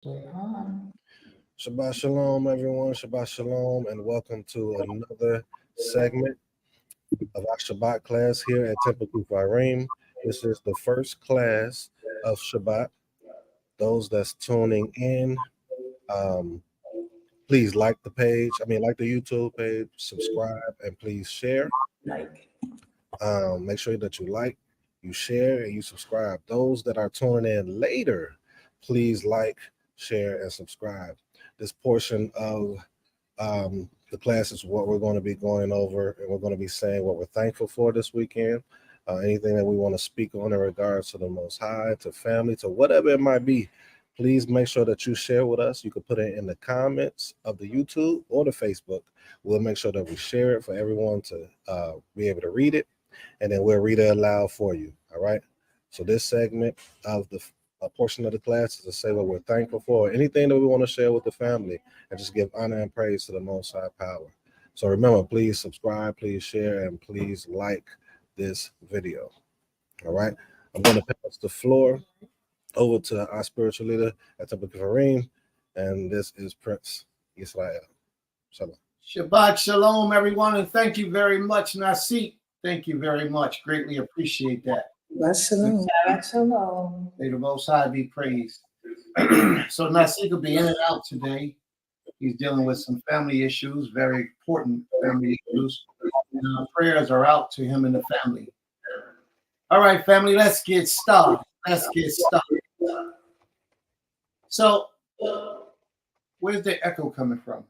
Shabbat Shalom, everyone. Shabbat Shalom, and welcome to another segment of our Shabbat class here at Temple Kefarym. This is the first class of Shabbat. Those that's tuning in, please like the page. Like the YouTube page, subscribe, and please share. Make sure that you like, you share, and you subscribe. Those that are tuning in later, please like, share, and subscribe. This portion of the class is what we're going to be going over, and we're going to be saying what we're thankful for this weekend. Anything that we want to speak on in regards to the Most High, to family, to whatever it might be. Please make sure that you share with us. You can put it in the comments of the YouTube or the Facebook. We'll make sure that we share it for everyone to be able to read it, and then we'll read it aloud for you. All right. So this segment of the portion of the class is to say what we're thankful for, anything that we want to share with the family, and just give honor and praise to the Most High Power. So remember, please subscribe, please share, and please like this video. All right. I'm going to pass the floor over to our spiritual leader at Temple Kefarym, and this is Prince Israel. Shalom. Shabbat Shalom, everyone, and thank you very much, Nasi. Thank you very much. Greatly appreciate that. Shalom. Shalom. May the Most High be praised. So Nasi will be in and out today. He's dealing with some family issues, very important family issues. And our prayers are out to him and the family. All right, family, let's get started. So, where's the echo coming from?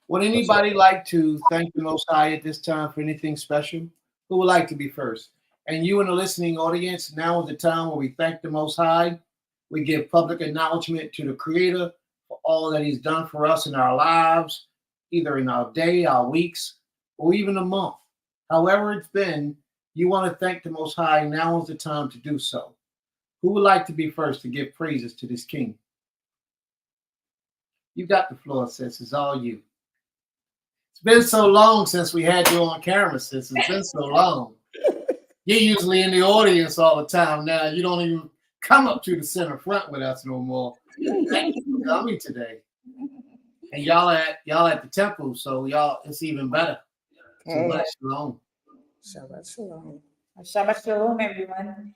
Would anybody like to thank the Most High at this time for anything special? Who would like to be first? And you in the listening audience, now is the time where we thank the Most High. We give public acknowledgement to the Creator for all that He's done for us in our lives, either in our day, our weeks, or even a month. However it's been, you want to thank the Most High, now is the time to do so. Who would like to be first to give praises to this King? You got the floor, sis. It's all you. It's been so long since we had you on camera, sis. It's been so long. You're usually in the audience all the time now. You don't even come up to the center front with us no more. Thank you for coming today. And y'all at the temple, so y'all, it's even better. Shabbat Shalom. Shabbat Shalom. Shabbat Shalom, everyone.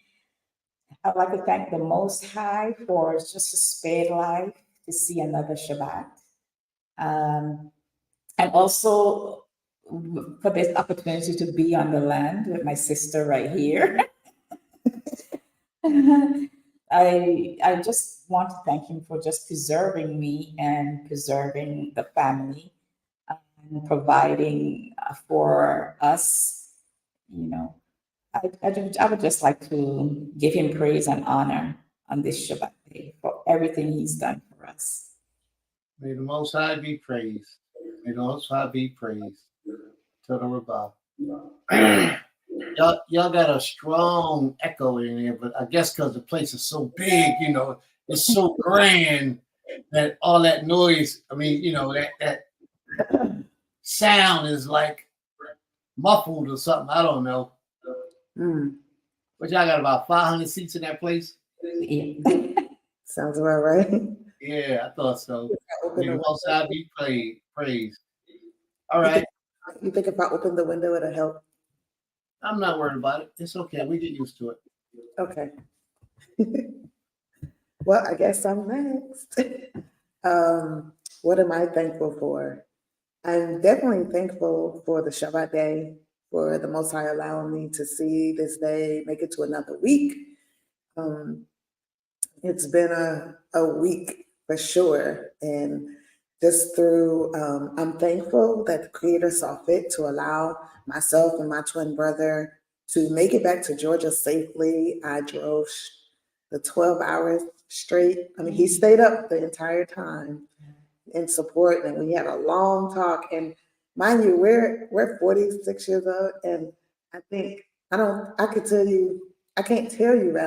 I'd like to thank the Most High for just a spared life to see another Shabbat. And also for this opportunity to be on the land with my sister right here. I just want to thank him for just preserving me and preserving the family and providing for us. I would just like to give him praise and honor on this Shabbat day for everything he's done for us. May the Most High be praised. May the Most High be praised. To the Rabbah. Y'all got a strong echo in there, but I guess because the place is so big, it's so grand that all that noise, that sound is like muffled or something. I don't know. But y'all got about 500 seats in that place? Sounds about right. Yeah, I thought so. May the Most High be praised. All right. You think if I open the window, it'll help? I'm not worried about it. It's okay. We get used to it. Okay. Well, I guess I'm next. What am I thankful for? I'm definitely thankful for the Shabbat day, for the Most High allowing me to see this day, make it to another week. It's been a week for sure. And just through, I'm thankful that the Creator saw fit to allow myself and my twin brother to make it back to Georgia safely. I drove the 12 hours straight. He stayed up the entire time in support, and we had a long talk. And mind you, we're 46 years old, and I can't tell you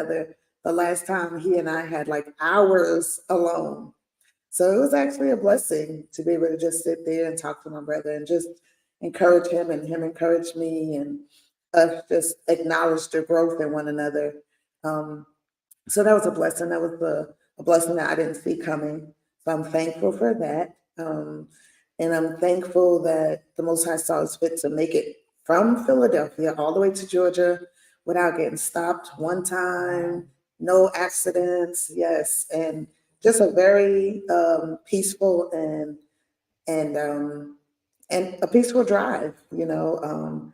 the last time he and I had like hours alone. So it was actually a blessing to be able to just sit there and talk to my brother and just encourage him and him encourage me, and us just acknowledge the growth in one another. So that was a blessing. That was a blessing that I didn't see coming. So I'm thankful for that. And I'm thankful that the Most High saw us fit to make it from Philadelphia all the way to Georgia without getting stopped one time, no accidents. Yes. And just a very peaceful and a peaceful drive, you know.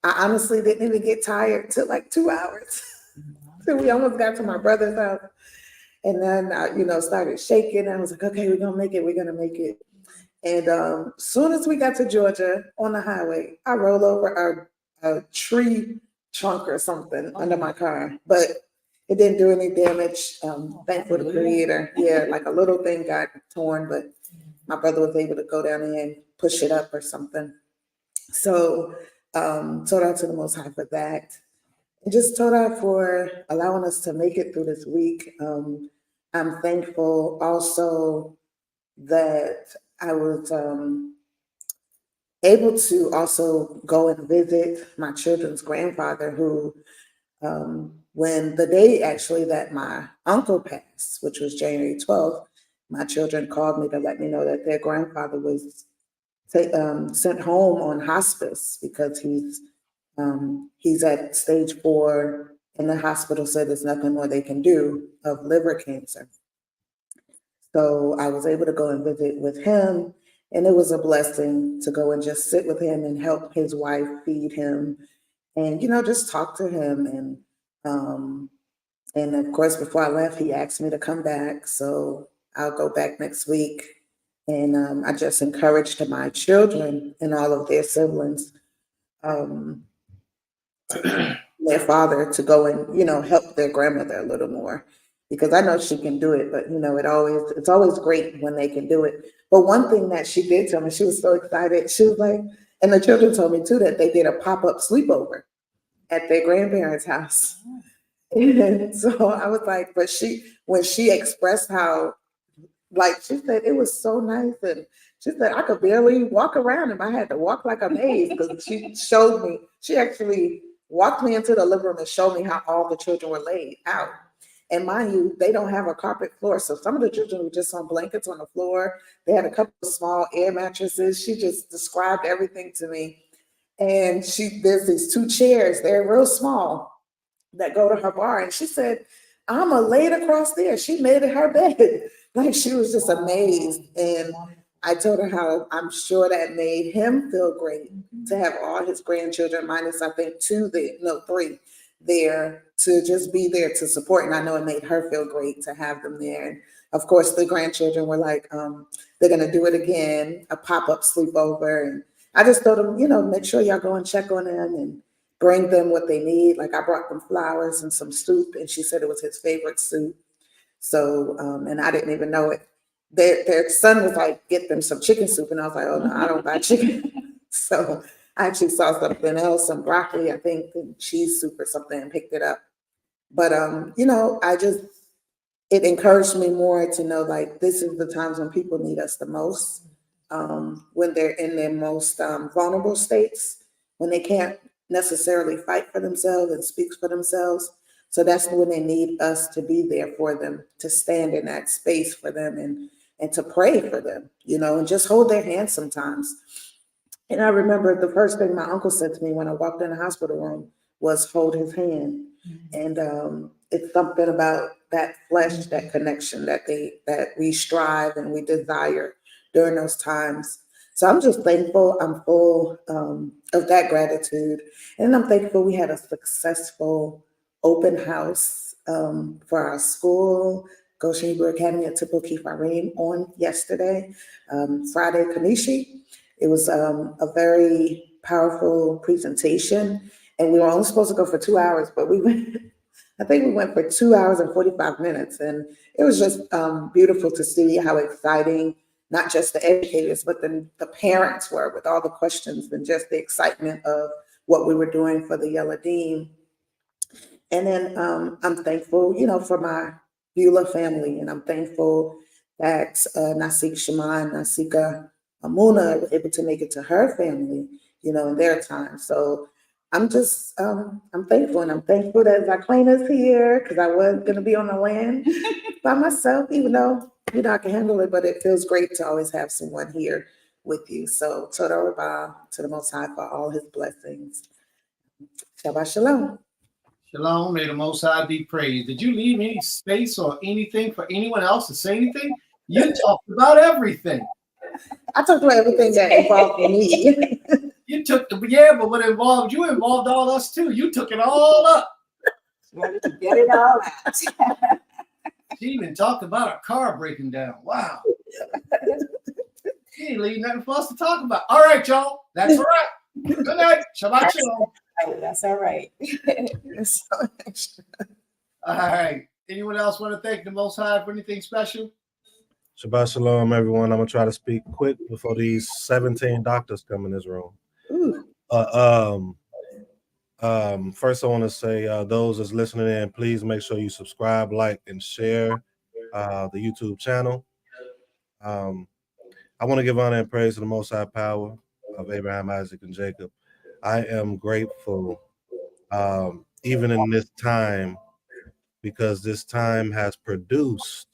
I honestly didn't even get tired till like 2 hours. So we almost got to my brother's house. And then I, started shaking. I was like, okay, we're gonna make it. We're gonna make it. And soon as we got to Georgia on the highway, I rolled over a tree trunk or something under my car, but it didn't do any damage. Thankful to the Creator. Yeah, like a little thing got torn, but my brother was able to go down there and push it up or something. So told out to the Most High for that. And just told out for allowing us to make it through this week. I'm thankful also that I was able to also go and visit my children's grandfather, who, when the day actually that my uncle passed, which was January 12th, my children called me to let me know that their grandfather was sent home on hospice because he's at stage 4, and the hospital said there's nothing more they can do of liver cancer. So I was able to go and visit with him, and it was a blessing to go and just sit with him and help his wife feed him, and just talk to him. And of course, before I left, he asked me to come back, so I'll go back next week. And I just encouraged my children and all of their siblings, their father, to go and help their grandmother a little more, because I know she can do it, but it's always great when they can do it. But one thing that she did tell me, she was so excited. She was like, and the children told me too, that they did a pop-up sleepover at their grandparents' house. And so I was like, but when she expressed how, like, she said it was so nice, and she said I could barely walk around him. I had to walk like a maze, because she actually walked me into the living room and showed me how all the children were laid out. And mind you, they don't have a carpet floor. So some of the children were just on blankets on the floor. They had a couple of small air mattresses. She just described everything to me. And there's these 2 chairs, they're real small, that go to her bar. And she said, I'm laid across there. She made it her bed. Like, she was just amazed. And I told her how I'm sure that made him feel great to have all his grandchildren, minus I think 3 there, to just be there to support. And I know it made her feel great to have them there. And of course, the grandchildren were like, they're going to do it again, a pop-up sleepover. And I just told them, make sure y'all go and check on them and bring them what they need. Like, I brought them flowers and some soup, and she said it was his favorite soup. So, and I didn't even know it. Their son was like, get them some chicken soup. And I was like, oh no, I don't buy chicken. So I actually saw something else, some broccoli, I think, and cheese soup or something, and picked it up. But, it encouraged me more to know, like, this is the times when people need us the most, when they're in their most vulnerable states, when they can't necessarily fight for themselves and speak for themselves. So that's when they need us to be there for them, to stand in that space for them, and to pray for them, and just hold their hand sometimes. And I remember the first thing my uncle said to me when I walked in the hospital room was, hold his hand. And it's something about that flesh, that connection that we strive and we desire during those times. So I'm just thankful. I'm full of that gratitude. And I'm thankful we had a successful open house for our school, Goshen Hebrew Academy at Temple Kefarym, on yesterday, Friday, Kanishi. It was a very powerful presentation, and we were only supposed to go for 2 hours, but I think we went for 2 hours and 45 minutes. And it was just beautiful to see how exciting, not just the educators, but the parents were, with all the questions and just the excitement of what we were doing for the Yeladim. And then I'm thankful, for my Beulah family, and I'm thankful that Nasik Shema and Nasika Amuna were able to make it to her family, in their time. So I'm just, I'm thankful, and I'm thankful that Zaquina's here because I was going to be on the land by myself, even though, I can handle it, but it feels great to always have someone here with you. So, Toda Rabah to the Most High for all his blessings. Shabbat Shalom. Shalom, may the Most High be praised. Did you leave any space or anything for anyone else to say anything? You talked about everything. I talked about everything that involved me. You took but what involved you involved all us too. You took it all up. Ready to get it all out. She even talked about a car breaking down. Wow. She ain't leaving nothing for us to talk about. All right, y'all. That's all right. Good night. Shabbat shalom. That's all right. All right. Anyone else want to thank the Most High for anything special? Shabbat shalom, everyone. I'm gonna try to speak quick before these 17 doctors come in this room. First, I want to say, those that's listening in, please make sure you subscribe, like, and share the YouTube channel. I want to give honor and praise to the Most High Power of Abraham, Isaac, and Jacob. I am grateful, even in this time, because this time has produced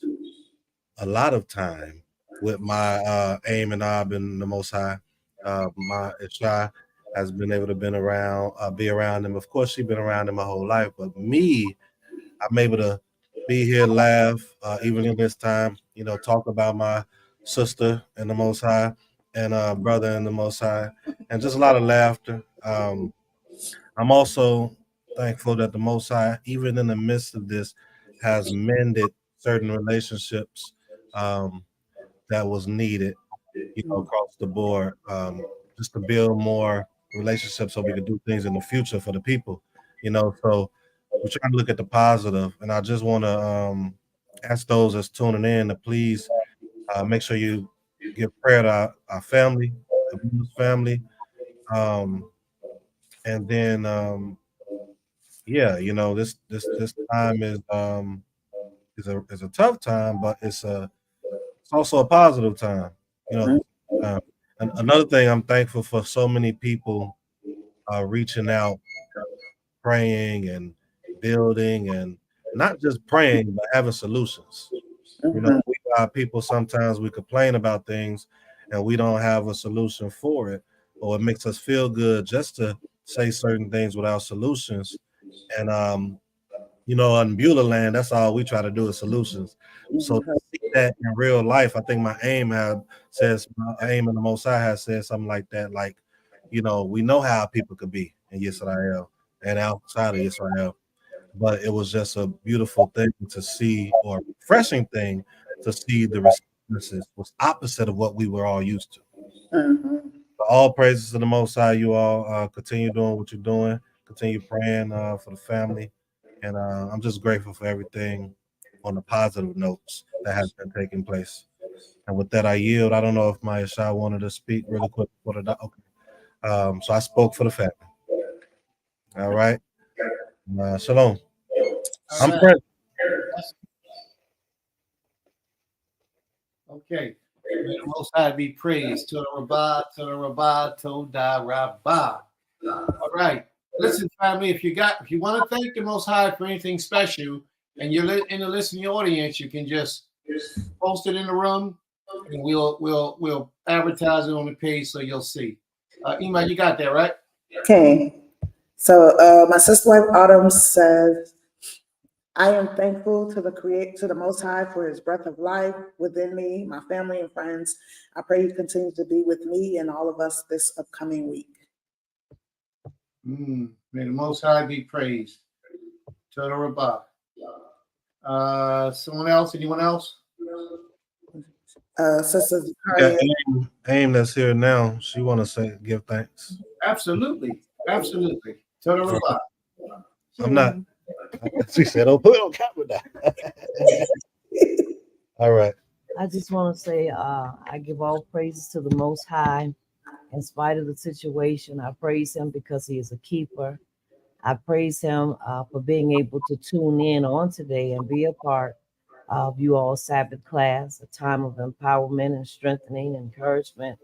a lot of time with my aim and Ab and the Most High. My Isha has been able to be around him. Of course, she's been around him my whole life, but me, I'm able to be here, laugh, even in this time, talk about my sister and the Most High and brother and the Most High, and just a lot of laughter. I'm also thankful that the Most High, even in the midst of this, has mended certain relationships that was needed, across the board, just to build more relationships so we could do things in the future for the people, So we're trying to look at the positive, and I just want to ask those that's tuning in to please make sure you give prayer to our family, the Beulah family, and then this time is a tough time, but it's also a positive time, and another thing, I'm thankful for so many people reaching out, praying and building, and not just praying, but having solutions. We people sometimes we complain about things and we don't have a solution for it, or it makes us feel good just to say certain things without solutions. And on Beulah land, that's all we try to do is solutions. So to see that in real life, I think my aim and the Most High has said something like that. Like, we know how people could be in Israel and outside of Israel, but it was just a beautiful thing to see, or a refreshing thing to see the responses was opposite of what we were all used to. All praises to the Most High. You all continue doing what you're doing. Continue praying for the family. And I'm just grateful for everything on the positive notes that has been taking place. And with that, I yield. I don't know if my Isha wanted to speak really quick. Okay. So I spoke for the family. All right. Shalom. I'm present. Okay. May the Most High be praised. Toda Rabah, Toda Rabah, Toda Rabah. All right. Listen, family, if you want to thank the Most High for anything special, and you're in the listening audience, you can just post it in the room, and we'll advertise it on the page so you'll see. Ima, you got that, right? Okay. So my sister wife Autumn says, I am thankful to the Most High for his breath of life within me, my family and friends. I pray he continues to be with me and all of us this upcoming week. May the Most High be praised. Toda Rabah. Someone else? Anyone else? Sister Aim that's here now. She want to give thanks. Absolutely. Toda Rabah. I'm not. She said, "Oh, put it on camera now." All right. I just want to say I give all praises to the Most High. In spite of the situation, I praise him because he is a keeper. I praise him for being able to tune in on today and be a part of you all Sabbath class, a time of empowerment and strengthening, encouragement.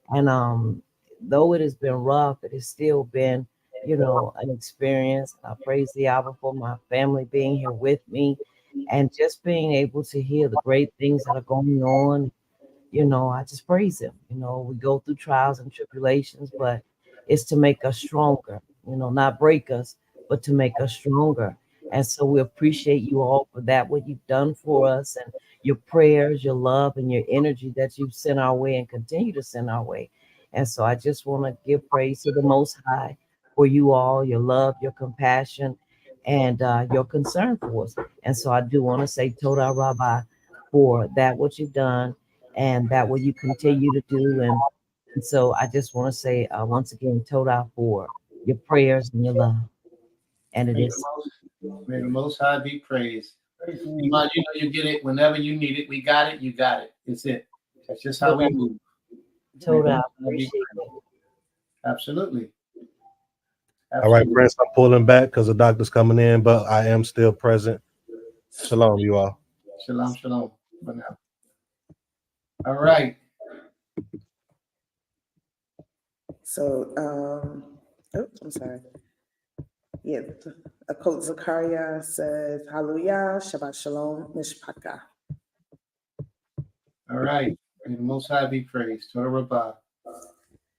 And though it has been rough, it has still been an experience. I praise the Abba for my family being here with me and just being able to hear the great things that are going on. I just praise him. We go through trials and tribulations, but it's to make us stronger, not break us, but to make us stronger. And so we appreciate you all for that, what you've done for us, and your prayers, your love, and your energy that you've sent our way and continue to send our way. And so I just want to give praise to the Most High for you all, your love, your compassion, and your concern for us. And so I do want to say Toda Rabbi for that, what you've done and that what you continue to do. And so I just want to say once again, Toda for your prayers and your love. And it is. May the Most High be praised. Iman, you get it whenever you need it. We got it. You got it. It's it. That's just how we move. Toda, I appreciate it. Absolutely. All right, Prince, I'm pulling back because the doctor's coming in, but I am still present. Shalom, you all. Shalom, shalom for now. All right. So, I'm sorry. Yeah, Coach Zakaria says, Hallelujah, Shabbat Shalom, Mishpaka. All right. May the Most High be praised. Torah Rabbah.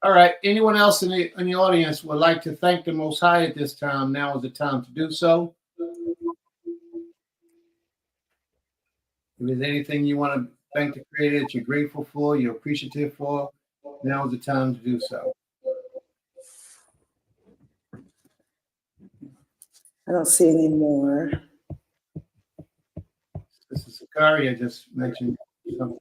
All right. Anyone else in the audience would like to thank the Most High at this time? Now is the time to do so. If there's anything you want to thank the Creator that you're grateful for, you're appreciative for, now is the time to do so. I don't see any more. This is Zakaria just mentioned something.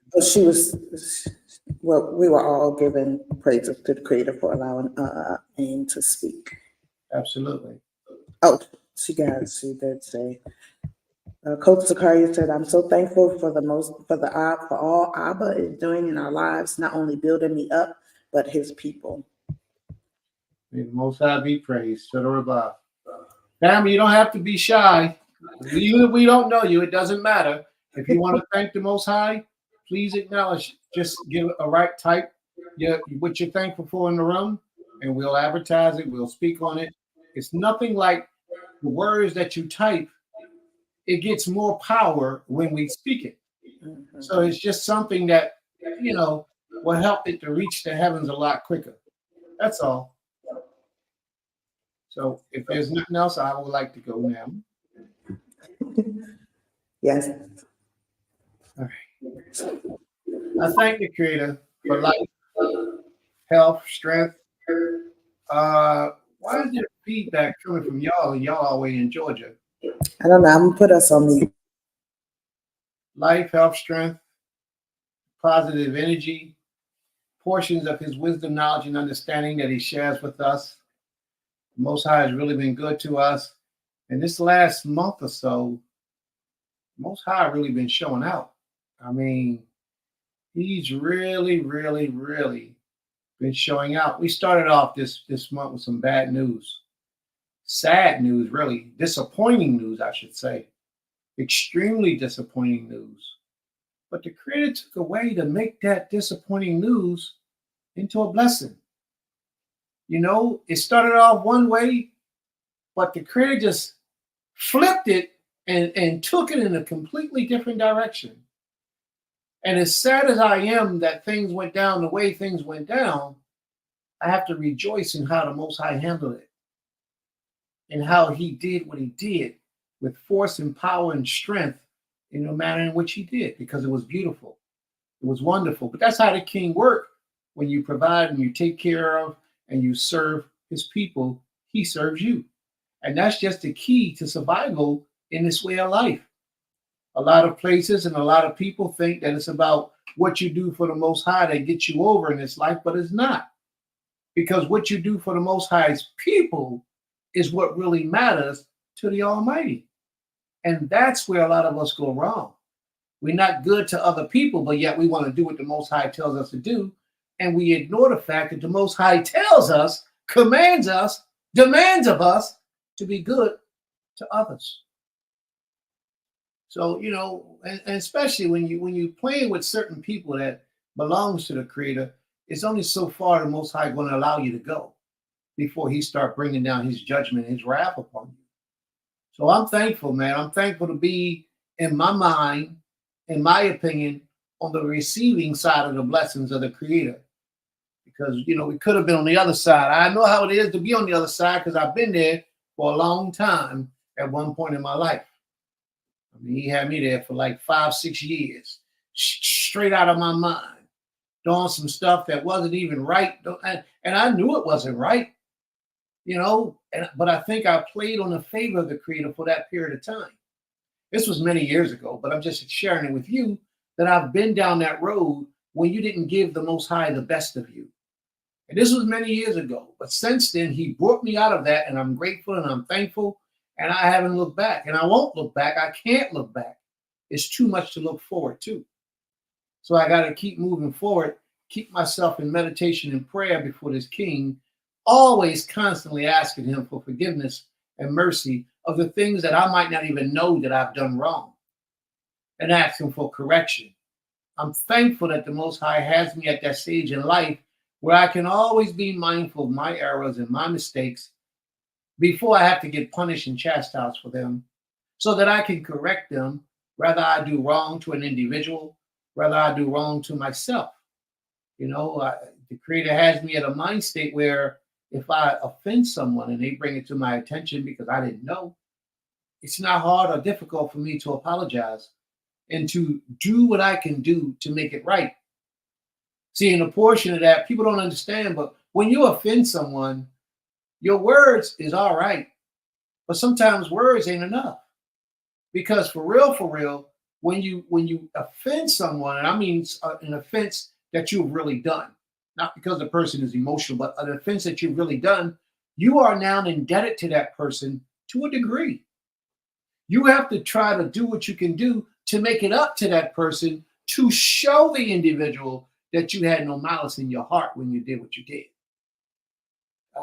We were all given praise to the Creator for allowing AIM to speak. Absolutely. Oh, she did say. Coach Zakaria said, "I'm so thankful for all Abba is doing in our lives, not only building me up, but His people." May the Most High be praised. Torah Rabbah. Family, you don't have to be shy. Even if we don't know you, it doesn't matter. If you want to thank the Most High, please acknowledge. Just give a right type what you're thankful for in the room, and we'll advertise it. We'll speak on it. It's nothing like the words that you type. It gets more power when we speak it. Mm-hmm. So it's just something that, will help it to reach the heavens a lot quicker. That's all. So if there's nothing else, I would like to go now. Yes. All right. I thank the Creator for life, health, strength. Why is there feedback coming from y'all and y'all all the way in Georgia? I don't know. I'm gonna put us on mute. Life, health, strength, positive energy, portions of His wisdom, knowledge, and understanding that He shares with us. The Most High has really been good to us. And this last month or so, Most High really been showing out. I mean, He's really, really, really been showing out. We started off this month with some bad news. Sad news, really. Disappointing news, I should say. Extremely disappointing news. But the Creator took a way to make that disappointing news into a blessing. It started off one way, but the Creator just flipped it and took it in a completely different direction. And as sad as I am that things went down the way things went down, I have to rejoice in how the Most High handled it and how He did what He did with force and power and strength in the manner in which He did, because it was beautiful. It was wonderful. But that's how the King works. When you provide and you take care of and you serve His people, He serves you. And that's just the key to survival in this way of life. A lot of places and a lot of people think that it's about what you do for the Most High that gets you over in this life, but it's not. Because what you do for the Most High's people is what really matters to the Almighty. And that's where a lot of us go wrong. We're not good to other people, but yet we want to do what the Most High tells us to do. And we ignore the fact that the Most High tells us, commands us, demands of us to be good to others. So, and especially when you playing with certain people that belongs to the Creator, it's only so far the Most High going to allow you to go. before he start bringing down his judgment, his wrath upon you. So I'm thankful, man. I'm thankful to be, in my mind, in my opinion, on the receiving side of the blessings of the Creator. Because, we could have been on the other side. I know how it is to be on the other side because I've been there for a long time at one point in my life. I mean, he had me there for like 5-6 years, straight out of my mind, doing some stuff that wasn't even right. And I knew it wasn't right, but I think I played on the favor of the Creator for that period of time. This was many years ago, but I'm just sharing it with you that I've been down that road when you didn't give the Most High the best of you. And this was many years ago. But since then, he brought me out of that, and I'm grateful and I'm thankful, and I haven't looked back. And I won't look back. I can't look back. It's too much to look forward to. So I got to keep moving forward, keep myself in meditation and prayer before this King, always constantly asking him for forgiveness and mercy of the things that I might not even know that I've done wrong, and asking for correction. I'm thankful that the Most High has me at that stage in life where I can always be mindful of my errors and my mistakes before I have to get punished and chastised for them, so that I can correct them, whether I do wrong to an individual, whether I do wrong to myself. The Creator has me at a mind state where if I offend someone and they bring it to my attention because I didn't know, it's not hard or difficult for me to apologize and to do what I can do to make it right. See, in a portion of that, people don't understand, but when you offend someone, your words is all right, but sometimes words ain't enough. Because for real, when you offend someone, and I mean an offense that you've really done, not because the person is emotional, but an offense that you've really done, you are now indebted to that person to a degree. You have to try to do what you can do to make it up to that person, to show the individual that you had no malice in your heart when you did what you did.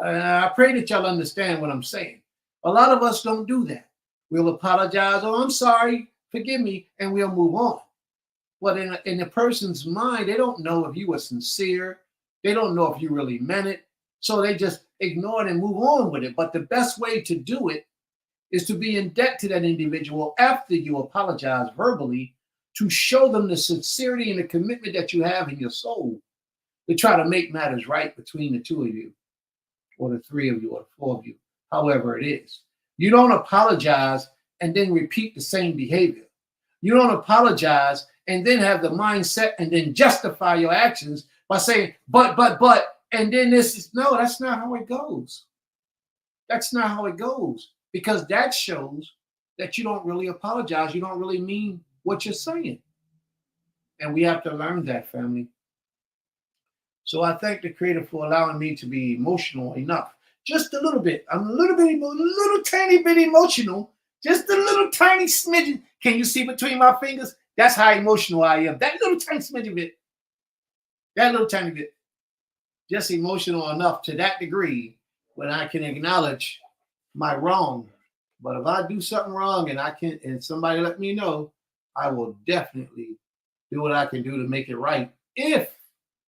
I pray that y'all understand what I'm saying. A lot of us don't do that. We'll apologize. Oh, I'm sorry, forgive me, and we'll move on. But in the person's mind, they don't know if you were sincere. They don't know if you really meant it. So they just ignore it and move on with it. But the best way to do it is to be in debt to that individual after you apologize verbally, to show them the sincerity and the commitment that you have in your soul to try to make matters right between the two of you, or the three of you, or the four of you, however it is. You don't apologize and then repeat the same behavior. You don't apologize and then have the mindset and then justify your actions by saying, but, and then no, that's not how it goes. That's not how it goes, because that shows that you don't really apologize. You don't really mean what you're saying. And we have to learn that, family. So I thank the Creator for allowing me to be emotional enough. Just a little bit. I'm a little tiny bit emotional. Just a little tiny smidgen. Can you see between my fingers? That's how emotional I am. That little tiny smidgen bit. That little tiny bit. Just emotional enough to that degree when I can acknowledge my wrong. But if I do something wrong and somebody let me know, I will definitely do what I can do to make it right, if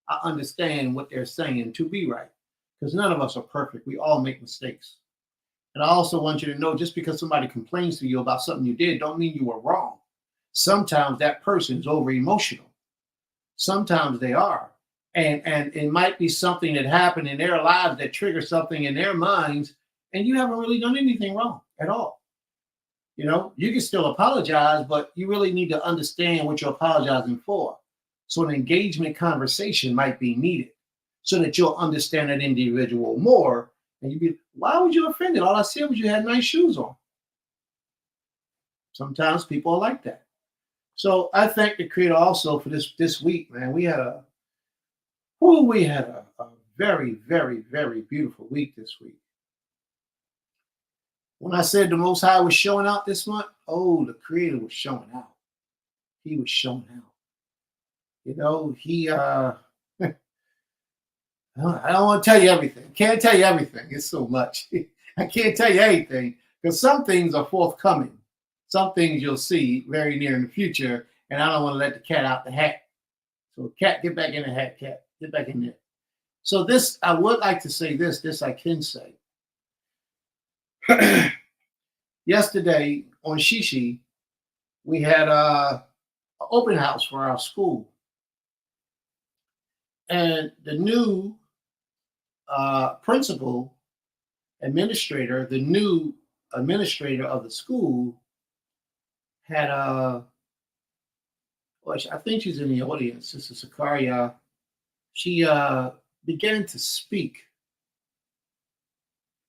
I understand what they're saying to be right. Because none of us are perfect. We all make mistakes. And I also want you to know, just because somebody complains to you about something you did, don't mean you were wrong. Sometimes that person's over emotional. Sometimes they are. And it might be something that happened in their lives that triggers something in their minds, and you haven't really done anything wrong at all. You can still apologize, but you really need to understand what you're apologizing for. So an engagement conversation might be needed so that you'll understand that individual more. And you be, why would you offend it? All I said was you had nice shoes on. Sometimes people are like that. So I thank the Creator also for this week, man. We had a very, very, very beautiful week this week. When I said the Most High was showing out this month, the Creator was showing out. He was showing out. I don't want to tell you everything. Can't tell you everything. It's so much. I can't tell you anything because some things are forthcoming. Some things you'll see very near in the future, and I don't want to let the cat out the hat. So cat, get back in the hat, cat. Get back in there. So this, I would like to say this I can say. Yesterday on Shishi, we had an open house for our school. And the new principal administrator, the new administrator of the school had well, I think she's in the audience. This is Sakaria. She began to speak.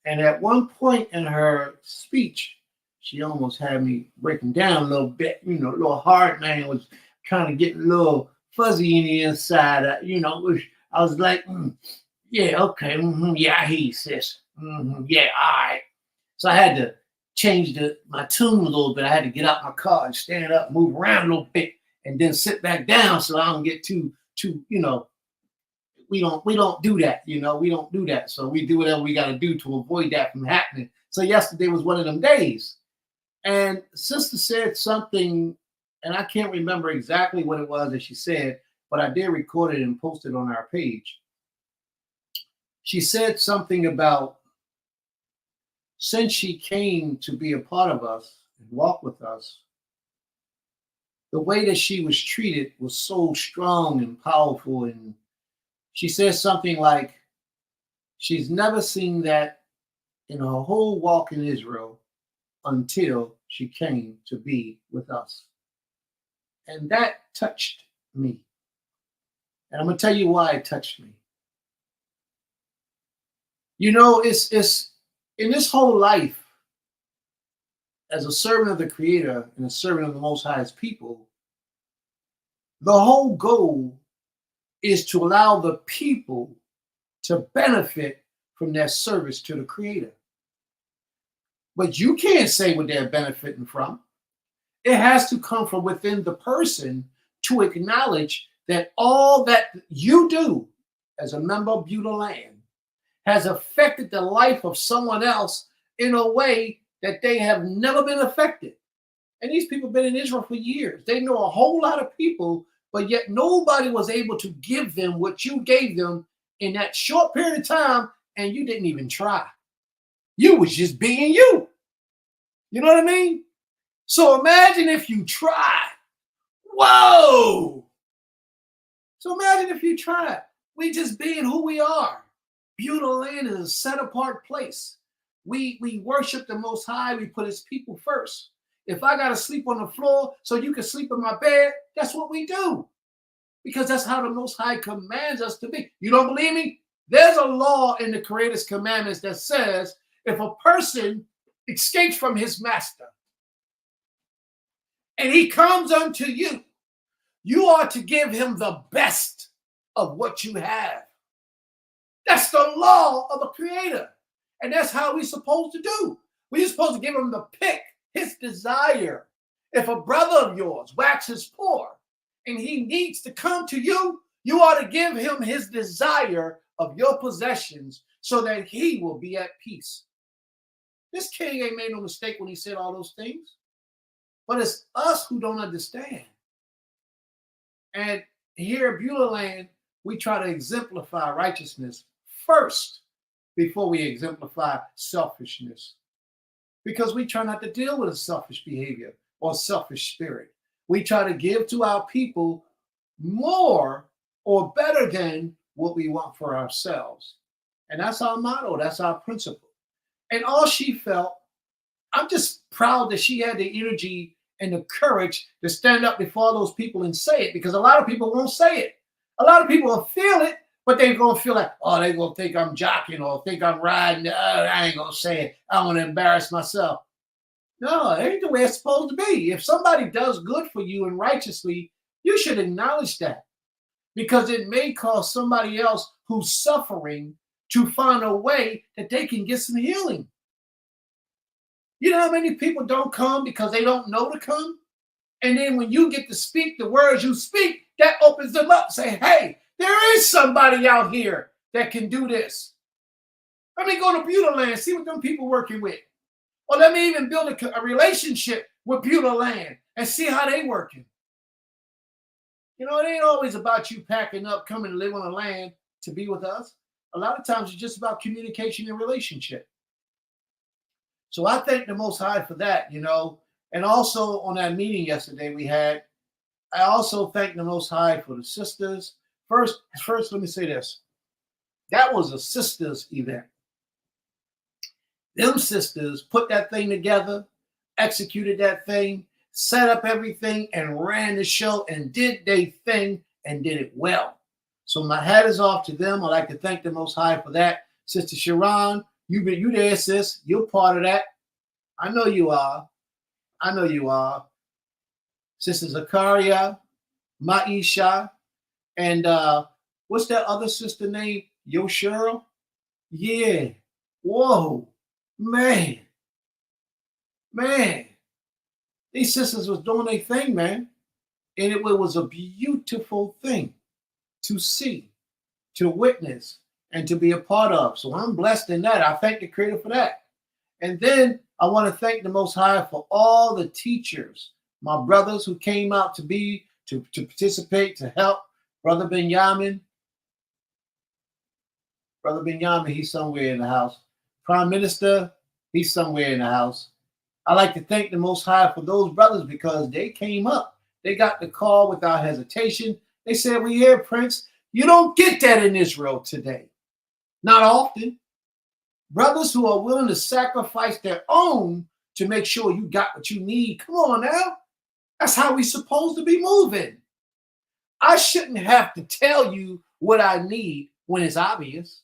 And at one point in her speech, she almost had me breaking down a little bit. You know, a little heart, man, was kind of getting a little fuzzy in the inside. You know, I was like, yeah, okay, yeah, I hear you, sis. Yeah, all right. So I had to change my tune a little bit. I had to get out my car and stand up, move around a little bit, and then sit back down so I don't get too, you know, we don't do that, you know, we don't do that. So we do whatever we got to do to avoid that from happening. So yesterday was one of them days. And sister said something, and I can't remember exactly what it was that she said, but I did record it and post it on our page. She said something about, since she came to be a part of us and walk with us, the way that she was treated was so strong and powerful. And she says something like, she's never seen that in her whole walk in Israel until she came to be with us. And that touched me. And I'm going to tell you why it touched me. You know, it's in this whole life, as a servant of the Creator and a servant of the Most High's people, the whole goal is to allow the people to benefit from their service to the Creator. But you can't say what they're benefiting from. It has to come from within the person to acknowledge that all that you do as a member of Beulah land has affected the life of someone else in a way that they have never been affected. And these people have been in Israel for years. They know a whole lot of people, but yet nobody was able to give them what you gave them in that short period of time, and you didn't even try. You was just being you. You know what I mean? So imagine if you tried. Whoa! So imagine if you tried. We just being who we are. Beulah land is a set apart place. We worship the Most High. We put His people first. If I got to sleep on the floor so you can sleep in my bed, that's what we do. Because that's how the Most High commands us to be. You don't believe me? There's a law in the Creator's commandments that says if a person escapes from his master and he comes unto you, you are to give him the best of what you have. That's the law of the Creator. And that's how we're supposed to do. We're supposed to give him the pick, his desire. If a brother of yours waxes poor and he needs to come to you, you ought to give him his desire of your possessions so that he will be at peace. This king ain't made no mistake when he said all those things. But it's us who don't understand. And here at Beulah land, we try to exemplify righteousness first before we exemplify selfishness. Because we try not to deal with a selfish behavior or selfish spirit. We try to give to our people more or better than what we want for ourselves. And that's our motto. That's our principle. And all she felt, I'm just proud that she had the energy and the courage to stand up before those people and say it, because a lot of people won't say it. A lot of people will feel it, but they're going to feel like, oh, they're going to think I'm jocking or think I'm riding. I ain't going to say it. I'm going to embarrass myself. No, it ain't the way it's supposed to be. If somebody does good for you and righteously, you should acknowledge that, because it may cause somebody else who's suffering to find a way that they can get some healing. You know how many people don't come because they don't know to come? And then when you get to speak the words you speak, that opens them up. Say, hey, there is somebody out here that can do this. Let me go to Beulah land, see what them people working with. Or let me even build a relationship with Beulah land and see how they working. You know, it ain't always about you packing up, coming to live on the land to be with us. A lot of times it's just about communication and relationship. So I thank the Most High for that, you know. And also on that meeting yesterday we had, I also thank the Most High for the sisters. First, let me say this. That was a sisters event. Them sisters put that thing together, executed that thing, set up everything, and ran the show and did their thing and did it well. So my hat is off to them. I'd like to thank the Most High for that. Sister Sharon, you there, sis. You're part of that. I know you are. I know you are. Sister Zakaria, Maisha, and what's that other sister name? Yoshira? Yeah. Whoa. Man. These sisters was doing their thing, man. And it was a beautiful thing to see, to witness, and to be a part of. So I'm blessed in that. I thank the Creator for that. And then I want to thank the Most High for all the teachers, my brothers who came out to participate, to help. Brother Benjamin, he's somewhere in the house. Prime Minister, he's somewhere in the house. I like to thank the Most High for those brothers because they came up. They got the call without hesitation. They said, "We here, Prince." You don't get that in Israel today. Not often. Brothers who are willing to sacrifice their own to make sure you got what you need. Come on now. That's how we're supposed to be moving. I shouldn't have to tell you what I need when it's obvious.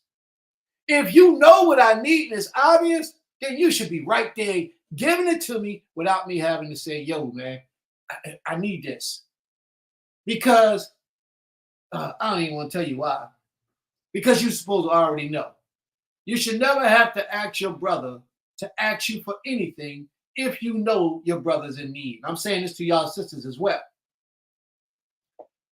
If you know what I need and it's obvious, then you should be right there giving it to me without me having to say, "Yo, man, I need this." Because I don't even want to tell you why. Because you're supposed to already know. You should never have to ask your brother to ask you for anything if you know your brother's in need. I'm saying this to y'all sisters as well.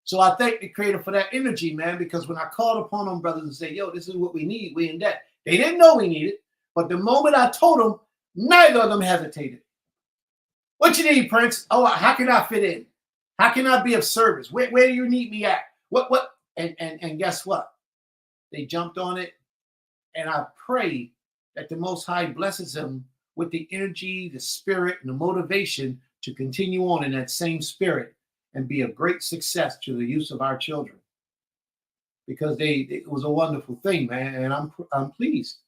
So I thank the Creator for that energy, man, because when I called upon them brothers and said, "Yo, this is what we need, we in debt." They didn't know we needed, but the moment I told them, neither of them hesitated. "What you need, Prince?" "Oh, how can I fit in? How can I be of service? Where do you need me at? What?" And guess what? They jumped on it. And I pray that the Most High blesses them with the energy, the spirit, and the motivation to continue on in that same spirit and be a great success to the use of our children. Because it was a wonderful thing, man, and I'm pleased.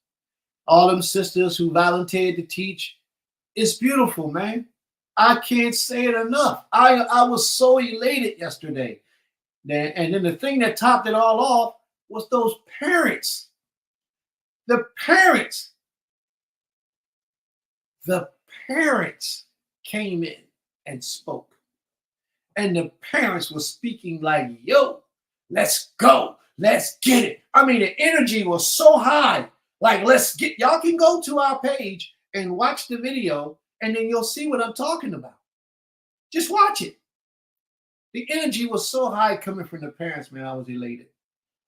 All them sisters who volunteered to teach, it's beautiful, man. I can't say it enough. I was so elated yesterday. And then the thing that topped it all off was those parents. The parents came in and spoke. And the parents were speaking like, "Yo, let's go. Let's get it." I mean, the energy was so high. Like, y'all can go to our page and watch the video, and then you'll see what I'm talking about. Just watch it. The energy was so high coming from the parents, man. I was elated.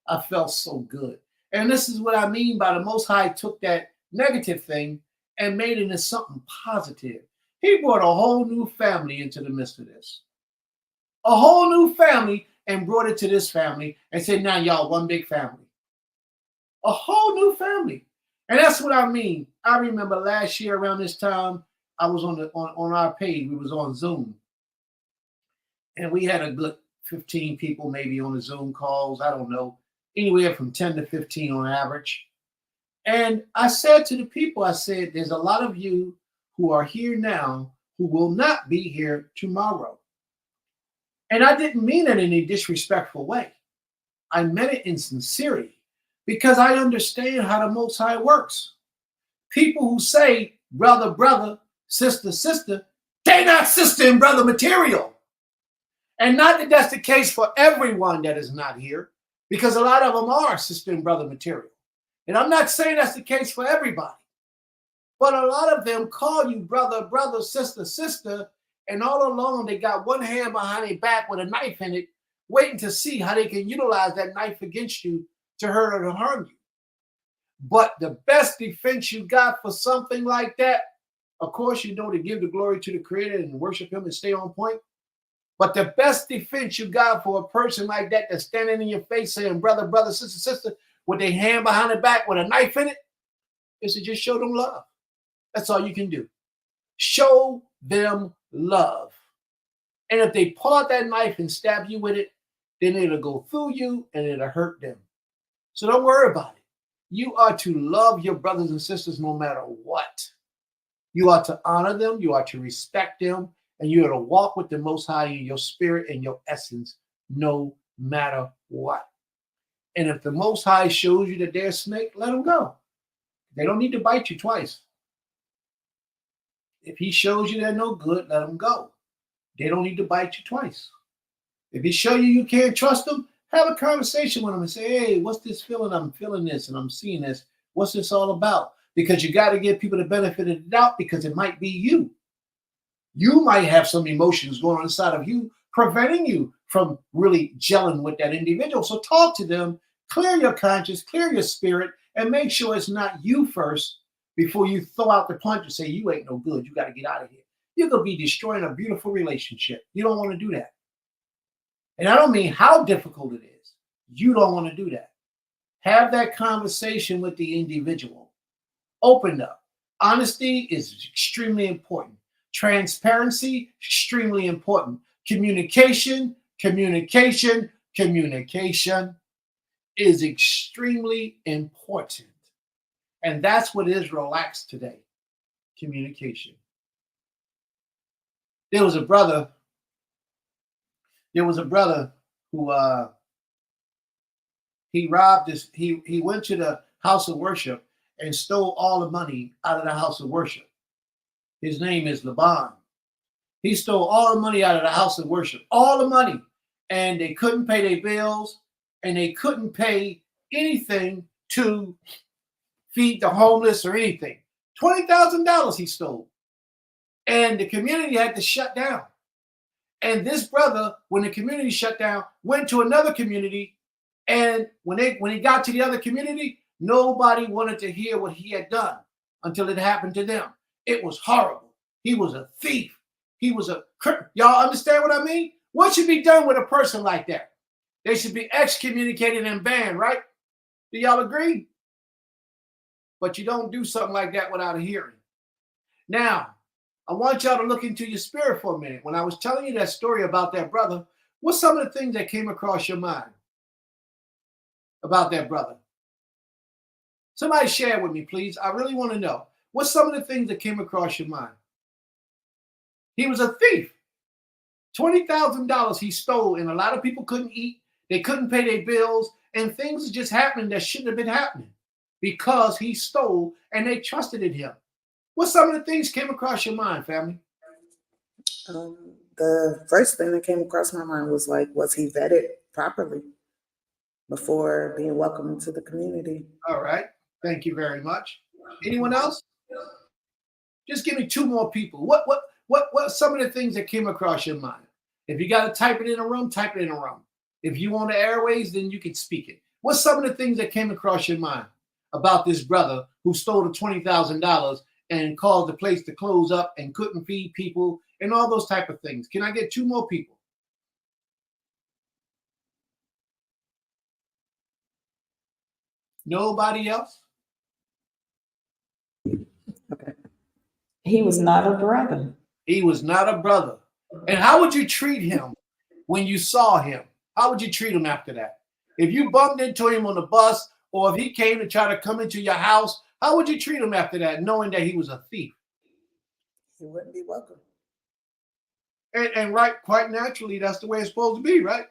I felt so good. And this is what I mean by the Most High took that negative thing and made it into something positive. He brought a whole new family into the midst of this. A whole new family, and brought it to this family and said, "Now y'all one big family." A whole new family. And that's what I mean. I remember last year around this time, I was on our page. We was on Zoom. And we had a good 15 people maybe on the Zoom calls. I don't know. Anywhere from 10 to 15 on average. And I said to the people, I said, "There's a lot of you who are here now who will not be here tomorrow." And I didn't mean it in a disrespectful way. I meant it in sincerity because I understand how the Most High works. People who say brother, brother, sister, sister, they're not sister and brother material. And not that that's the case for everyone that is not here, because a lot of them are sister and brother material. And I'm not saying that's the case for everybody. But a lot of them call you brother, brother, sister, sister, and all along they got one hand behind their back with a knife in it, waiting to see how they can utilize that knife against you to hurt or to harm you. But the best defense you got for something like that, of course, you know, to give the glory to the Creator and worship Him and stay on point. But the best defense you got for a person like that that's standing in your face saying, brother, brother, sister, sister, with their hand behind their back with a knife in it, is to just show them love. That's all you can do. Show them love. And if they pull out that knife and stab you with it, then it'll go through you and it'll hurt them. So don't worry about it. You are to love your brothers and sisters no matter what. You are to honor them, you are to respect them, and you are to walk with the Most High in your spirit and your essence no matter what. And if the Most High shows you that they're a snake, let them go. They don't need to bite you twice. If he shows you they're no good, let them go. They don't need to bite you twice. If he show you can't trust them, have a conversation with them and say, hey, what's this feeling? I'm feeling this and I'm seeing this. What's this all about? Because you got to give people the benefit of the doubt because it might be you. You might have some emotions going on inside of you preventing you from really gelling with that individual. So talk to them, clear your conscience, clear your spirit, and make sure it's not you first before you throw out the punch and say, you ain't no good. You got to get out of here. You're going to be destroying a beautiful relationship. You don't want to do that. And I don't mean how difficult it is. You don't want to do that. Have that conversation with the individual. Open up. Honesty is extremely important. Transparency, extremely important. Communication is extremely important. And that's what Israel lacks today. Communication. There was a brother who he robbed this. He went to the house of worship and stole all the money out of the house of worship. His name is Laban. He stole all the money out of the house of worship, all the money, and they couldn't pay their bills, and they couldn't pay anything to feed the homeless or anything. $20,000 he stole, and the community had to shut down. And this brother, when the community shut down, went to another community, and when he got to the other community, nobody wanted to hear what he had done until it happened to them. It was horrible. He was a thief. He was y'all understand what I mean? What should be done with a person like that? They should be excommunicated and banned, right? Do y'all agree? But you don't do something like that without a hearing. Now, I want y'all to look into your spirit for a minute. When I was telling you that story about that brother, what's some of the things that came across your mind about that brother? Somebody share with me, please. I really want to know. What's some of the things that came across your mind? He was a thief. $20,000 he stole, and a lot of people couldn't eat. They couldn't pay their bills, and things just happened that shouldn't have been happening because he stole and they trusted in him. What some of the things came across your mind, family? The first thing that came across my mind was like, was he vetted properly before being welcomed to the community? All right. Thank you very much. Anyone else? Just give me two more people. What some of the things that came across your mind? If you got to type it in a room, type it in a room. If you want the airways, then you can speak it. What's some of the things that came across your mind about this brother who stole the $20,000 and caused the place to close up and couldn't feed people and all those type of things? Can I get two more people? Nobody else? Okay. He was not a brother. He was not a brother. And how would you treat him when you saw him? How would you treat him after that? If you bumped into him on the bus, or if he came to try to come into your house, how would you treat him after that, knowing that he was a thief? He wouldn't be welcome. And right, quite naturally, that's the way it's supposed to be, right?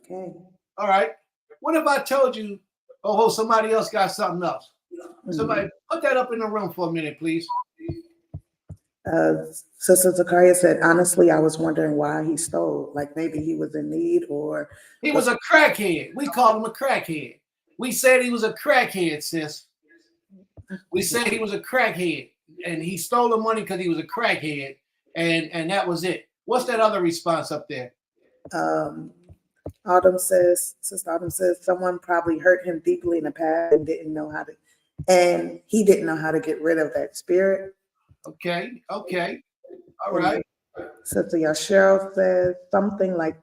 Okay. All right. What if I told you, oh, somebody else got something else? Somebody put that up in the room for a minute, please. Sister Zakaria said, honestly, I was wondering why he stole. Like maybe he was in need or... He was a crackhead. We called him a crackhead. We said he was a crackhead, sis. We said he was a crackhead. And he stole the money because he was a crackhead. And that was it. What's that other response up there? Sister Autumn says, someone probably hurt him deeply in the past and didn't know how to... And he didn't know how to get rid of that spirit. Okay. All right. Sister Yashiro says something like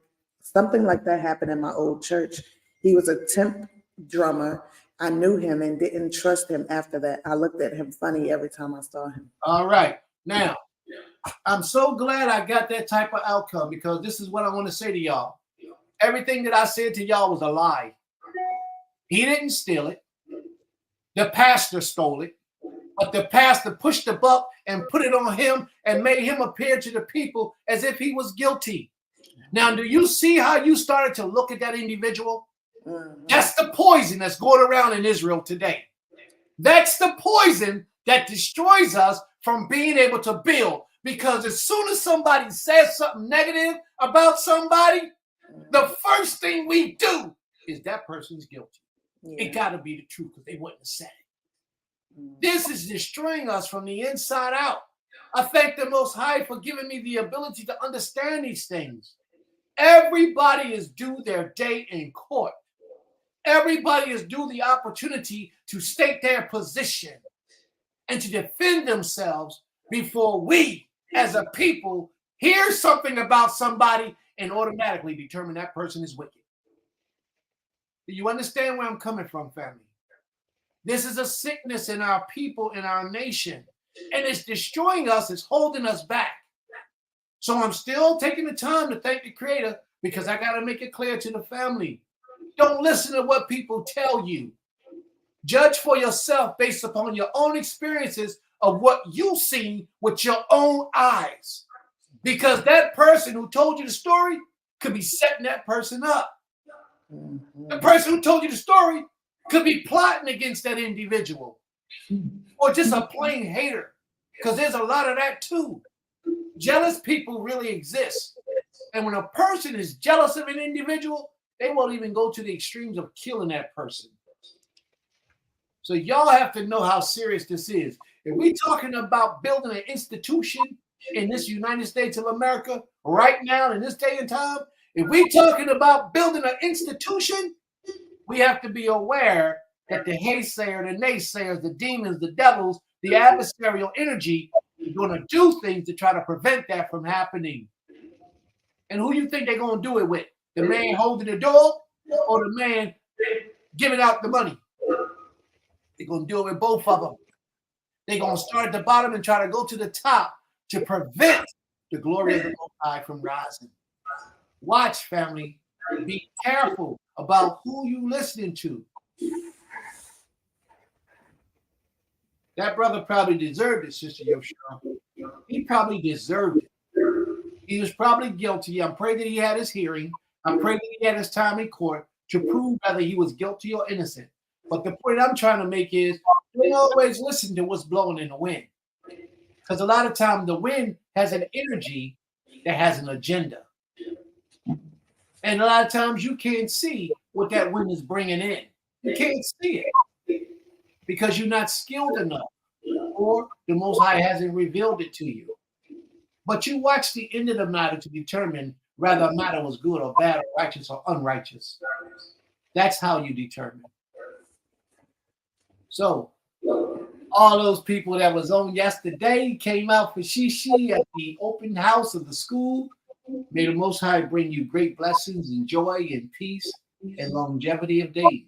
that happened in my old church. He was a temp drummer I knew him and didn't trust him after that. I looked at him funny every time I saw him. All right. Now, I'm so glad I got that type of outcome, because this is what I want to say to y'all. Everything that I said to y'all was a lie. He didn't steal it. The pastor stole it. But the pastor pushed the buck and put it on him and made him appear to the people as if he was guilty. Now, do you see how you started to look at that individual? That's the poison that's going around in Israel today. That's the poison that destroys us from being able to build. Because as soon as somebody says something negative about somebody, the first thing we do is that person's guilty. Yeah. It got to be the truth, because they wouldn't have said it. This is destroying us from the inside out. I thank the Most High for giving me the ability to understand these things. Everybody is due their day in court. Everybody is due the opportunity to state their position and to defend themselves before we, as a people, hear something about somebody and automatically determine that person is wicked. Do you understand where I'm coming from, family? This is a sickness in our people, in our nation, and it's destroying us. It's holding us back. So I'm still taking the time to thank the Creator, because I got to make it clear to the family. Don't listen to what people tell you. Judge for yourself based upon your own experiences of what you see with your own eyes. Because that person who told you the story could be setting that person up. The person who told you the story could be plotting against that individual, or just a plain hater, because there's a lot of that too. Jealous people really exist. And when a person is jealous of an individual, they won't even go to the extremes of killing that person. So y'all have to know how serious this is. If we're talking about building an institution in this United States of America right now, in this day and time, if we're talking about building an institution, we have to be aware that the haysayer, the naysayers, the demons, the devils, the adversarial energy is going to do things to try to prevent that from happening. And who you think they're going to do it with? The man holding the door or the man giving out the money? They're going to do it with both of them. They're going to start at the bottom and try to go to the top to prevent the glory of the Most High from rising. Watch, family. Be careful about who you listening to. That brother probably deserved it, Sister Yoshua. He probably deserved it. He was probably guilty. I pray that he had his hearing. I pray that he had his time in court to prove whether he was guilty or innocent. But the point I'm trying to make is, don't always listen to what's blowing in the wind. Because a lot of times the wind has an energy that has an agenda. And a lot of times you can't see what that wind is bringing in. You can't see it because you're not skilled enough, or the Most High hasn't revealed it to you. But you watch the end of the matter to determine whether a matter was good or bad, or righteous or unrighteous. That's how you determine. So all those people that was on yesterday came out for Shishi at the open house of the school. May the Most High bring you great blessings and joy and peace and longevity of days.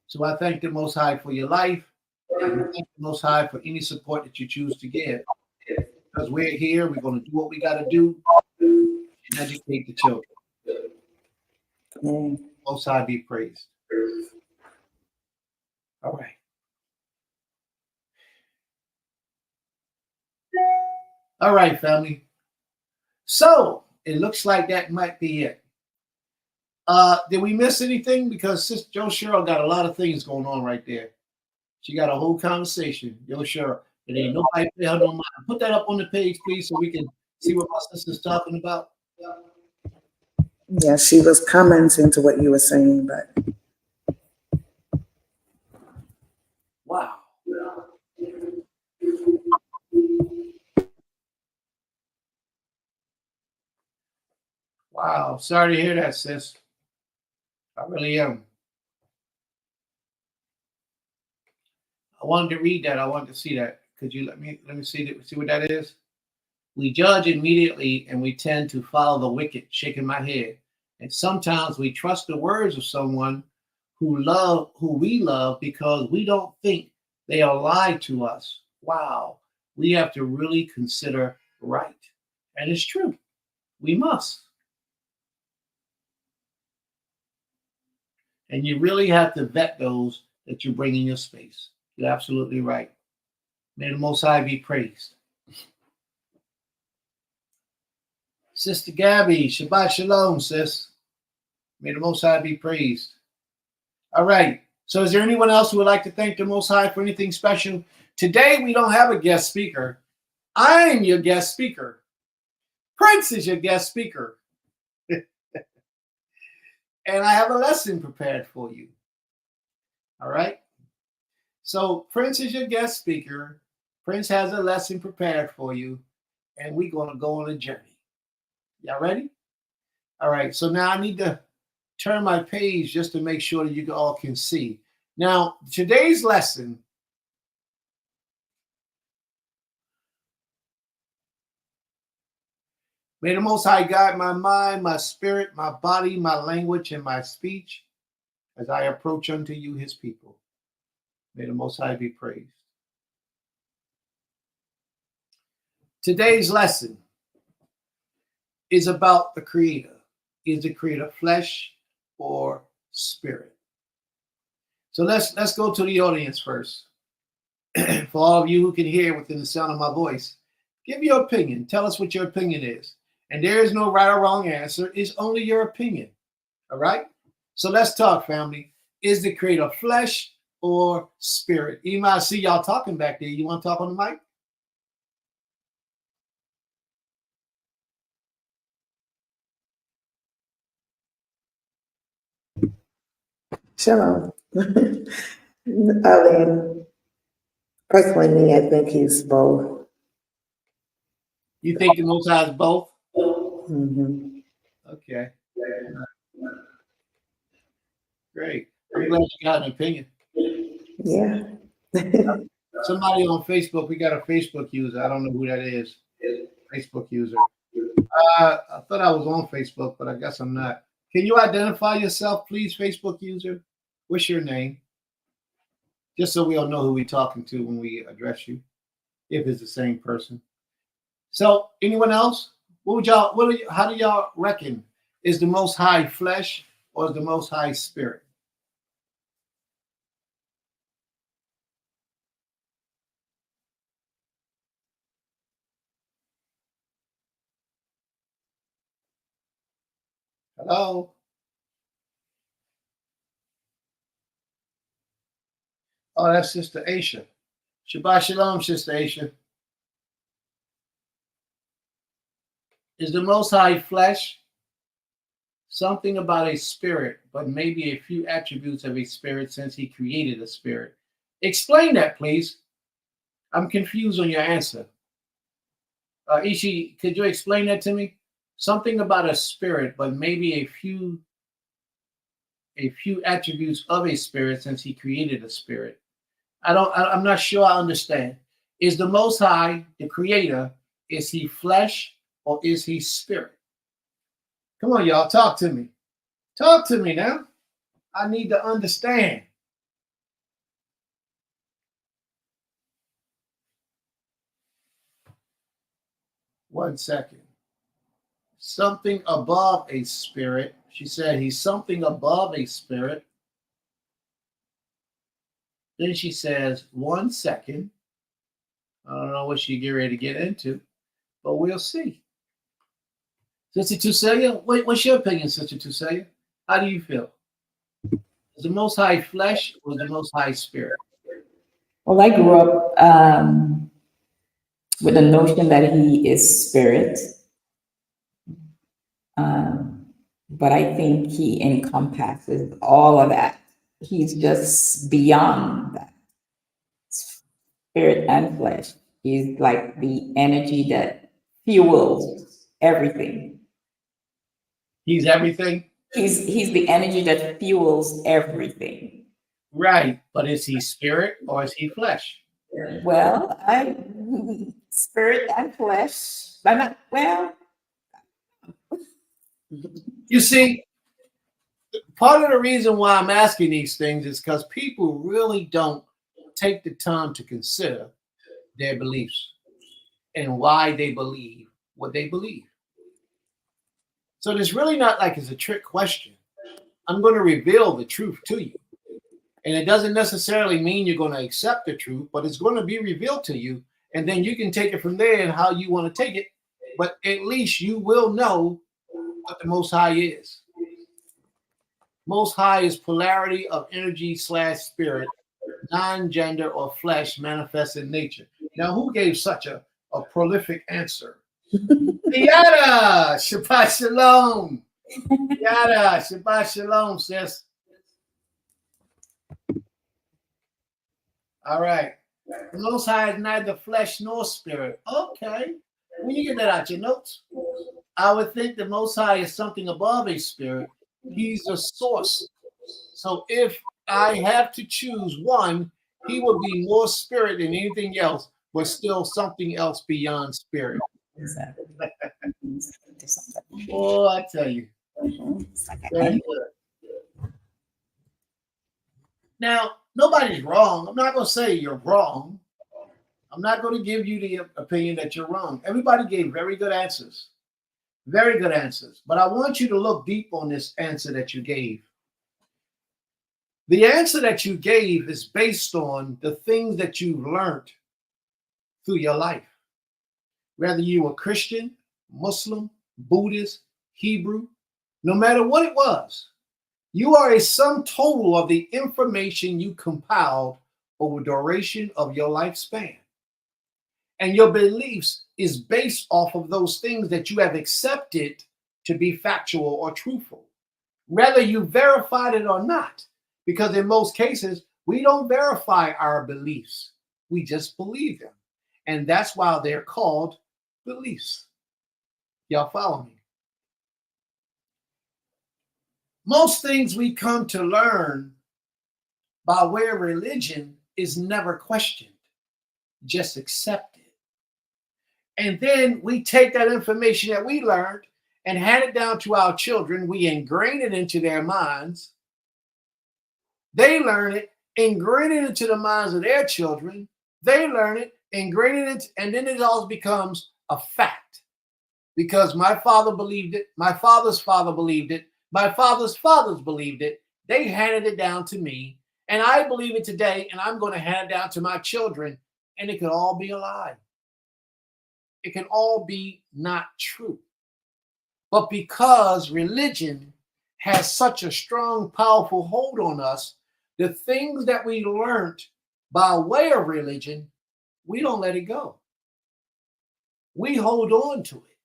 So I thank the Most High for your life. And I thank the Most High for any support that you choose to give. Because we're here, we're going to do what we got to do and educate the children. Most High be praised. All right. All right, family. So it looks like that might be it. Did we miss anything? Because Sister Joe Cheryl got a lot of things going on right there. She got a whole conversation. Joe Cheryl, there ain't nobody pay her no mind. Put that up on the page, please, so we can see what my sister's talking about. Yeah, she was commenting to what you were saying, but Wow. Wow. Sorry to hear that, sis. I really am. I wanted to read that. I wanted to see that. Could you let me see what that is? We judge immediately and we tend to follow the wicked, shaking my head. And sometimes we trust the words of someone who we love because we don't think they are lied to us. Wow, we have to really consider right. And it's true. We must. And you really have to vet those that you bring in your space. You're absolutely right. May the Most High be praised. Sister Gabby, Shabbat Shalom, sis. May the Most High be praised. All right. So is there anyone else who would like to thank the Most High for anything special? Today, we don't have a guest speaker. I'm your guest speaker. Prince is your guest speaker. And I have a lesson prepared for you. All right. So Prince is your guest speaker. Prince has a lesson prepared for you. And we're going to go on a journey. Y'all ready? All right. So now I need to turn my page just to make sure that you all can see. Now, today's lesson may the Most High guide my mind, my spirit, my body, my language, and my speech as I approach unto you, his people. May the Most High be praised. Today's lesson is about the Creator. Is the Creator flesh or spirit? So let's go to the audience first. For all of you who can hear within the sound of my voice, give your opinion. Tell us what your opinion is. And there is no right or wrong answer. It's only your opinion. All right? So let's talk, family. Is the Creator flesh or spirit? Ema, I see y'all talking back there. You want to talk on the mic? Shalom. I mean, personally, me, I think he's both. You think the Most High is both? Mm-hmm. Okay. Great. I'm glad you got an opinion. Yeah. Somebody on Facebook, we got a Facebook user. I don't know who that is. Facebook user. I thought I was on Facebook, but I guess I'm not. Can you identify yourself, please, Facebook user? What's your name? Just so we all know who we're talking to when we address you, if it's the same person. So, anyone else? How do y'all reckon? Is the Most High flesh or is the Most High spirit? Hello? Oh, that's Sister Aisha. Shabbat Shalom, Sister Aisha. Is the Most High flesh? Something about a spirit, but maybe a few attributes of a spirit since he created a spirit. Explain that, please. I'm confused on your answer. Ishi, could you explain that to me? Something about a spirit, but maybe a few attributes of a spirit since he created a spirit. I'm not sure I understand. Is the Most High, the Creator, is he flesh or is he spirit? Come on, y'all, talk to me. Talk to me now. I need to understand. One second. Something above a spirit. She said he's something above a spirit. Then she says, 1 second. I don't know what she get ready to get into, but we'll see. Sister Tuselia, what's your opinion, Sister Tuselia? How do you feel? Is the Most High flesh or the Most High spirit? Well, I grew up with the notion that he is spirit, but I think he encompasses all of that. He's just beyond that. Spirit and flesh. He's like the energy that fuels everything. He's everything? He's the energy that fuels everything. Right, but is he spirit or is he flesh? Well, spirit and flesh. I'm not, well. You see, Part of the reason why I'm asking these things is because people really don't take the time to consider their beliefs and why they believe what they believe. So it's really not like it's a trick question. I'm going to reveal the truth to you. And it doesn't necessarily mean you're going to accept the truth, but it's going to be revealed to you. And then you can take it from there and how you want to take it. But at least you will know what the Most High is. Most High is polarity of energy / spirit, non-gender or flesh manifest in nature. Now, who gave such a prolific answer? Yada, Shabbat Shalom. Yada, Shabbat Shalom, sis. All right. The Most High is neither flesh nor spirit. Okay. When you get that out your notes, I would think the Most High is something above a spirit. He's a source. So if I have to choose one, he will be more spirit than anything else, but still something else beyond spirit. Exactly. Oh, I tell you. Very good. Now, nobody's wrong. I'm not going to say you're wrong. I'm not going to give you the opinion that you're wrong. Everybody gave very good answers. Very good answers. But I want you to look deep on this answer that you gave. The answer that you gave is based on the things that you've learned through your life. Whether you were Christian, Muslim, Buddhist, Hebrew, no matter what it was, you are a sum total of the information you compiled over the duration of your lifespan. And your beliefs is based off of those things that you have accepted to be factual or truthful, whether you verified it or not. Because in most cases, we don't verify our beliefs. We just believe them. And that's why they're called beliefs. Y'all follow me? Most things we come to learn by way of religion is never questioned, just accepted. And then we take that information that we learned and hand it down to our children. We ingrain it into their minds. They learn it, ingrain it into the minds of their children. They learn it, ingrain it into, and then it all becomes a fact. Because my father believed it, my father's father believed it, my father's fathers believed it. They handed it down to me, and I believe it today, and I'm going to hand it down to my children, and it could all be a lie. It can all be not true. But because religion has such a strong, powerful hold on us, the things that we learned by way of religion, we don't let it go. We hold on to it.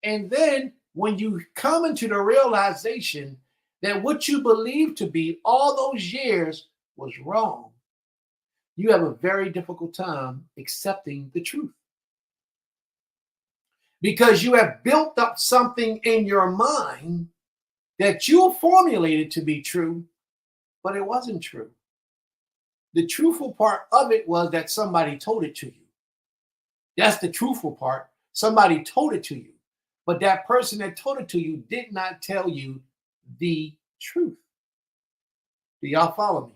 And then when you come into the realization that what you believed to be all those years was wrong, you have a very difficult time accepting the truth. Because you have built up something in your mind that you formulated to be true, but it wasn't true. The truthful part of it was that somebody told it to you. That's the truthful part. Somebody told it to you. But that person that told it to you did not tell you the truth. Do y'all follow me?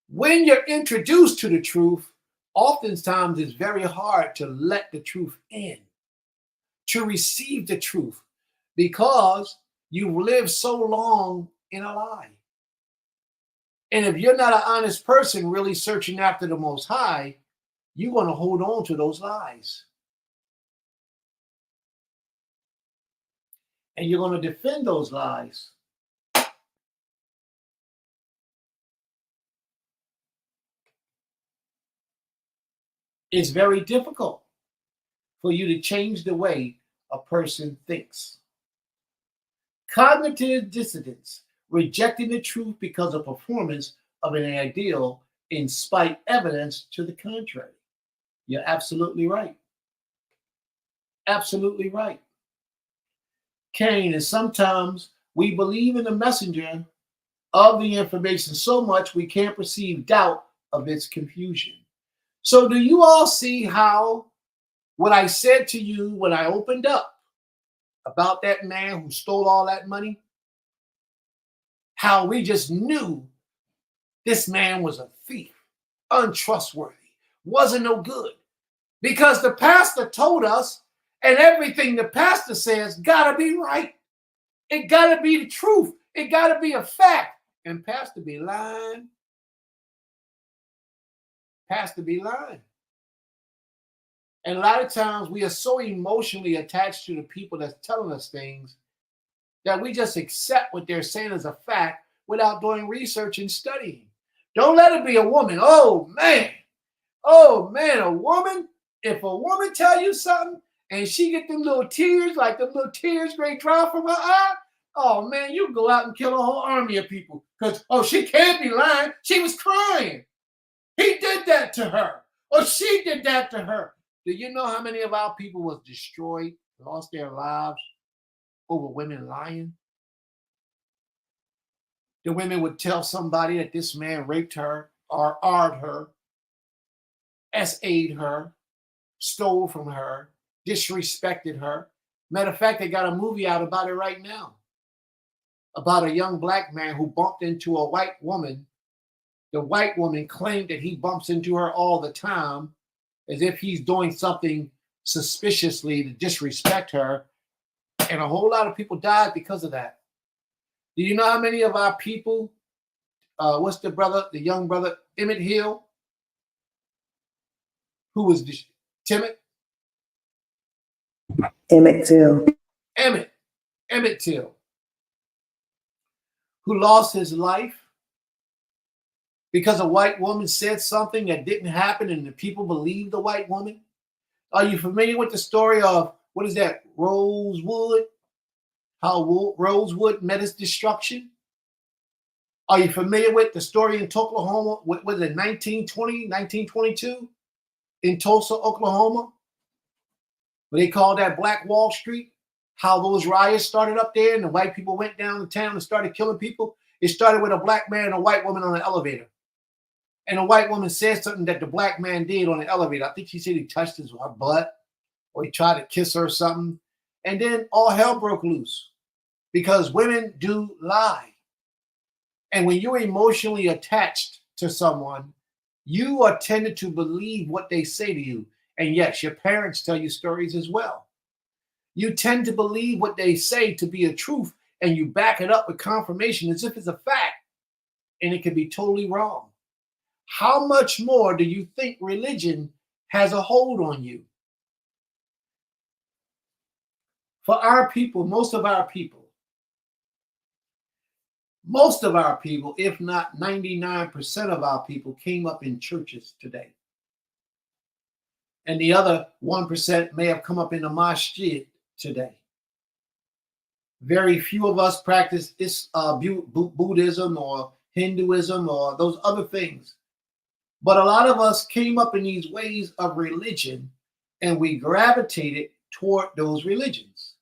When you're introduced to the truth, oftentimes it's very hard to let the truth in, to receive the truth, because you've lived so long in a lie. And if you're not an honest person really searching after the Most High, you're going to hold on to those lies. And you're going to defend those lies. It's very difficult for you to change the way a person thinks. Cognitive dissonance, rejecting the truth because of performance of an ideal in spite evidence to the contrary. You're absolutely right. Absolutely right. Cain, and sometimes we believe in the messenger of the information so much we can't perceive doubt of its confusion. So do you all see how what I said to you when I opened up about that man who stole all that money? how we just knew this man was a thief, untrustworthy, wasn't no good. Because the pastor told us, and everything the pastor says gotta be right. It gotta be the truth. It gotta be a fact. And pastor be lying. Pastor be lying. And a lot of times we are so emotionally attached to the people that's telling us things that we just accept what they're saying as a fact without doing research and studying. Don't let it be a woman. Oh man, a woman. If a woman tell you something and she get them little tears, like them little tears great drop from her eye, oh man, you go out and kill a whole army of people. Because, oh, she can't be lying. She was crying. He did that to her. Or she did that to her. Do you know how many of our people was destroyed, lost their lives over women lying? The women would tell somebody that this man raped her or R'd her, SA'd her, stole from her, disrespected her. Matter of fact, they got a movie out about it right now. About a young black man who bumped into a white woman. The white woman claimed that he bumps into her all the time as if he's doing something suspiciously to disrespect her. And a whole lot of people died because of that. Do you know how many of our people, what's the young brother, Emmett Hill, who was timid? Emmett Till. Emmett Till, who lost his life because a white woman said something that didn't happen and the people believed the white woman? Are you familiar with the story of, what is that, Rosewood? How Rosewood met its destruction? Are you familiar with the story in Oklahoma? Was it 1920, 1922 in Tulsa, Oklahoma? Where they called that Black Wall Street? How those riots started up there and the white people went down to town and started killing people? It started with a black man and a white woman on an elevator. And a white woman said something that the black man did on the elevator. I think she said he touched his butt or he tried to kiss her or something. And then all hell broke loose because women do lie. And when you're emotionally attached to someone, you are tended to believe what they say to you. And yes, your parents tell you stories as well. You tend to believe what they say to be a truth, and you back it up with confirmation as if it's a fact, and it can be totally wrong. How much more do you think religion has a hold on you? For our people, most of our people, if not 99% of our people, came up in churches today. And the other 1% may have come up in the masjid today. Very few of us practice Buddhism or Hinduism or those other things. But a lot of us came up in these ways of religion and we gravitated toward those religions.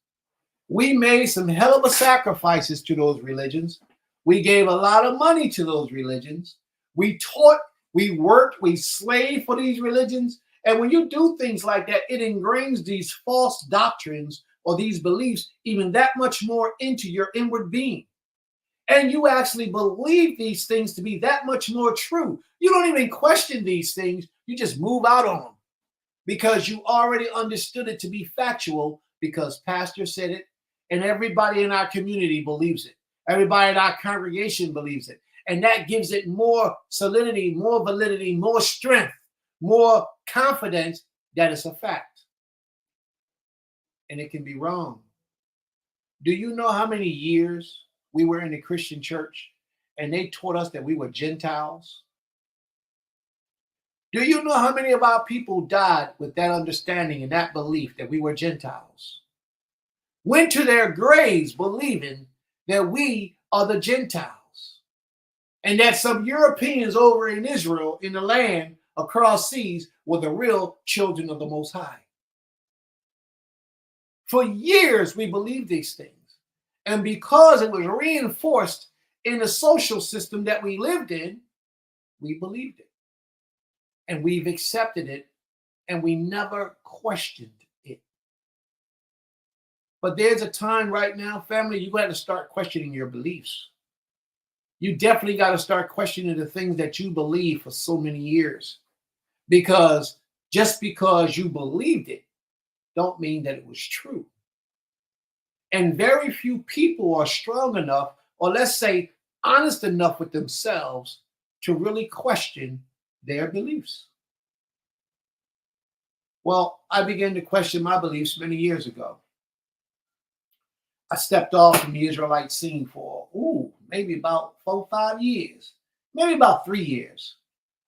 We made some hell of a sacrifices to those religions. We gave a lot of money to those religions. We taught, we worked, we slaved for these religions. And when you do things like that, it ingrains these false doctrines or these beliefs even that much more into your inward being. And you actually believe these things to be that much more true. You don't even question these things. You just move out on them because you already understood it to be factual because pastor said it and everybody in our community believes it. Everybody in our congregation believes it. And that gives it more solidity, more validity, more strength, more confidence that it's a fact. And it can be wrong. Do you know how many years we were in the Christian church and they taught us that we were Gentiles? Do you know how many of our people died with that understanding and that belief that we were Gentiles? Went to their graves believing that we are the Gentiles and that some Europeans over in Israel, in the land across seas, were the real children of the Most High. For years, we believed these things. And because it was reinforced in the social system that we lived in, we believed it. And we've accepted it, and we never questioned it. But there's a time right now, family, you got to start questioning your beliefs. You definitely got to start questioning the things that you believe for so many years. Because just because you believed it, don't mean that it was true. And very few people are strong enough, or let's say honest enough with themselves to really question their beliefs. Well, I began to question my beliefs many years ago. I stepped off from the Israelite scene for, maybe about 4 or 5 years, maybe about 3 years.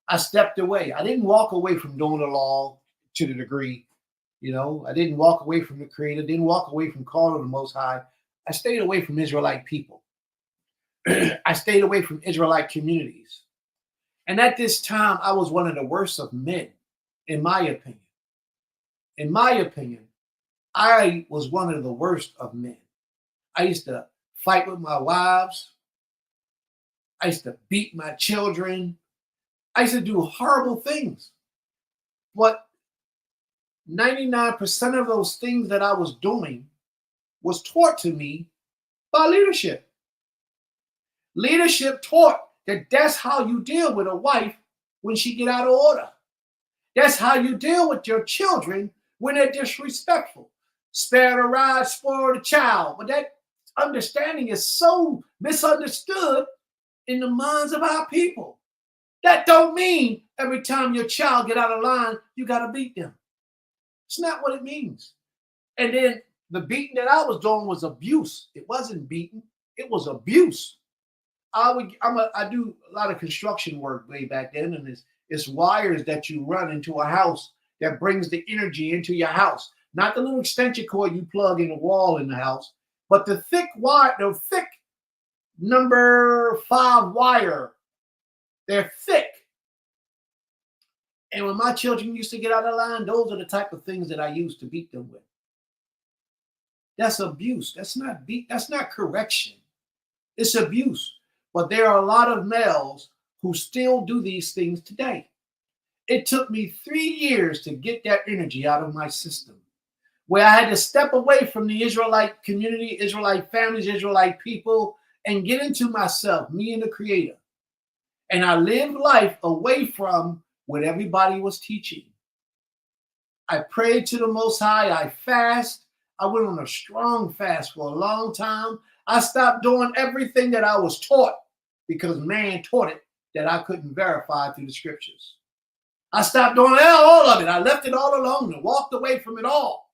I stepped away. I didn't walk away from doing the law to the degree, I didn't walk away from the Creator, didn't walk away from calling the Most High. I stayed away from Israelite people. I stayed away from Israelite communities. And at this time, I was one of the worst of men, in my opinion. In my opinion, I was one of the worst of men. I used to fight with my wives. I used to beat my children. I used to do horrible things. But 99% of those things that I was doing was taught to me by leadership. Leadership taught that that's how you deal with a wife when she get out of order. That's how you deal with your children when they're disrespectful. Spare the rod, spoil the child. But that understanding is so misunderstood in the minds of our people. That don't mean every time your child get out of line, you got to beat them. It's not what it means. And then the beating that I was doing was abuse. It wasn't beating. It was abuse. I do a lot of construction work way back then, and it's wires that you run into a house that brings the energy into your house. Not the little extension cord you plug in the wall in the house, but the thick wire, the thick number 5 wire. They're thick. And when my children used to get out of line, those are the type of things that I used to beat them with. That's abuse. That's not correction. It's abuse. But there are a lot of males who still do these things today. It took me 3 years to get that energy out of my system, where I had to step away from the Israelite community, Israelite families, Israelite people, and get into myself, me and the Creator. And I lived life away from what everybody was teaching. I prayed to the Most High. I fast. I went on a strong fast for a long time. I stopped doing everything that I was taught because man taught it that I couldn't verify through the scriptures. I stopped doing all of it. I left it all alone and walked away from it all.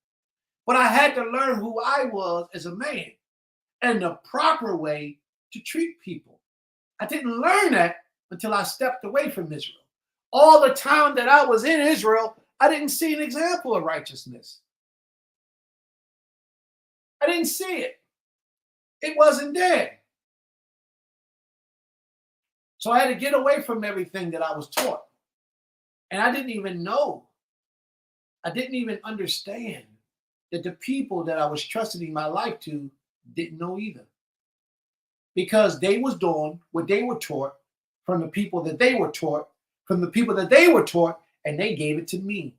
But I had to learn who I was as a man and the proper way to treat people. I didn't learn that until I stepped away from Israel. All the time that I was in Israel, I didn't see an example of righteousness. I didn't see it. It wasn't there. So I had to get away from everything that I was taught. And I didn't even know. I didn't even understand that the people that I was trusting my life to didn't know either. Because they was doing what they were taught from the people that they were taught, from the people that they were taught, and they gave it to me.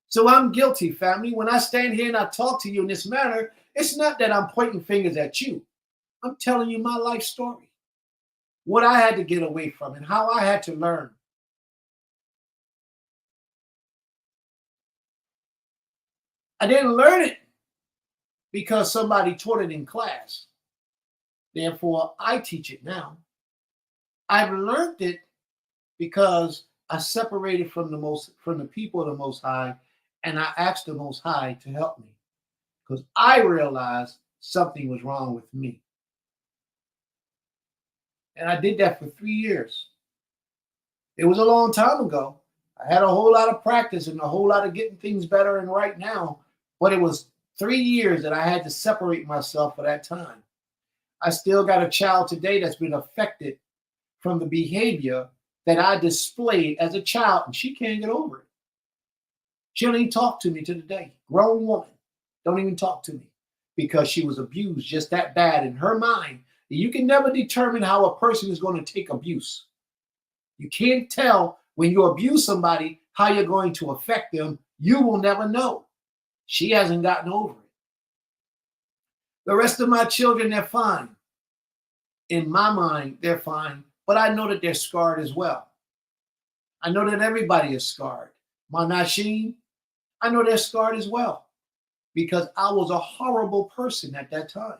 So I'm guilty, family. When I stand here and I talk to you in this manner, it's not that I'm pointing fingers at you. I'm telling you my life story, what I had to get away from and how I had to learn. I didn't learn it because somebody taught it in class. Therefore, I teach it now. I've learned it because I separated from the people of the Most High, and I asked the Most High to help me because I realized something was wrong with me. And I did that for 3 years. It was a long time ago. I had a whole lot of practice and a whole lot of getting things better and right now, but it was 3 years that I had to separate myself for that time. I still got a child today that's been affected from the behavior that I displayed as a child, and she can't get over it. She don't even talk to me to today. Grown woman, don't even talk to me because she was abused just that bad in her mind. You can never determine how a person is going to take abuse. You can't tell when you abuse somebody how you're going to affect them. You will never know. She hasn't gotten over it. The rest of my children, they're fine. In my mind, they're fine, but I know that they're scarred as well. I know that everybody is scarred. My Nashim, I know they're scarred as well because I was a horrible person at that time.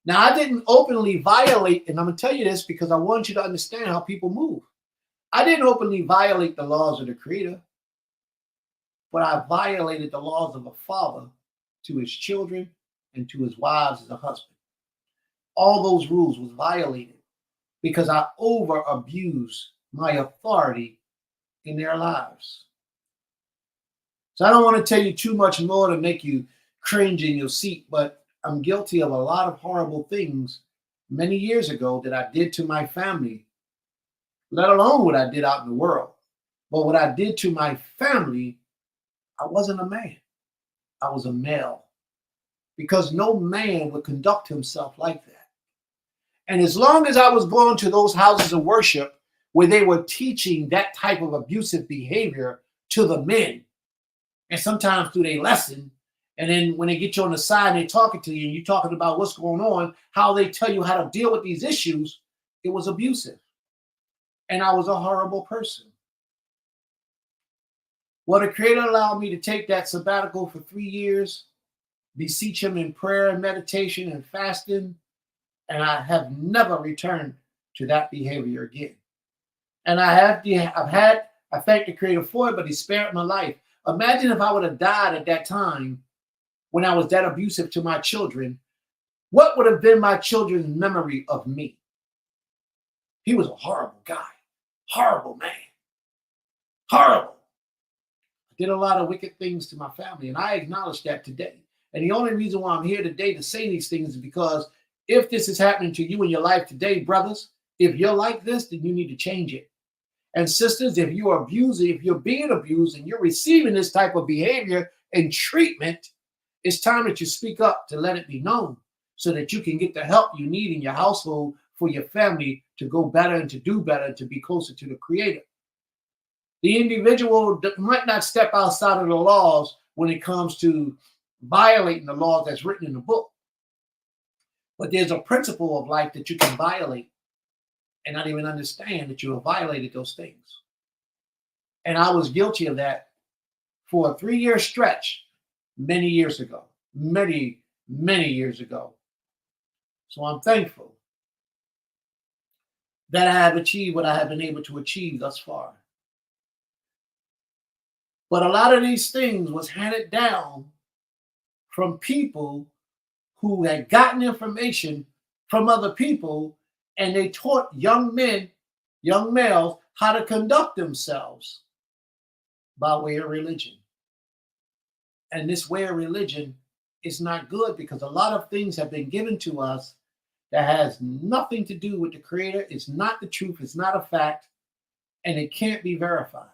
Now, I didn't openly violate, and I'm going to tell you this because I want you to understand how people move. I didn't openly violate the laws of the Creator, but I violated the laws of a father to his children and to his wives as a husband. All those rules was violated because I over abused my authority in their lives. So I don't want to tell you too much more to make you cringe in your seat, but I'm guilty of a lot of horrible things many years ago that I did to my family, let alone what I did out in the world. But what I did to my family, I wasn't a man. I was a male. Because no man would conduct himself like that. And as long as I was going to those houses of worship where they were teaching that type of abusive behavior to the men, and sometimes through their lesson, and then when they get you on the side and they're talking to you and you're talking about what's going on, how they tell you how to deal with these issues, it was abusive. And I was a horrible person. Well, the Creator allowed me to take that sabbatical for 3 years, beseech Him in prayer and meditation and fasting, and I have never returned to that behavior again. And I thank the Creator for it, but He spared my life. Imagine if I would have died at that time when I was that abusive to my children. What would have been my children's memory of me? He was a horrible guy, horrible man, horrible. I did a lot of wicked things to my family, and I acknowledge that today. And the only reason why I'm here today to say these things is because if this is happening to you in your life today, brothers, if you're like this, then you need to change it. And sisters, if you're abusing, if you're being abused and you're receiving this type of behavior and treatment, it's time that you speak up to let it be known so that you can get the help you need in your household for your family to go better and to do better, to be closer to the Creator. The individual might not step outside of the laws when it comes to violating the laws that's written in the book. But there's a principle of life that you can violate and not even understand that you have violated those things. And I was guilty of that for a 3-year stretch many years ago, many years ago. So I'm thankful that I have achieved what I have been able to achieve thus far. But a lot of these things was handed down from people who had gotten information from other people, and they taught young men, young males, how to conduct themselves by way of religion. And this way of religion is not good because a lot of things have been given to us that has nothing to do with the Creator. It's not the truth. It's not a fact, and it can't be verified.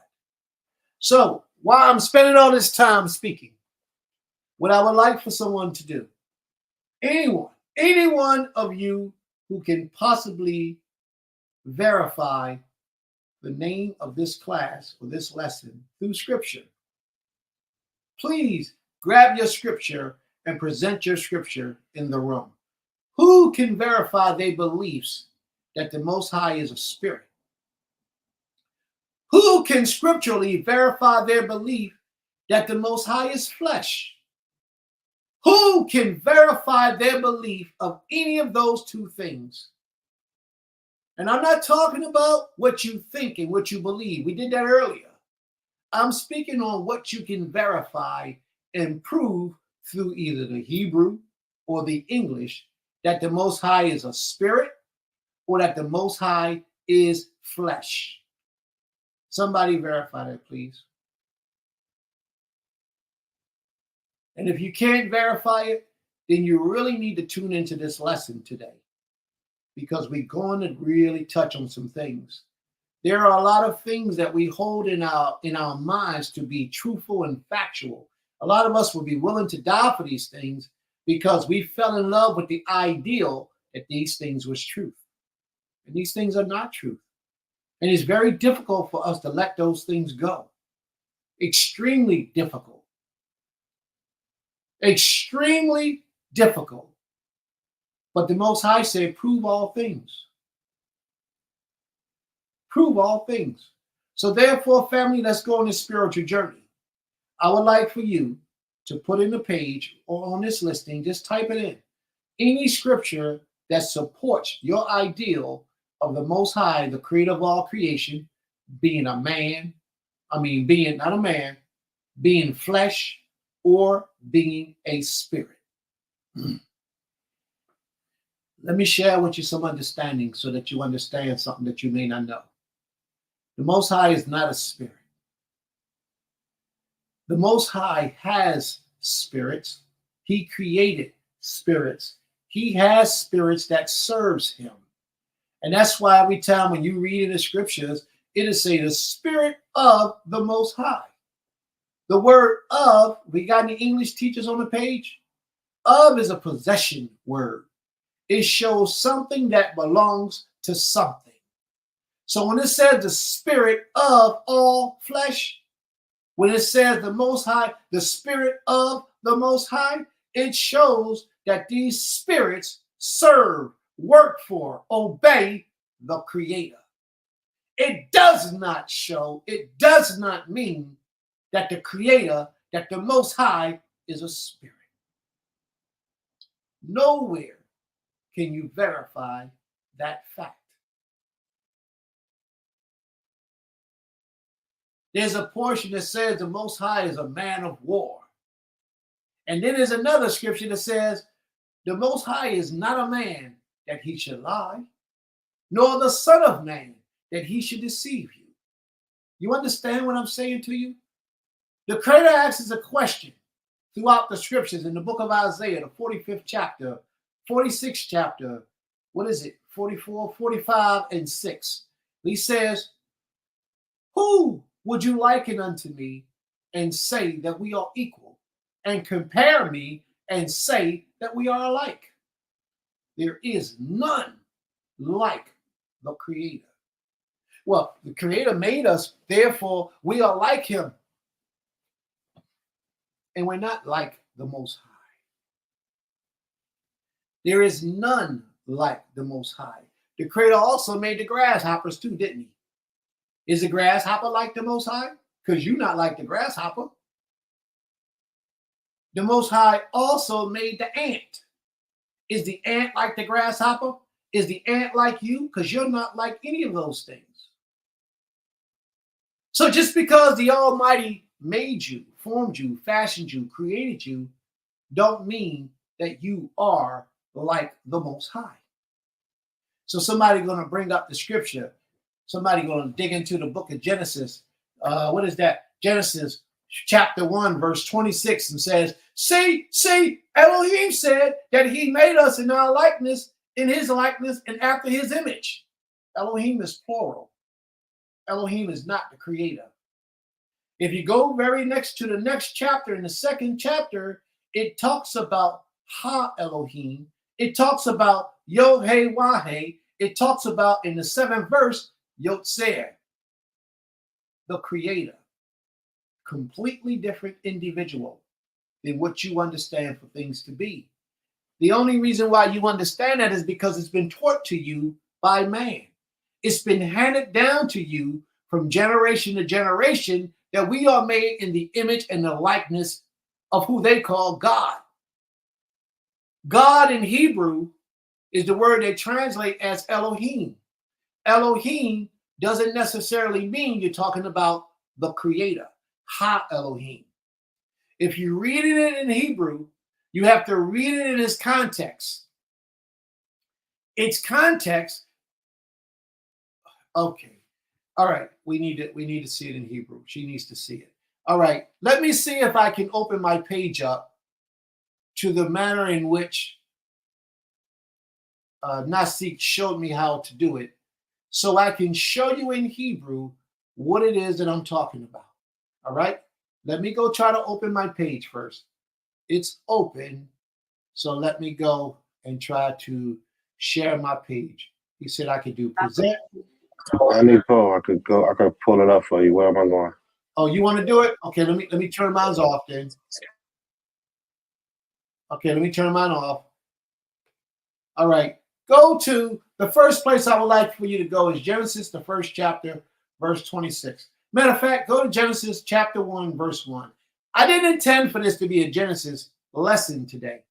So while I'm spending all this time speaking, what I would like for someone to do, any one of you who can possibly verify the name of this class or this lesson through scripture, please grab your scripture and present your scripture in the room. Who can verify their beliefs that the Most High is a spirit? Who can scripturally verify their belief that the Most High is flesh? Who can verify their belief of any of those two things? And I'm not talking about what you think and what you believe. We did that earlier. I'm speaking on what you can verify and prove through either the Hebrew or the English that the Most High is a spirit or that the Most High is flesh. Somebody verify that, please. And if you can't verify it, then you really need to tune into this lesson today because we're going to really touch on some things. There are a lot of things that we hold in our minds to be truthful and factual. A lot of us will be willing to die for these things because we fell in love with the ideal that these things was truth. And these things are not truth. And it's very difficult for us to let those things go. Extremely difficult. Extremely difficult. But the Most High said, prove all things. Prove all things. So therefore, family, let's go on this spiritual journey. I would like for you to put in the page or on this listing, just type it in. Any scripture that supports your ideal of the Most High, the creator of all creation, being a man, being not a man, being flesh, or being a spirit. Let me share with you some understanding so that you understand something that you may not know. The Most High is not a spirit. The Most High has spirits. He created spirits. He has spirits that serves him. And that's why every time when you read in the scriptures, it is say the spirit of the Most High. The word of, we got any English teachers on the page? Of is a possession word. It shows something that belongs to something. So when it says the spirit of all flesh, when it says the Most High, the spirit of the Most High, it shows that these spirits serve, work for, obey the Creator. It does not show, it does not mean that the Creator, that the Most High is a spirit. Nowhere can you verify that fact. There's a portion that says the Most High is a man of war. And then there's another scripture that says the Most High is not a man that he should lie, nor the Son of Man that he should deceive you. You understand what I'm saying to you? The Creator asks a question throughout the scriptures in the book of Isaiah, the 45th chapter, 46th chapter, 44, 45, and 6. He says, who would you liken unto me and say that we are equal, and compare me and say that we are alike? There is none like the Creator. Well, the Creator made us, therefore we are like him. And we're not like the Most High. There is none like the Most High. The Creator also made the grasshoppers too, didn't he? Is the grasshopper like the Most High? Because you're not like the grasshopper. The Most High also made the ant. Is the ant like the grasshopper? Is the ant like you? Because you're not like any of those things. So just because the Almighty made you, formed you, fashioned you, created you, don't mean that you are like the Most High. So somebody going to bring up the scripture. Somebody going to dig into the book of Genesis. What is that? Genesis chapter 1, verse 26, and says, see, Elohim said that he made us in our likeness, in his likeness, and after his image. Elohim is plural. Elohim is not the Creator. If you go very next to the next chapter, in the second chapter, it talks about Ha Elohim. It talks about Yod-Heh Wah-Heh. It talks about, in the 7th verse, Yotzer, the Creator. Completely different individual than what you understand for things to be. The only reason why you understand that is because it's been taught to you by man. It's been handed down to you from generation to generation that we are made in the image and the likeness of who they call God. God in Hebrew is the word they translate as Elohim. Elohim doesn't necessarily mean you're talking about the Creator, Ha Elohim. If you read it in Hebrew, you have to read it in its context. Its context. Okay. All right. We need to see it in Hebrew. She needs to see it. All right. Let me see if I can open my page up to the manner in which Nasik showed me how to do it, so I can show you in Hebrew what it is that I'm talking about. All right. Let me go try to open my page first. It's open. So let me go and try to share my page. He said I could do present. I need Paul. I could pull it up for you. Where am I going? Oh, you want to do it? Okay, let me turn mine off then. Okay, let me turn mine off. All right. Go to the first place I would like for you to go is Genesis, the first chapter, verse 26. Matter of fact, go to Genesis chapter 1, verse 1. I didn't intend for this to be a Genesis lesson today.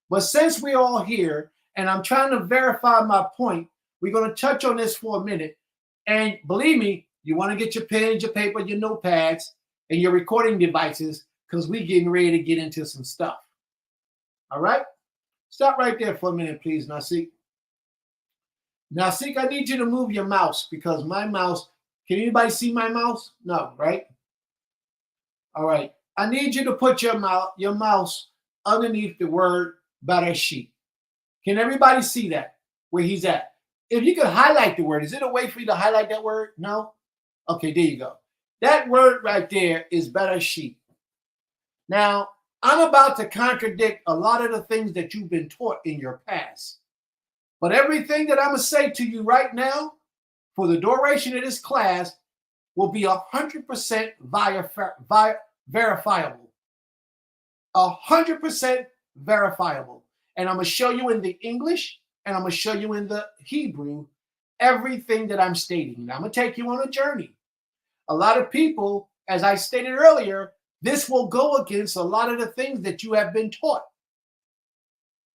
But since we're all here and I'm trying to verify my point, we're going to touch on this for a minute. And believe me, you want to get your pens, your paper, your notepads, and your recording devices because we're getting ready to get into some stuff. All right? Stop right there for a minute, please, Nasik. Nasik, I need you to move your mouse because my mouse, can anybody see my mouse? No, right? All right. I need you to put your mouse underneath the word Bereshit. Can everybody see that, where he's at? If you could highlight the word, is it a way for you to highlight that word? No? Okay, there you go. That word right there is Bereshit. Now, I'm about to contradict a lot of the things that you've been taught in your past. But everything that I'm going to say to you right now, for the duration of this class, will be 100% verifiable. 100% verifiable. And I'm going to show you in the English and I'm going to show you in the Hebrew everything that I'm stating. And I'm going to take you on a journey. A lot of people, as I stated earlier, this will go against a lot of the things that you have been taught.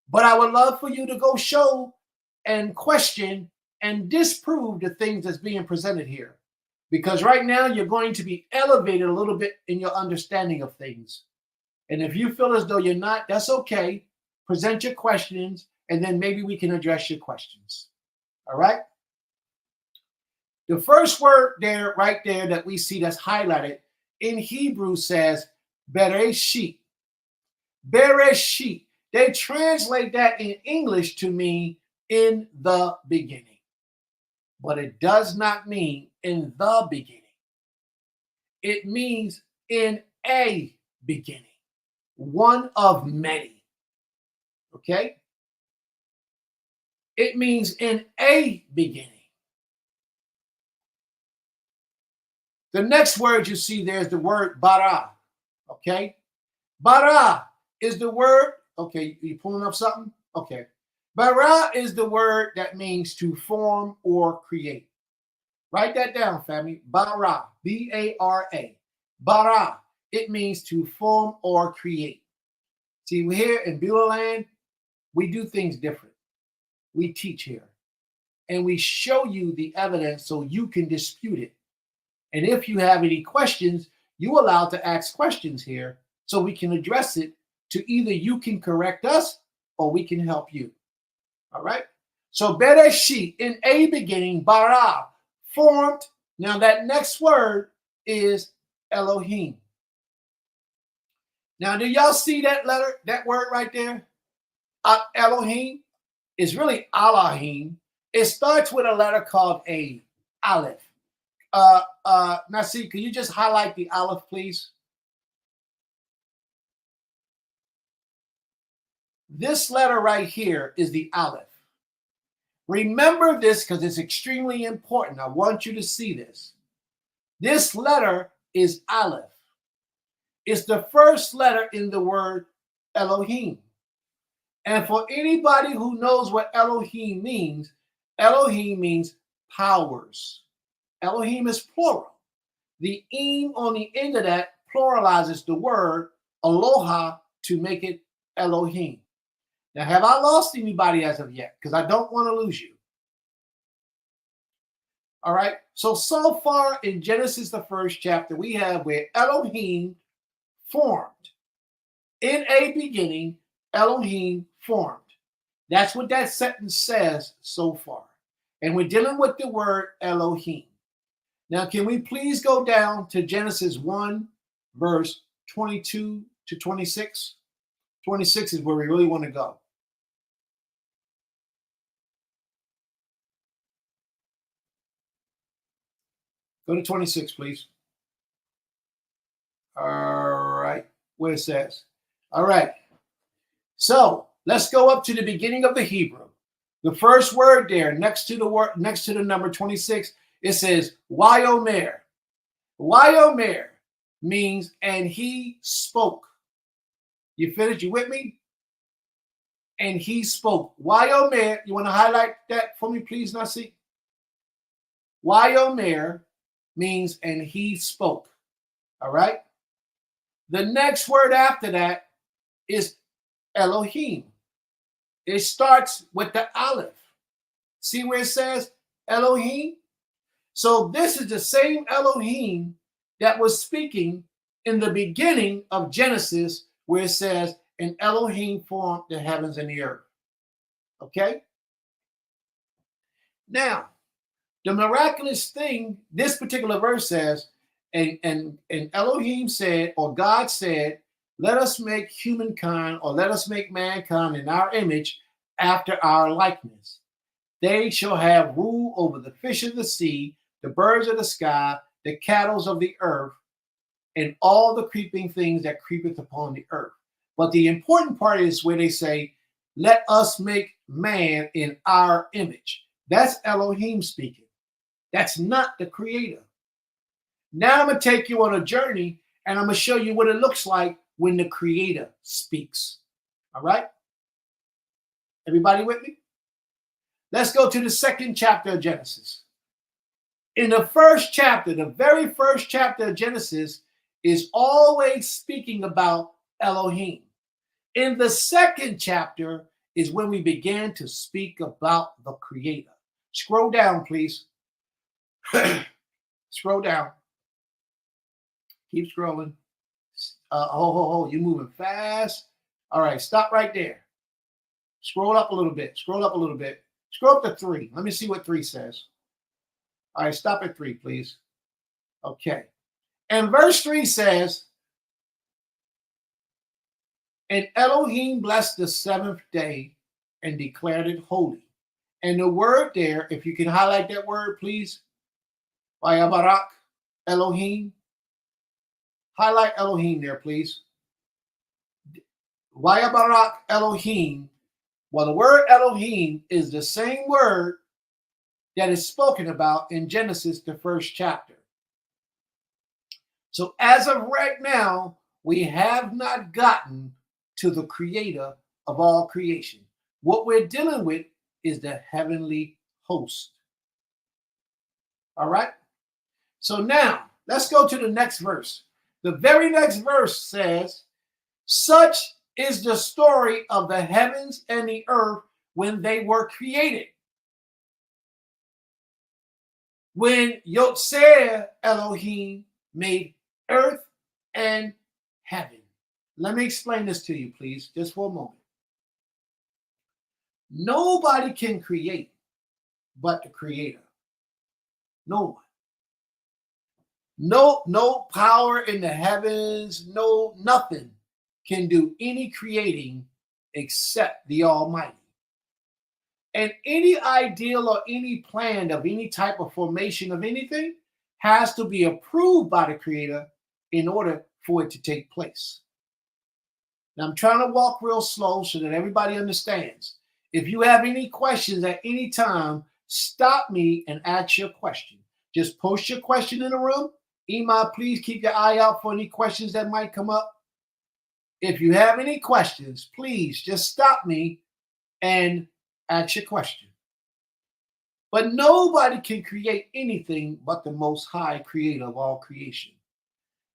But I would love for you to go show and question and disprove the things that's being presented here. Because right now you're going to be elevated a little bit in your understanding of things. And if you feel as though you're not, that's okay. Present your questions, and then maybe we can address your questions. All right? The first word there, right there, that we see that's highlighted in Hebrew says Bereshit. Bereshit. They translate that in English to mean in the beginning. But it does not mean in the beginning. It means in a beginning. One of many. Okay? It means in a beginning. The next word you see there is the word bara. Okay? Bara is the word. Okay, you pulling up something? Okay. Bara is the word that means to form or create. Write that down, family. Bara. B-A-R-A. Bara. It means to form or create. See, we're here in Beulah land, we do things different. We teach here. And we show you the evidence so you can dispute it. And if you have any questions, you're allowed to ask questions here so we can address it to either you can correct us or we can help you. All right? So Bereshit, in a beginning, bara, formed. Now that next word is Elohim. Now, do y'all see that letter, that word right there? Elohim is really Elohim. It starts with a letter called a Aleph. Nasir, can you just highlight the Aleph, please? This letter right here is the Aleph. Remember this because it's extremely important. I want you to see this. This letter is Aleph. It's the first letter in the word Elohim. And for anybody who knows what Elohim means powers. Elohim is plural. The "im" on the end of that pluralizes the word aloha to make it Elohim. Now, have I lost anybody as of yet? Because I don't want to lose you. All right. So far in Genesis, the first chapter, we have where Elohim formed. In a beginning, Elohim formed. That's what that sentence says so far. And we're dealing with the word Elohim. Now, can we please go down to Genesis 1, verse 22 to 26? 26 is where we really want to go. Go to 26, please. All right, where it says. All right. So let's go up to the beginning of the Hebrew. The first word there, next to the number 26, it says Wayomer. Wayomer means and he spoke. You finished? You with me? and he spoke. Wayomer, you want to highlight that for me, please, Nasi? Wayomer means and he spoke. All right. The next word after that is Elohim. It starts with the Aleph. See where it says Elohim? So this is the same Elohim that was speaking in the beginning of Genesis, where it says, and Elohim formed the heavens and the earth. Okay? Now, the miraculous thing, this particular verse says, and Elohim said, or God said, let us make humankind, or let us make mankind in our image after our likeness. They shall have rule over the fish of the sea, the birds of the sky, the cattle of the earth, and all the creeping things that creepeth upon the earth. But the important part is where they say, let us make man in our image. That's Elohim speaking. That's not the creator. Now I'm going to take you on a journey, and I'm going to show you what it looks like when the creator speaks. All right? Everybody with me? Let's go to the second chapter of Genesis. In the first chapter, the very first chapter of Genesis is always speaking about Elohim. In the second chapter is when we began to speak about the creator. Scroll down, please. Scroll down. Keep scrolling. You're moving fast. All right, stop right there. Scroll up a little bit. Scroll up a little bit. Scroll up to 3. Let me see what 3 says. All right, stop at 3, please. Okay. And verse 3 says, and Elohim blessed the 7th day and declared it holy. And the word there, if you can highlight that word, please. Vayabarak Elohim. Highlight Elohim there, please. Vayabarak Elohim. Well, the word Elohim is the same word that is spoken about in Genesis, the first chapter. So as of right now, we have not gotten to the creator of all creation. What we're dealing with is the heavenly host. All right? So now, let's go to the next verse. The very next verse says, such is the story of the heavens and the earth when they were created. When Yotzer Elohim made earth and heaven. Let me explain this to you, please, just for a moment. Nobody can create but the creator. No one. No power in the heavens, nothing can do any creating except the Almighty. And any ideal or any plan of any type of formation of anything has to be approved by the creator in order for it to take place. Now, I'm trying to walk real slow so that everybody understands. If you have any questions at any time, stop me and ask your question. Just post your question in the room. Ima, please keep your eye out for any questions that might come up. If you have any questions, please just stop me and ask your question. But nobody can create anything but the Most High Creator of all creation.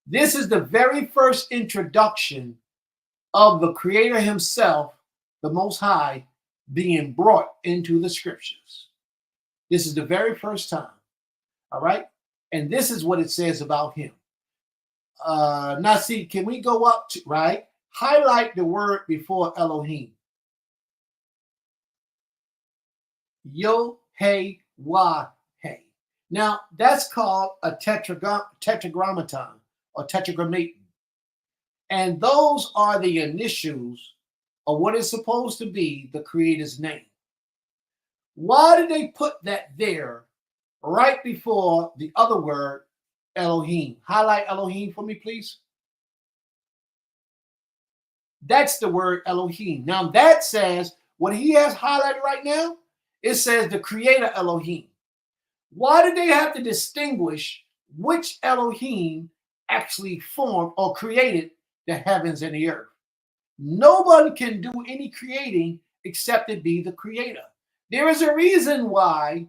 This is the very first introduction of the Creator himself, the Most High, being brought into the scriptures. This is the very first time. All right? And this is what it says about him. Nasi, can we go up to, right? Highlight the word before Elohim. Yo-hey-wah-hey. Now, that's called a tetragrammaton or tetragrammaton. And those are the initials of what is supposed to be the Creator's name. Why did they put that there right before the other word, Elohim? Highlight Elohim for me, please. That's the word Elohim. Now that says, what he has highlighted right now, it says the Creator Elohim. Why did they have to distinguish which Elohim actually formed or created the heavens and the earth? Nobody can do any creating except it be the creator. There is a reason why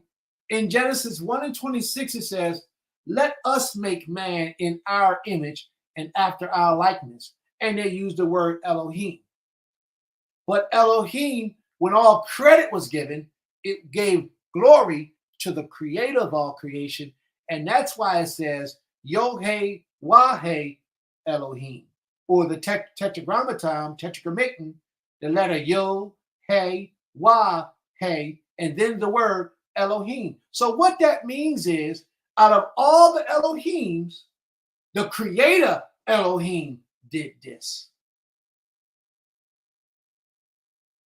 in Genesis 1:26 it says, let us make man in our image and after our likeness. And they use the word Elohim. But Elohim, when all credit was given, it gave glory to the creator of all creation. And that's why it says, Yod-Heh Wah-Heh Elohim. Or the tetragrammaton, the letter Yod, Hey, Wah, Hey, and then the word Elohim. So what that means is, out of all the Elohims, the creator Elohim did this.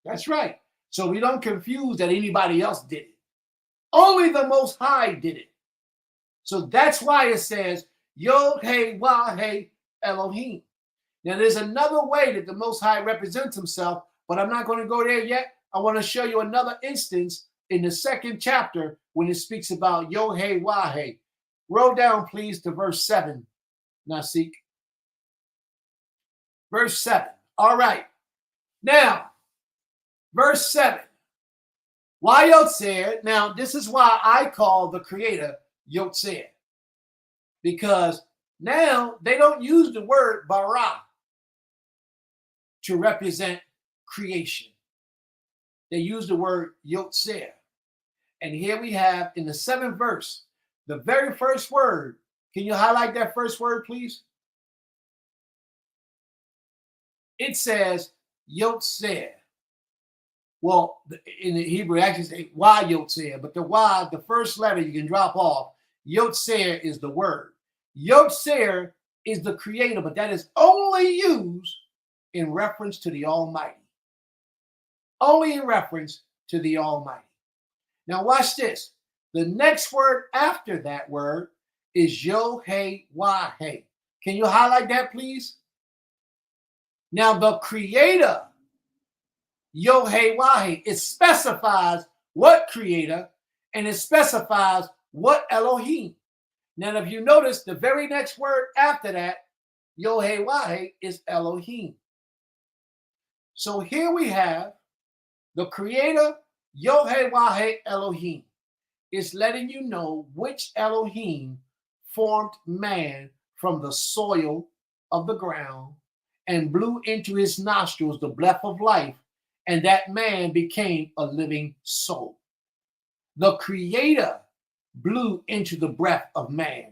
That's right. So we don't confuse that anybody else did it. Only the Most High did it. So that's why it says, Yod-Heh Wah-Heh Elohim. Now there's another way that the Most High represents himself, but I'm not going to go there yet. I want to show you another instance in the 2nd chapter when it speaks about Yod-Heh Wah-Heh. Roll down, please, to verse 7, Nasik. Verse 7. All right. Now, verse 7. Why Yotzer? Now, this is why I call the creator Yotzer. Because now they don't use the word bara to represent creation. They use the word Yotzer. And here we have in the 7th verse, the very first word. Can you highlight that first word, please? It says Yotzer. Well, in the Hebrew, actually say Why Yotzer, but the Y, the first letter you can drop off. Yotzer is the word. Yotzer is the creator, but that is only used in reference to the Almighty. Only in reference to the Almighty. Now watch this. The next word after that word is Yod-Heh Wah-Heh. Can you highlight that, please? Now the creator, Yod-Heh Wah-Heh, it specifies what creator and it specifies what Elohim. Now if you notice, the very next word after that, Yod-Heh Wah-Heh, is Elohim. So here we have the creator, Yod-Heh Wah-Heh Elohim. Is letting you know which Elohim formed man from the soil of the ground and blew into his nostrils the breath of life, and that man became a living soul. The creator blew into the breath of man,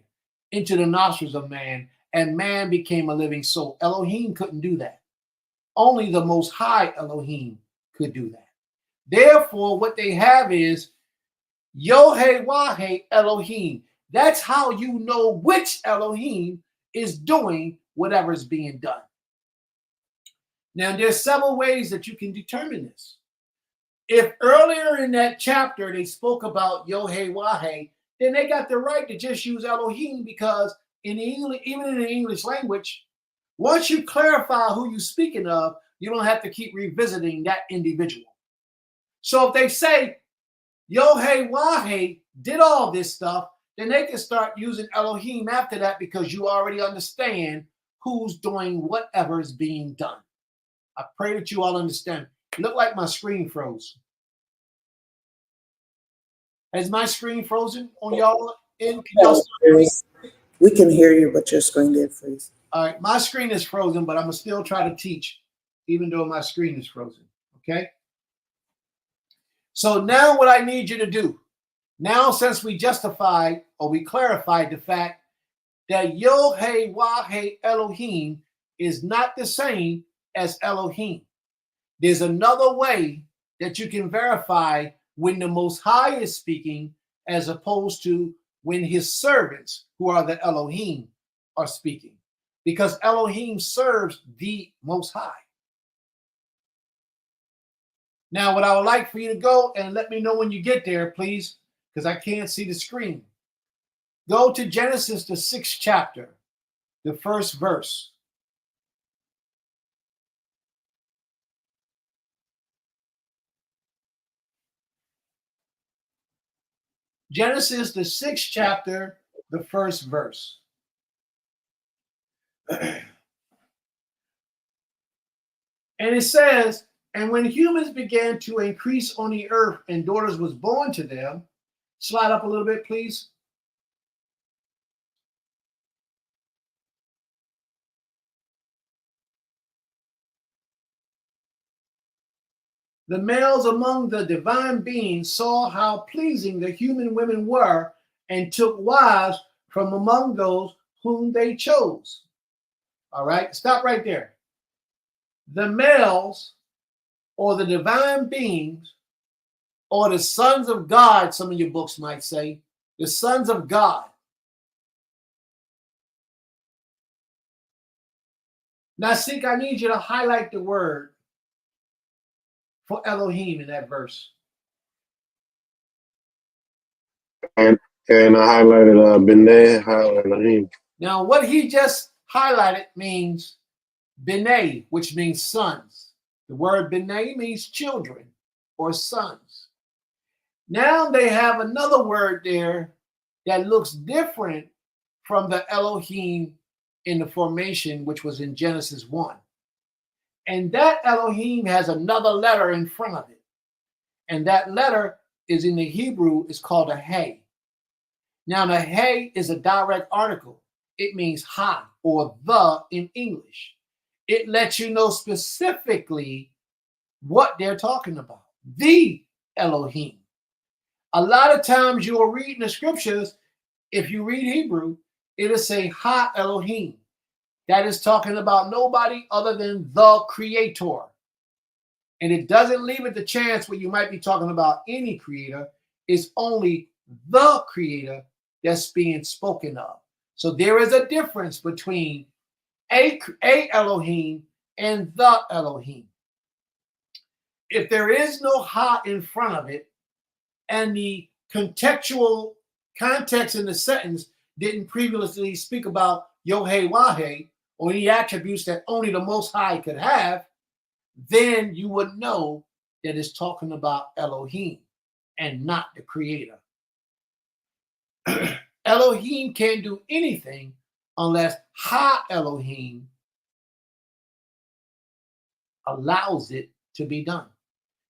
into the nostrils of man, and man became a living soul. Elohim couldn't do that. Only the Most High Elohim could do that. Therefore, what they have is Yod-Heh Wah-Heh Elohim. That's how you know which Elohim is doing whatever is being done. Now, there's several ways that you can determine this. If earlier in that chapter they spoke about Yod-Heh Wah-Heh, then they got the right to just use Elohim, because in the English, even in the English language, once you clarify who you're speaking of, you don't have to keep revisiting that individual. So if they say Yod-Heh Wah-Heh did all this stuff, then they can start using Elohim after that, because you already understand who's doing whatever is being done. I pray that you all understand. It looked like my screen froze. Has my screen frozen on y'all end? Can y'all still hear me? We can hear you, but your screen did freeze. All right, my screen is frozen, but I'm gonna still try to teach, even though my screen is frozen. Okay. So now what I need you to do, now since we justified or we clarified the fact that Yod-Heh Wah-Heh Elohim is not the same as Elohim, there's another way that you can verify when the Most High is speaking as opposed to when his servants, who are the Elohim, are speaking. Because Elohim serves the Most High. Now, what I would like for you to go and let me know when you get there, please, because I can't see the screen. Go to Genesis, the 6th chapter, the 1st verse. Genesis, the 6th chapter, the 1st verse. And it says, And when humans began to increase on the earth and daughters was born to them, slide up a little bit, please. The males among the divine beings saw how pleasing the human women were and took wives from among those whom they chose. All right, stop right there. The males or the divine beings or the sons of God, some of your books might say, the sons of God. Now, Sikh, I need you to highlight the word for Elohim in that verse. And I highlighted B'nai Elohim. Now, what he just highlighted means B'nai, which means sons. The word B'nai means children or sons. Now they have another word there that looks different from the Elohim in the formation, which was in Genesis 1. And that Elohim has another letter in front of it. And that letter is in the Hebrew, is called a He. Now, the He is a direct article. It means ha or the in English. It lets you know specifically what they're talking about. The Elohim. A lot of times you will read in the scriptures, if you read Hebrew, it'll say Ha Elohim. That is talking about nobody other than the creator. And it doesn't leave it the chance where you might be talking about any creator. It's only the creator that's being spoken of. So there is a difference between a Elohim and the Elohim. If there is no ha in front of it, and the contextual context in the sentence didn't previously speak about Yohe Wahe or any attributes that only the Most High could have, then you would know that it's talking about Elohim and not the creator. Elohim can't do anything unless Ha Elohim allows it to be done.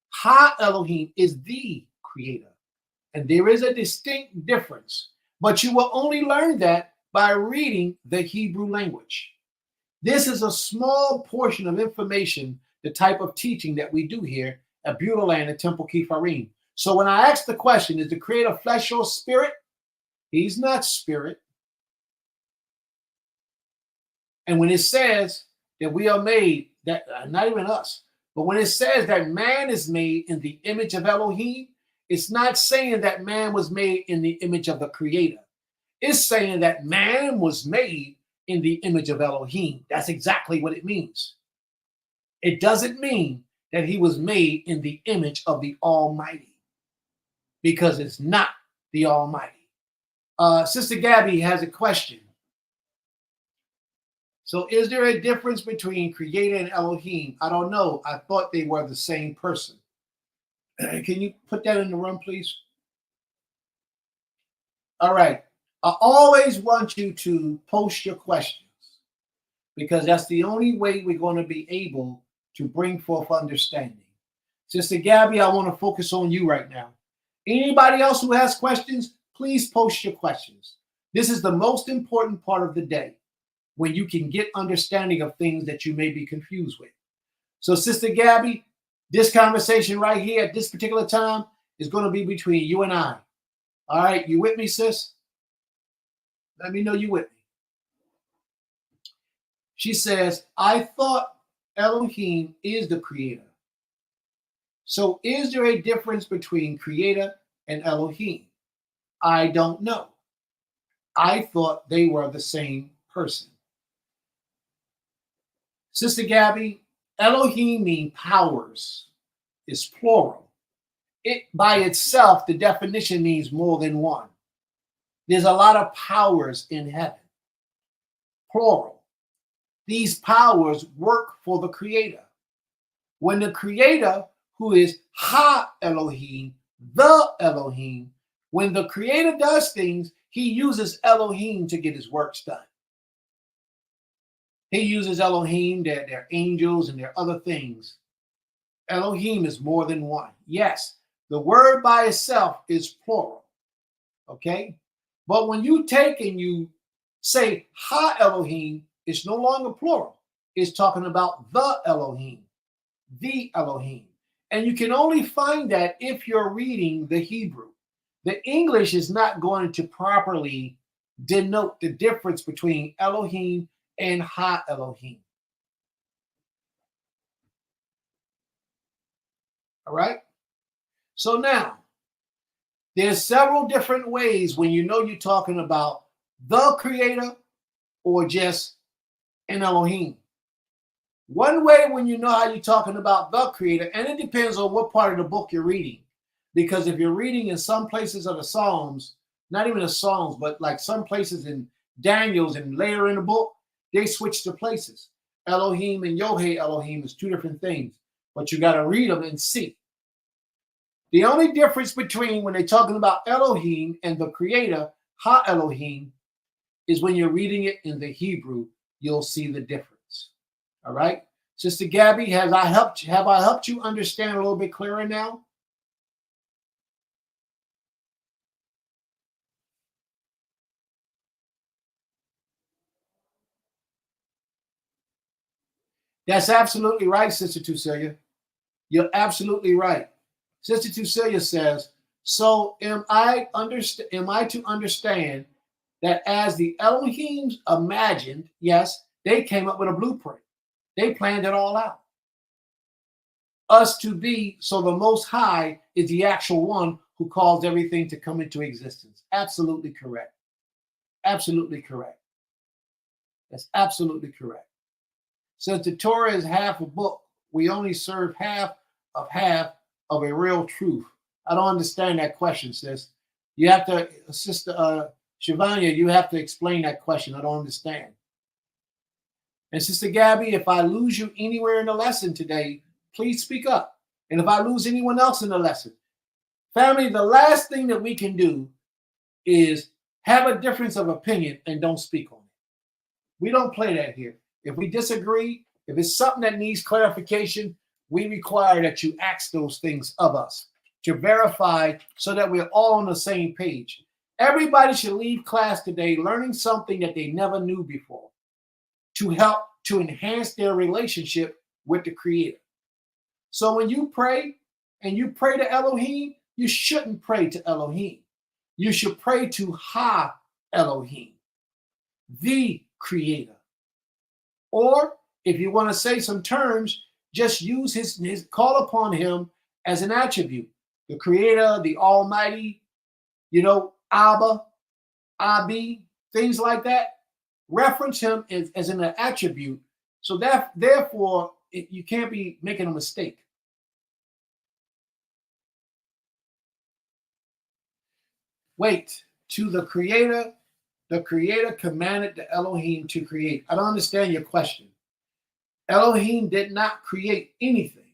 Ha Elohim is the creator. And there is a distinct difference, but you will only learn that by reading the Hebrew language. This is a small portion of information, the type of teaching that we do here at Beulah and Temple Kefarym. So when I ask the question, is the creator flesh or spirit? He's not spirit. And when it says that we are made, that not even us, but when it says that man is made in the image of Elohim, it's not saying that man was made in the image of the creator. It's saying that man was made in the image of Elohim. That's exactly what it means. It doesn't mean that he was made in the image of the Almighty, because it's not the Almighty. Sister Gabby has a question. So is there a difference between creator and Elohim? I don't know. I thought they were the same person. Can you put that in the room, please? All right. I always want you to post your questions, because that's the only way we're going to be able to bring forth understanding. Sister Gabby, I want to focus on you right now. Anybody else who has questions, please post your questions. This is the most important part of the day, when you can get understanding of things that you may be confused with. So, Sister Gabby, this conversation right here at this particular time is going to be between you and I. All right, you with me, sis? Let me know you with me. She says, I thought Elohim is the creator. So is there a difference between creator and Elohim? I don't know. I thought they were the same person. Sister Gabby, Elohim means powers. It's plural. It by itself, the definition means more than one. There's a lot of powers in heaven. Plural. These powers work for the creator. When the creator, who is Ha Elohim, the Elohim, when the creator does things, he uses Elohim to get his works done. He uses Elohim, their angels, and their other things Elohim is more than one. Yes, the word by itself is plural. Okay? But when you take and you say Ha Elohim, it's no longer plural. It's talking about the Elohim, the Elohim. And you can only find that if you're reading the Hebrew. The English is not going to properly denote the difference between Elohim and Ha Elohim. All right? So now, there's several different ways when you know you're talking about the creator or just an Elohim. One way when you know how you're talking about the creator, and it depends on what part of the book you're reading. Because if you're reading in some places of the Psalms, not even the Psalms, but like some places in Daniel's and later in the book, they switch the places. Elohim and Yohe Elohim is two different things, but you got to read them and see. The only difference between when they're talking about Elohim and the creator, Ha Elohim, is when you're reading it in the Hebrew, you'll see the difference. All right? Sister Gabby, have I helped you understand a little bit clearer now? That's absolutely right, Sister Tucelia. You're absolutely right. Sister Tucelia says, so am I to understand that as the Elohims imagined, yes, they came up with a blueprint. They planned it all out. Us to be, so the Most High is the actual one who caused everything to come into existence. Absolutely correct. Absolutely correct. That's absolutely correct. Since the Torah is half a book, we only serve half of a real truth. I don't understand that question, sis. You have to, Sister Shivanya, you have to explain that question. I don't understand. And Sister Gabby, if I lose you anywhere in the lesson today, please speak up. And if I lose anyone else in the lesson, family, the last thing that we can do is have a difference of opinion and don't speak on it. We don't play that here. If we disagree, if it's something that needs clarification, we require that you ask those things of us to verify so that we're all on the same page. Everybody should leave class today learning something that they never knew before to help to enhance their relationship with the Creator. So when you pray and you pray to Elohim, you shouldn't pray to Elohim. You should pray to Ha Elohim, the Creator. Or if you want to say some terms, just use his call upon him as an attribute. The Creator, the Almighty, Abba, Abi, things like that. Reference him as an attribute. So that therefore you can't be making a mistake. Wait, to the Creator commanded the Elohim to create. I don't understand your question. Elohim did not create anything.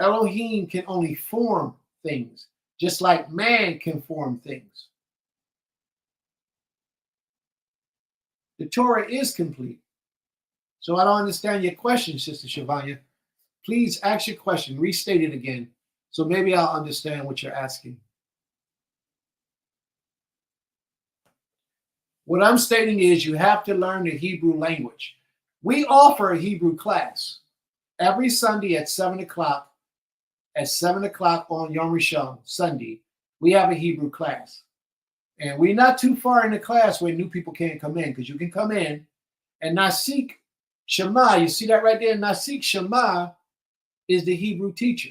Elohim can only form things, just like man can form things. The Torah is complete. So I don't understand your question, Sister Shivanya. Please ask your question, restate it again, so maybe I'll understand what you're asking. What I'm stating is you have to learn the Hebrew language. We offer a Hebrew class every Sunday at 7 o'clock. At 7 o'clock on Yom Rishon, Sunday, we have a Hebrew class. And we're not too far in the class where new people can't come in, because you can come in and Nasik Shema, you see that right there? Nasik Shema is the Hebrew teacher.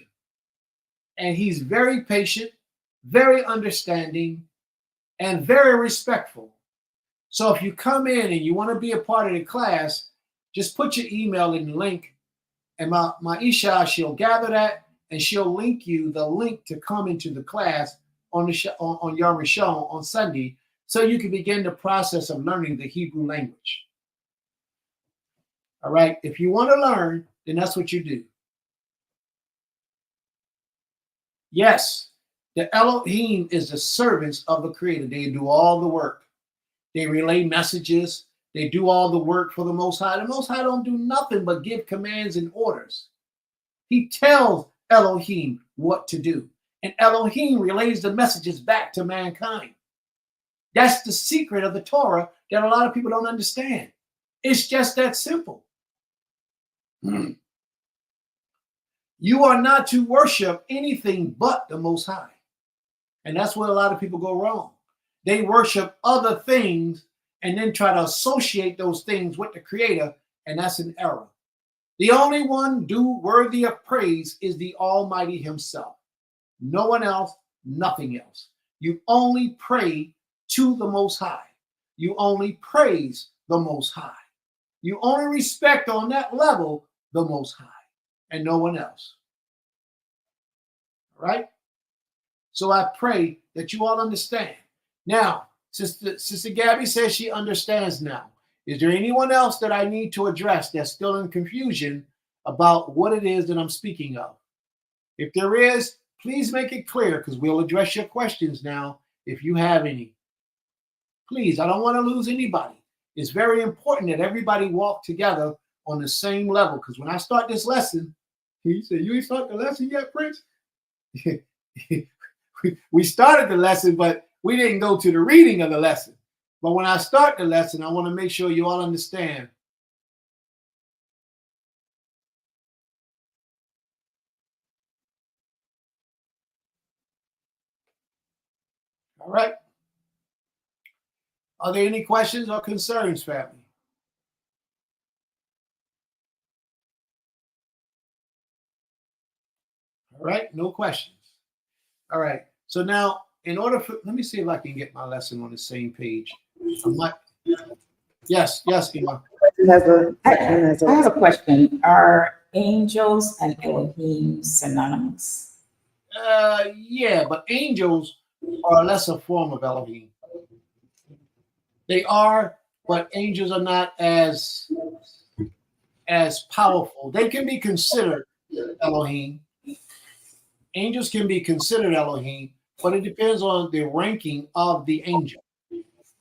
And he's very patient, very understanding, and very respectful. So if you come in and you want to be a part of the class, just put your email in the link, and my Isha, she'll gather that, and she'll link you the link to come into the class on Yom Rishon on Sunday, so you can begin the process of learning the Hebrew language. All right. If you want to learn, then that's what you do. Yes, the Elohim is the servants of the Creator. They do all the work. They relay messages. They do all the work for the Most High. The Most High don't do nothing but give commands and orders. He tells Elohim what to do. And Elohim relays the messages back to mankind. That's the secret of the Torah that a lot of people don't understand. It's just that simple. You are not to worship anything but the Most High. And that's where a lot of people go wrong. They worship other things and then try to associate those things with the Creator, and that's an error. The only one due worthy of praise is the Almighty Himself. No one else, nothing else. You only pray to the Most High. You only praise the Most High. You only respect on that level the Most High and no one else. All right? So I pray that you all understand. Now, Sister Gabby says she understands now. Is there anyone else that I need to address that's still in confusion about what it is that I'm speaking of? If there is, please make it clear, because we'll address your questions now if you have any. Please, I don't want to lose anybody. It's very important that everybody walk together on the same level, because when I start this lesson, he said, "You ain't started the lesson yet, Prince?" We started the lesson, but we didn't go to the reading of the lesson. But when I start the lesson, I want to make sure you all understand. All right. Are there any questions or concerns, family? All right, no questions. All right. So now, in order for, let me see if I can get my lesson on the same page. Yes, Ima. I have a question. Are angels and Elohim synonymous? Yeah, but angels are a lesser form of Elohim. They are, but angels are not as powerful. They can be considered Elohim. Angels can be considered Elohim, but it depends on the ranking of the angel.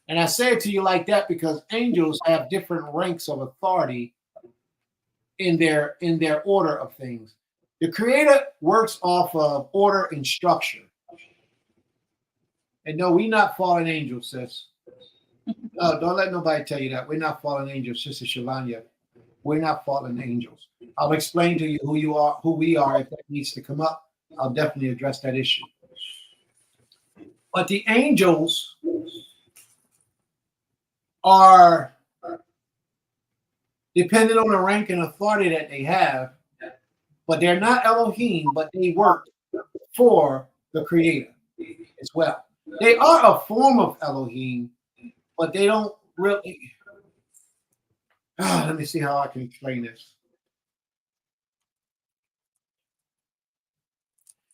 And I say it to you like that because angels have different ranks of authority in their order of things. The Creator works off of order and structure. And no, we're not fallen angels, sis. No, don't let nobody tell you that. We're not fallen angels, Sister Shavanya. We're not fallen angels. I'll explain to you who you are, who we are, if that needs to come up. I'll definitely address that issue. But the angels are dependent on the rank and authority that they have, but they're not Elohim, but they work for the Creator as well. They are a form of Elohim, but they don't really. Let me see how I can explain this.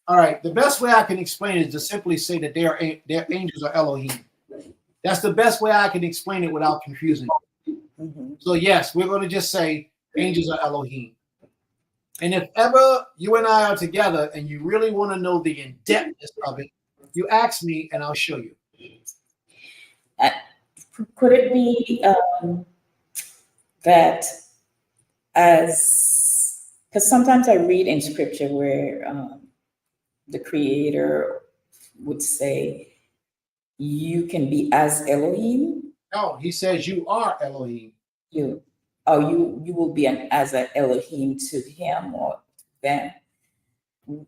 All right, the best way I can explain it is to simply say that their angels are Elohim. That's the best way I can explain it without confusing. Mm-hmm. So yes, we're going to just say angels are Elohim. And if ever you and I are together and you really want to know the in-depthness of it, you ask me and I'll show you. Could it be that as, because sometimes I read in scripture where the Creator would say, you can be as Elohim? No, he says you are Elohim. You will be as an Elohim to him or them. When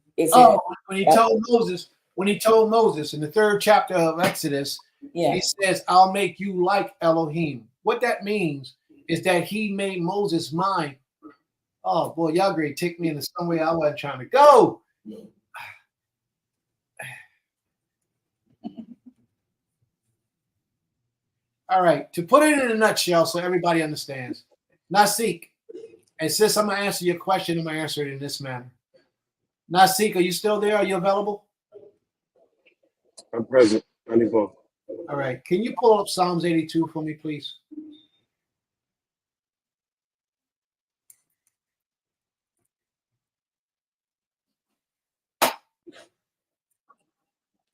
he told Moses in the 3rd chapter of Exodus, he says, I'll make you like Elohim. What that means is that he made Moses mind. Oh boy, y'all great take me into somewhere I wasn't trying to go. All right, to put it in a nutshell so everybody understands. Nasik, and since I'm going to answer your question, I'm going to answer it in this manner. Nasik, are you still there? Are you available? I'm present. I need both. All right, can you pull up Psalms 82 for me, please?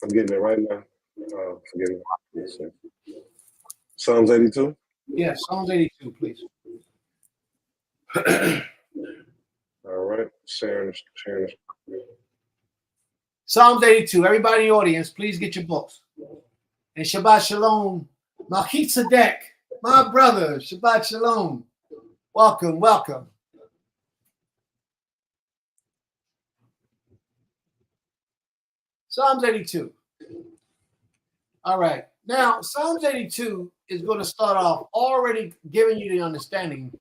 I'm getting it right now. Forgive me. Yes, sir. Psalms 82? Yes, Psalms 82, please. All right. Sharing. Psalms 82. Everybody in the audience, please get your books. And Shabbat Shalom, Melchizedek, my brother. Shabbat Shalom. Welcome, welcome. Psalms 82. All right. Now, Psalms 82 is going to start off already giving you the understanding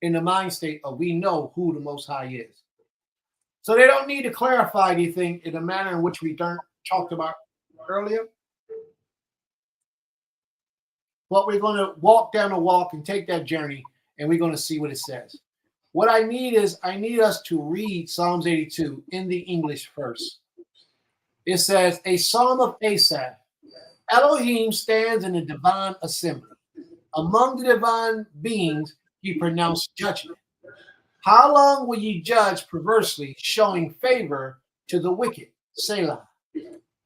in the mind state of we know who the Most High is. So they don't need to clarify anything in the manner in which we talked about earlier. But we're going to walk down the walk and take that journey, and we're going to see what it says. What I need us to read Psalms 82 in the English first. It says, a psalm of Asaph. Elohim stands in the divine assembly. Among the divine beings, he pronounced judgment. How long will ye judge perversely, showing favor to the wicked? Selah.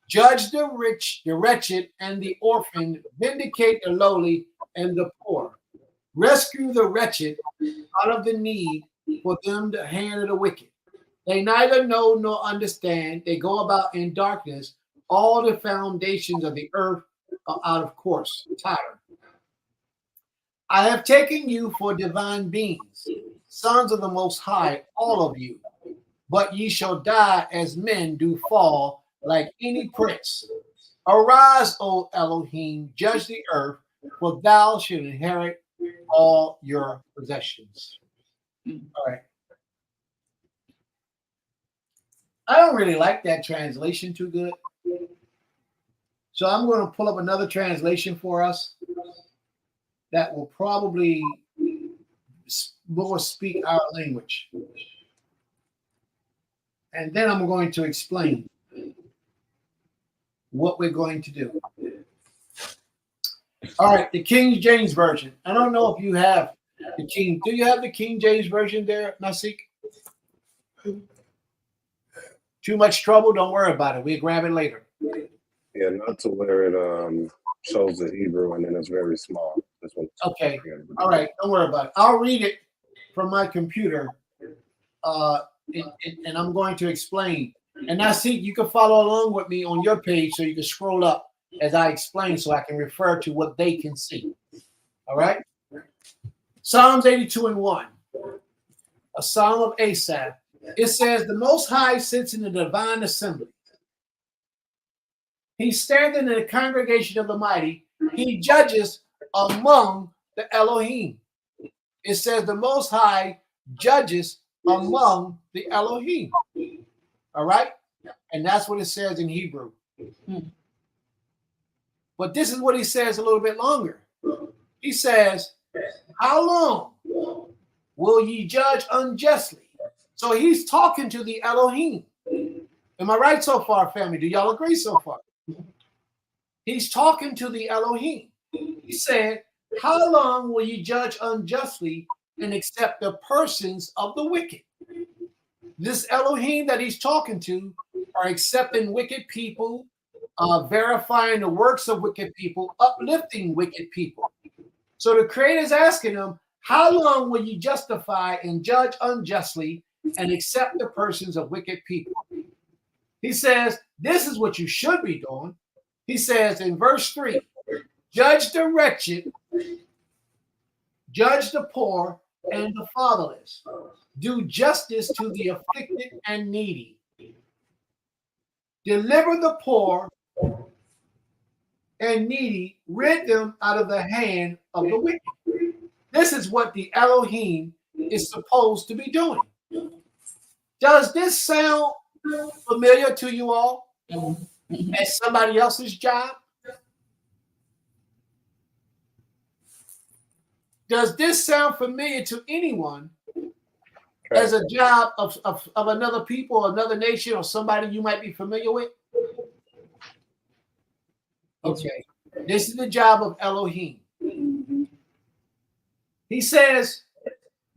Judge the rich, the wretched, and the orphan. Vindicate the lowly and the poor. Rescue the wretched out of the need, for them the hand of the wicked. They neither know nor understand. They go about in darkness. All the foundations of the earth are out of course. Tired. I have taken you for divine beings, sons of the Most High, all of you. But ye shall die as men do fall, like any prince. Arise, O Elohim, judge the earth, for thou shalt inherit all your possessions. All right. I don't really like that translation too good. So I'm going to pull up another translation for us that will probably more speak our language. And then I'm going to explain what we're going to do. All right, the King James Version. I don't know if you have the King. Do you have the King James Version there, Nasik? Too much trouble? Don't worry about it. We'll grab it later. Yeah, not to where it shows the Hebrew and then it's very small. This one. Okay. All right. Don't worry about it. I'll read it from my computer, and I'm going to explain. And Nasik, you can follow along with me on your page, so you can scroll up as I explain, so I can refer to what they can see. All right. Psalms 82 and 1, a psalm of Asaph. It says, the Most High sits in the divine assembly. He stands in the congregation of the mighty. He judges among the Elohim. It says the Most High judges among the Elohim. All right? And that's what it says in Hebrew. But this is what he says a little bit longer. He says, how long will ye judge unjustly? So he's talking to the Elohim. Am I right so far, family? Do y'all agree so far? He's talking to the Elohim. He said, how long will ye judge unjustly and accept the persons of the wicked? This Elohim that he's talking to are accepting wicked people, verifying the works of wicked people, uplifting wicked people. So the Creator is asking them, how long will you justify and judge unjustly and accept the persons of wicked people? He says, this is what you should be doing. He says in verse 3, judge the wretched, judge the poor and the fatherless. Do justice to the afflicted and needy. Deliver the poor and needy, rid them out of the hand of the wicked. This is what the Elohim is supposed to be doing. Does this sound familiar to you all as somebody else's job? Does this sound familiar to anyone as a job of another people, another nation, or somebody you might be familiar with? Okay, this is the job of Elohim. He says,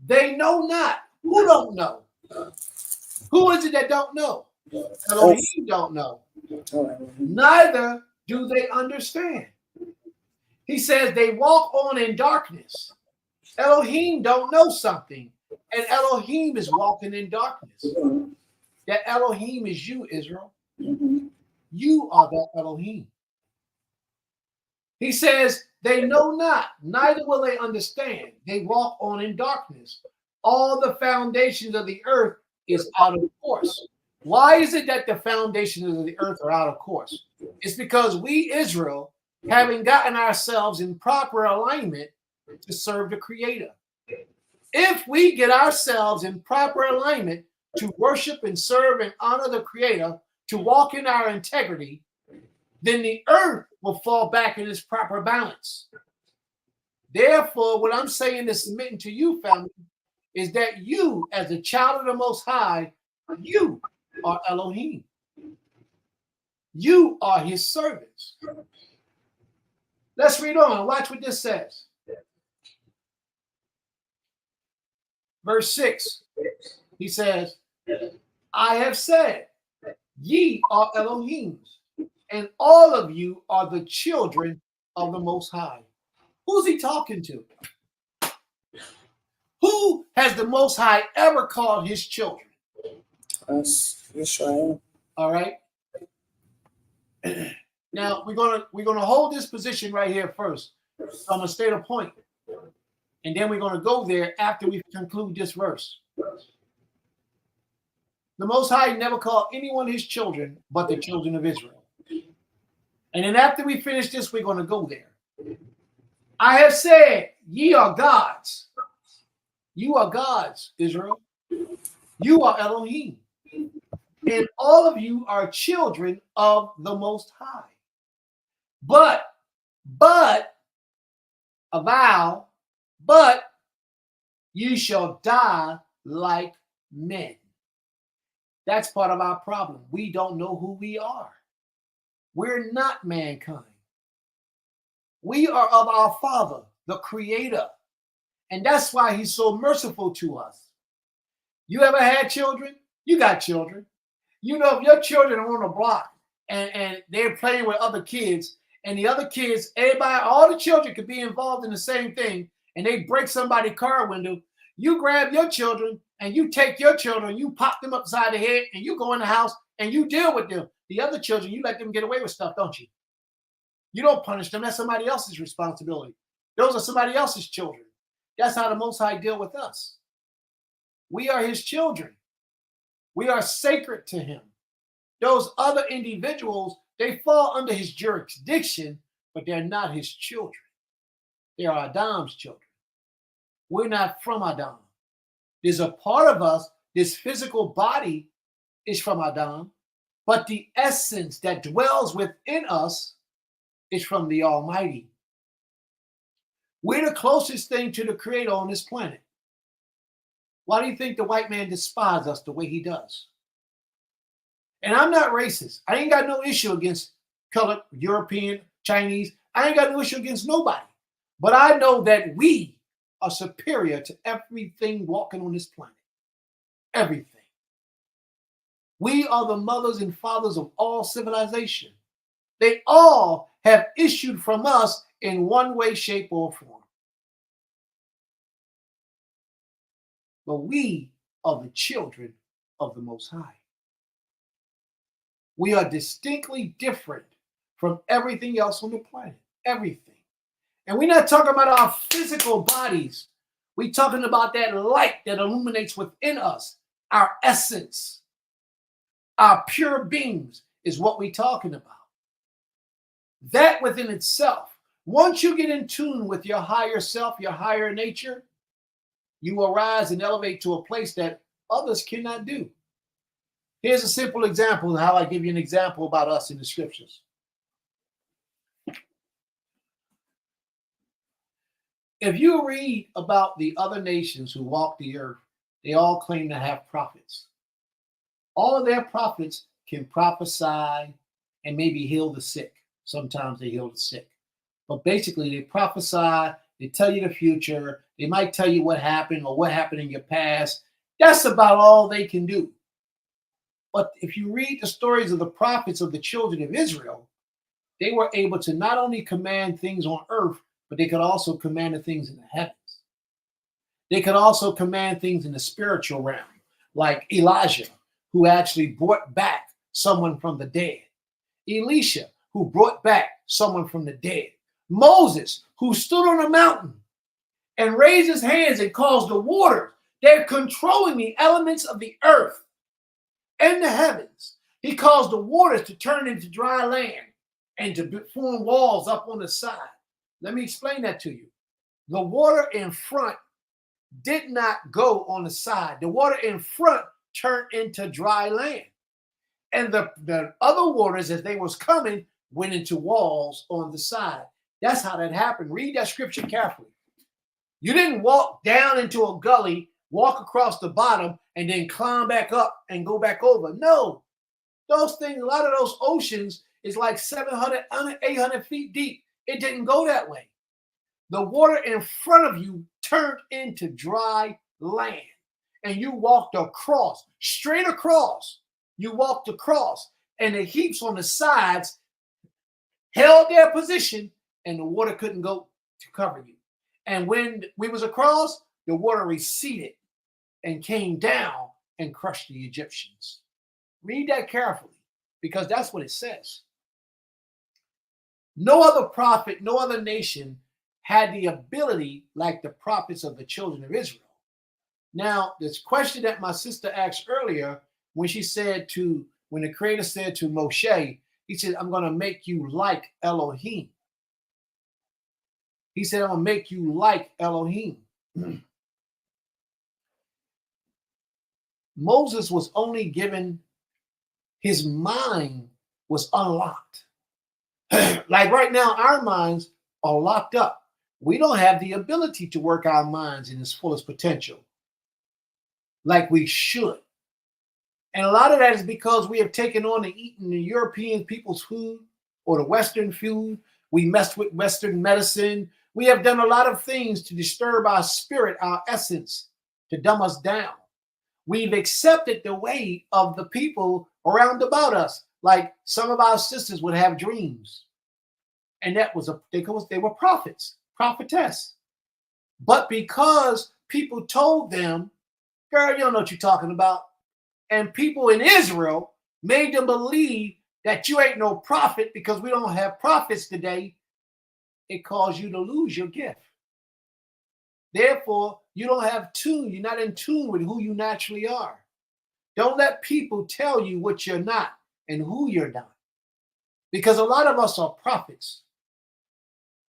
they know not. Who don't know? Who is it that don't know? Elohim don't know. Neither do they understand. He says they walk on in darkness. Elohim don't know something, and Elohim is walking in darkness. That Elohim is you, Israel. Mhm. You are that Elohim. He says, they know not, neither will they understand. They walk on in darkness. All the foundations of the earth is out of course. Why is it that the foundations of the earth are out of course? It's because we, Israel, haven't gotten ourselves in proper alignment to serve the Creator. If we get ourselves in proper alignment to worship and serve and honor the Creator, to walk in our integrity, then the earth will fall back in its proper balance. Therefore, what I'm saying is submitting to you, family, is that you, as a child of the Most High, you are Elohim. You are his servants. Let's read on. Watch what this says. Verse 6, he says, I have said, ye are Elohims, and all of you are the children of the Most High. Who's he talking to? Who has the Most High ever called his children? Us, Israel. All right. Now we're gonna hold this position right here first. So I'm gonna state a point, and then we're gonna go there after we conclude this verse. The Most High never called anyone his children but the children of Israel. And then after we finish this, we're gonna go there. I have said, ye are gods. You are gods, Israel. You are Elohim. And all of you are children of the Most High. But you shall die like men. That's part of our problem. We don't know who we are. We're not mankind. We are of our Father, the Creator. And that's why he's so merciful to us. You ever had children? You got children. You know, if your children are on a block and they're playing with other kids, and the other kids, everybody, all the children could be involved in the same thing, and they break somebody's car window, you grab your children and you take your children, you pop them upside the head, and you go in the house and you deal with them. The other children, you let them get away with stuff, don't you? You don't punish them. That's somebody else's responsibility. Those are somebody else's children. That's how the Most High deal with us. We are his children. We are sacred to him. Those other individuals, they fall under his jurisdiction, but they're not his children. They are Adam's children. We're not from Adam. There's a part of us, this physical body is from Adam, but the essence that dwells within us is from the Almighty. We're the closest thing to the Creator on this planet. Why do you think the white man despises us the way he does? And I'm not racist. I ain't got no issue against colored, European, Chinese. I ain't got no issue against nobody. But I know that we are superior to everything walking on this planet. Everything. We are the mothers and fathers of all civilization. They all have issued from us in one way, shape, or form. But we are the children of the Most High. We are distinctly different from everything else on the planet. Everything. And we're not talking about our physical bodies. We're talking about that light that illuminates within us. Our essence. Our pure beings is what we're talking about. That within itself, once you get in tune with your higher self, your higher nature, you will rise and elevate to a place that others cannot do. Here's a simple example of how I give you an example about us in the scriptures. If you read about the other nations who walk the earth, they all claim to have prophets. All of their prophets can prophesy and maybe heal the sick. Sometimes they heal the sick. But basically, they prophesy, they tell you the future, they might tell you what happened or what happened in your past. That's about all they can do. But if you read the stories of the prophets of the children of Israel, they were able to not only command things on earth, but they could also command the things in the heavens. They could also command things in the spiritual realm, like Elijah, who actually brought back someone from the dead. Elisha, who brought back someone from the dead. Moses, who stood on a mountain and raised his hands and caused the waters. They're controlling the elements of the earth and the heavens. He caused the waters to turn into dry land and to form walls up on the side. Let me explain that to you. The water in front did not go on the side. The water in front turned into dry land. And the other waters, as they was coming, went into walls on the side. That's how that happened. Read that scripture carefully. You didn't walk down into a gully, walk across the bottom, and then climb back up and go back over. No. Those things, a lot of those oceans is like 700, 800 feet deep. It didn't go that way. The water in front of you turned into dry land. And you walked across, straight across. You walked across. And the heaps on the sides held their position, and the water couldn't go to cover you. And when we was across, the water receded and came down and crushed the Egyptians. Read that carefully, because that's what it says. No other prophet, no other nation had the ability like the prophets of the children of Israel. Now, this question that my sister asked earlier, when the Creator said to Moshe, he said, I'm going to make you like Elohim. He said, I'm going to make you like Elohim. Moses was only given, his mind was unlocked. Like right now, our minds are locked up. We don't have the ability to work our minds in its fullest potential like we should. And a lot of that is because we have taken on and eaten the European people's food or the Western food. We messed with Western medicine. We have done a lot of things to disturb our spirit, our essence, to dumb us down. We've accepted the way of the people around about us. Like some of our sisters would have dreams. And that was they were prophets, prophetess. But because people told them, girl, you don't know what you're talking about. And people in Israel made them believe that you ain't no prophet because we don't have prophets today. It caused you to lose your gift. Therefore, you don't have tune. You're not in tune with who you naturally are. Don't let people tell you what you're not and who you're not. Because a lot of us are prophets.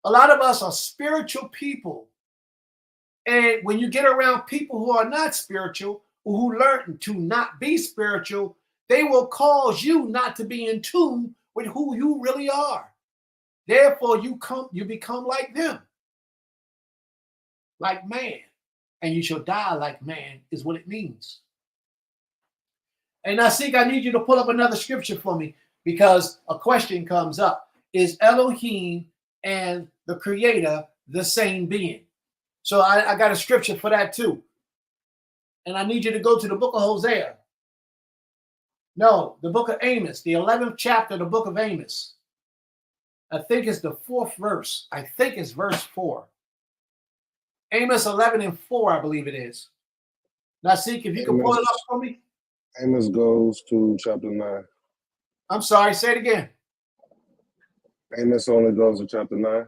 A lot of us are spiritual people. And when you get around people who are not spiritual, who learn to not be spiritual, they will cause you not to be in tune with who you really are. Therefore, you become like them, like man, and you shall die like man is what it means. And I think I need you to pull up another scripture for me, because a question comes up. Is Elohim and the Creator the same being? So I got a scripture for that too. And I need you to go to the book of Hosea. No, the book of Amos, the 11th chapter of the book of Amos. I think it's the 4th verse. I think it's verse 4. Amos 11:4, I believe it is. Now, see, if you can pull it up for me. Amos goes to chapter 9. I'm sorry, say it again. Amos only goes to chapter 9.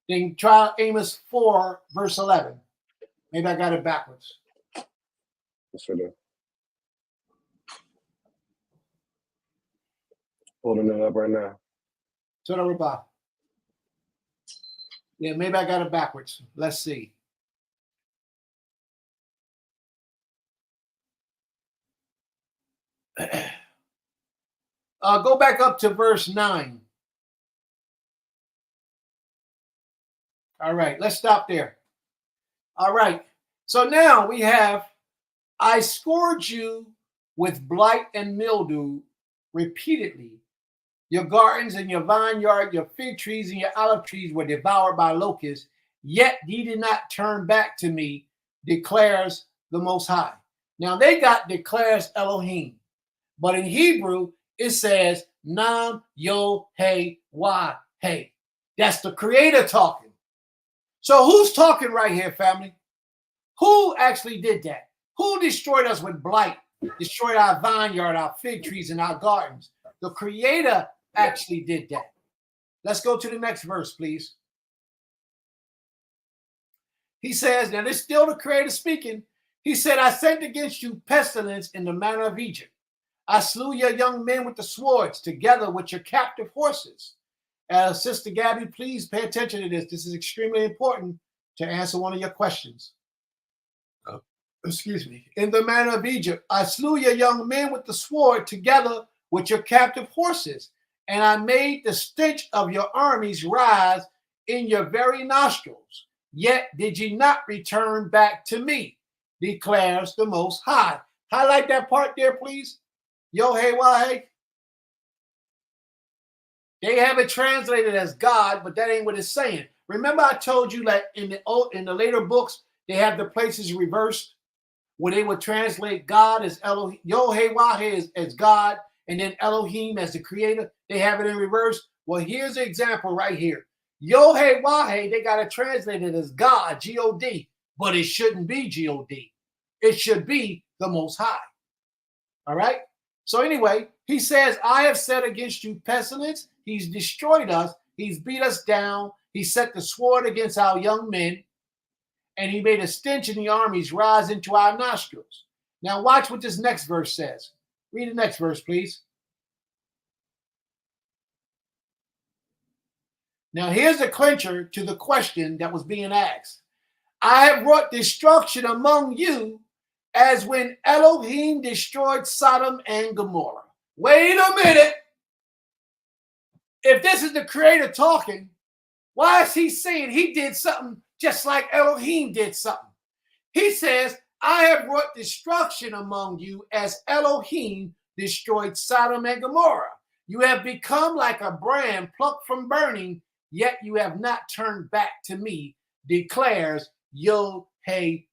Then try Amos 4, verse 11. Maybe I got it backwards. Yes, sir. Holding it up right now. Yeah, maybe I got it backwards. Let's see. Go back up to verse 9. All right, let's stop there. All right, so now we have, I scourged you with blight and mildew repeatedly. Your gardens and your vineyard, your fig trees and your olive trees were devoured by locusts, yet ye did not turn back to me, declares the Most High. Now they got declares Elohim, but in Hebrew it says Nam Yo Hey Wah Hey. That's the Creator talking. So who's talking right here, family? Who actually did that? Who destroyed us with blight? Destroyed our vineyard, our fig trees, and our gardens. The Creator actually did that. Let's go to the next verse, please. He says, now this is still the Creator speaking. He said, I sent against you pestilence in the manner of Egypt. I slew your young men with the swords, together with your captive horses. Sister Gabby, please pay attention to this. This is extremely important to answer one of your questions. Excuse me. In the manner of Egypt, I slew your young men with the sword, together with your captive horses. And I made the stench of your armies rise in your very nostrils. Yet did ye not return back to me, declares the Most High. Highlight that part there, please. Yo-hey-wah-hey. They have it translated as God, but that ain't what it's saying. Remember I told you that in the later books, they have the places reversed, where they would translate God as Elohim, Yo-hey-wah-hey as God, and then Elohim as the Creator. They have it in reverse. Well, here's an example right here. Yo-hey-wah-hey, they got it translated as God, G-O-D, but it shouldn't be G-O-D. It should be the Most High. All right? So anyway, he says, I have set against you pestilence. He's destroyed us. He's beat us down. He set the sword against our young men. And he made a stench in the armies rise into our nostrils. Now watch what this next verse says. Read the next verse, please. Now here's the clincher to the question that was being asked. I have brought destruction among you as when Elohim destroyed Sodom and Gomorrah. Wait a minute. If this is the Creator talking, why is he saying he did something just like Elohim did something? He says, I have brought destruction among you as Elohim destroyed Sodom and Gomorrah. You have become like a brand plucked from burning, yet you have not turned back to me, declares Yo-hey-wah-hey.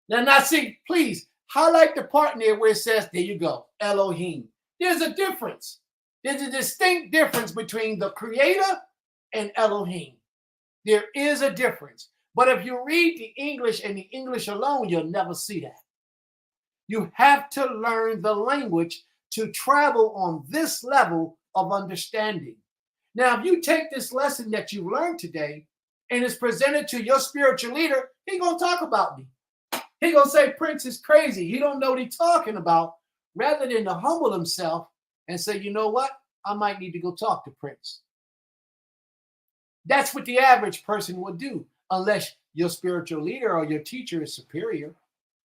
Now, see, please highlight the part there where it says, there you go, Elohim. There's a difference. There's a distinct difference between the Creator and Elohim. There is a difference. But if you read the English and the English alone, you'll never see that. You have to learn the language to travel on this level of understanding. Now, if you take this lesson that you learned today and it's presented to your spiritual leader, he's going to talk about me. He's going to say, Prince is crazy. He don't know what he's talking about, rather than to humble himself and say, you know what? I might need to go talk to Prince. That's what the average person would do, unless your spiritual leader or your teacher is superior.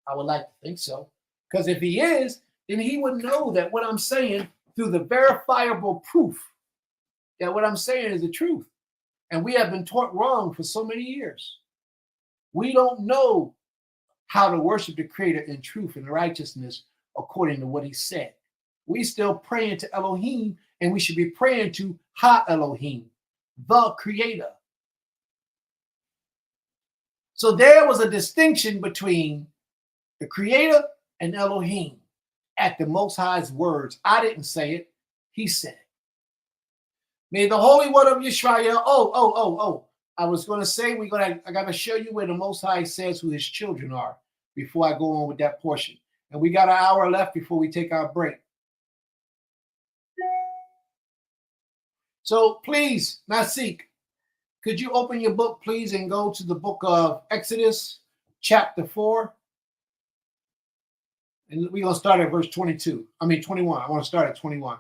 I would like to think so. Because if he is, then he would know that what I'm saying through the verifiable proof that what I'm saying is the truth. And we have been taught wrong for so many years. We don't know how to worship the Creator in truth and righteousness according to what he said. We still praying to Elohim, and we should be praying to Ha Elohim, the Creator. So there was a distinction between the Creator and Elohim at the Most High's words. I didn't say it. He said it. May the Holy One of Yisrael. I was going to say I got to show you where the Most High says who his children are before I go on with that portion. And we got an hour left before we take our break. So please, Nasik, could you open your book, please, and go to the book of Exodus, chapter 4. And we're going to start at verse 21. I want to start at 21.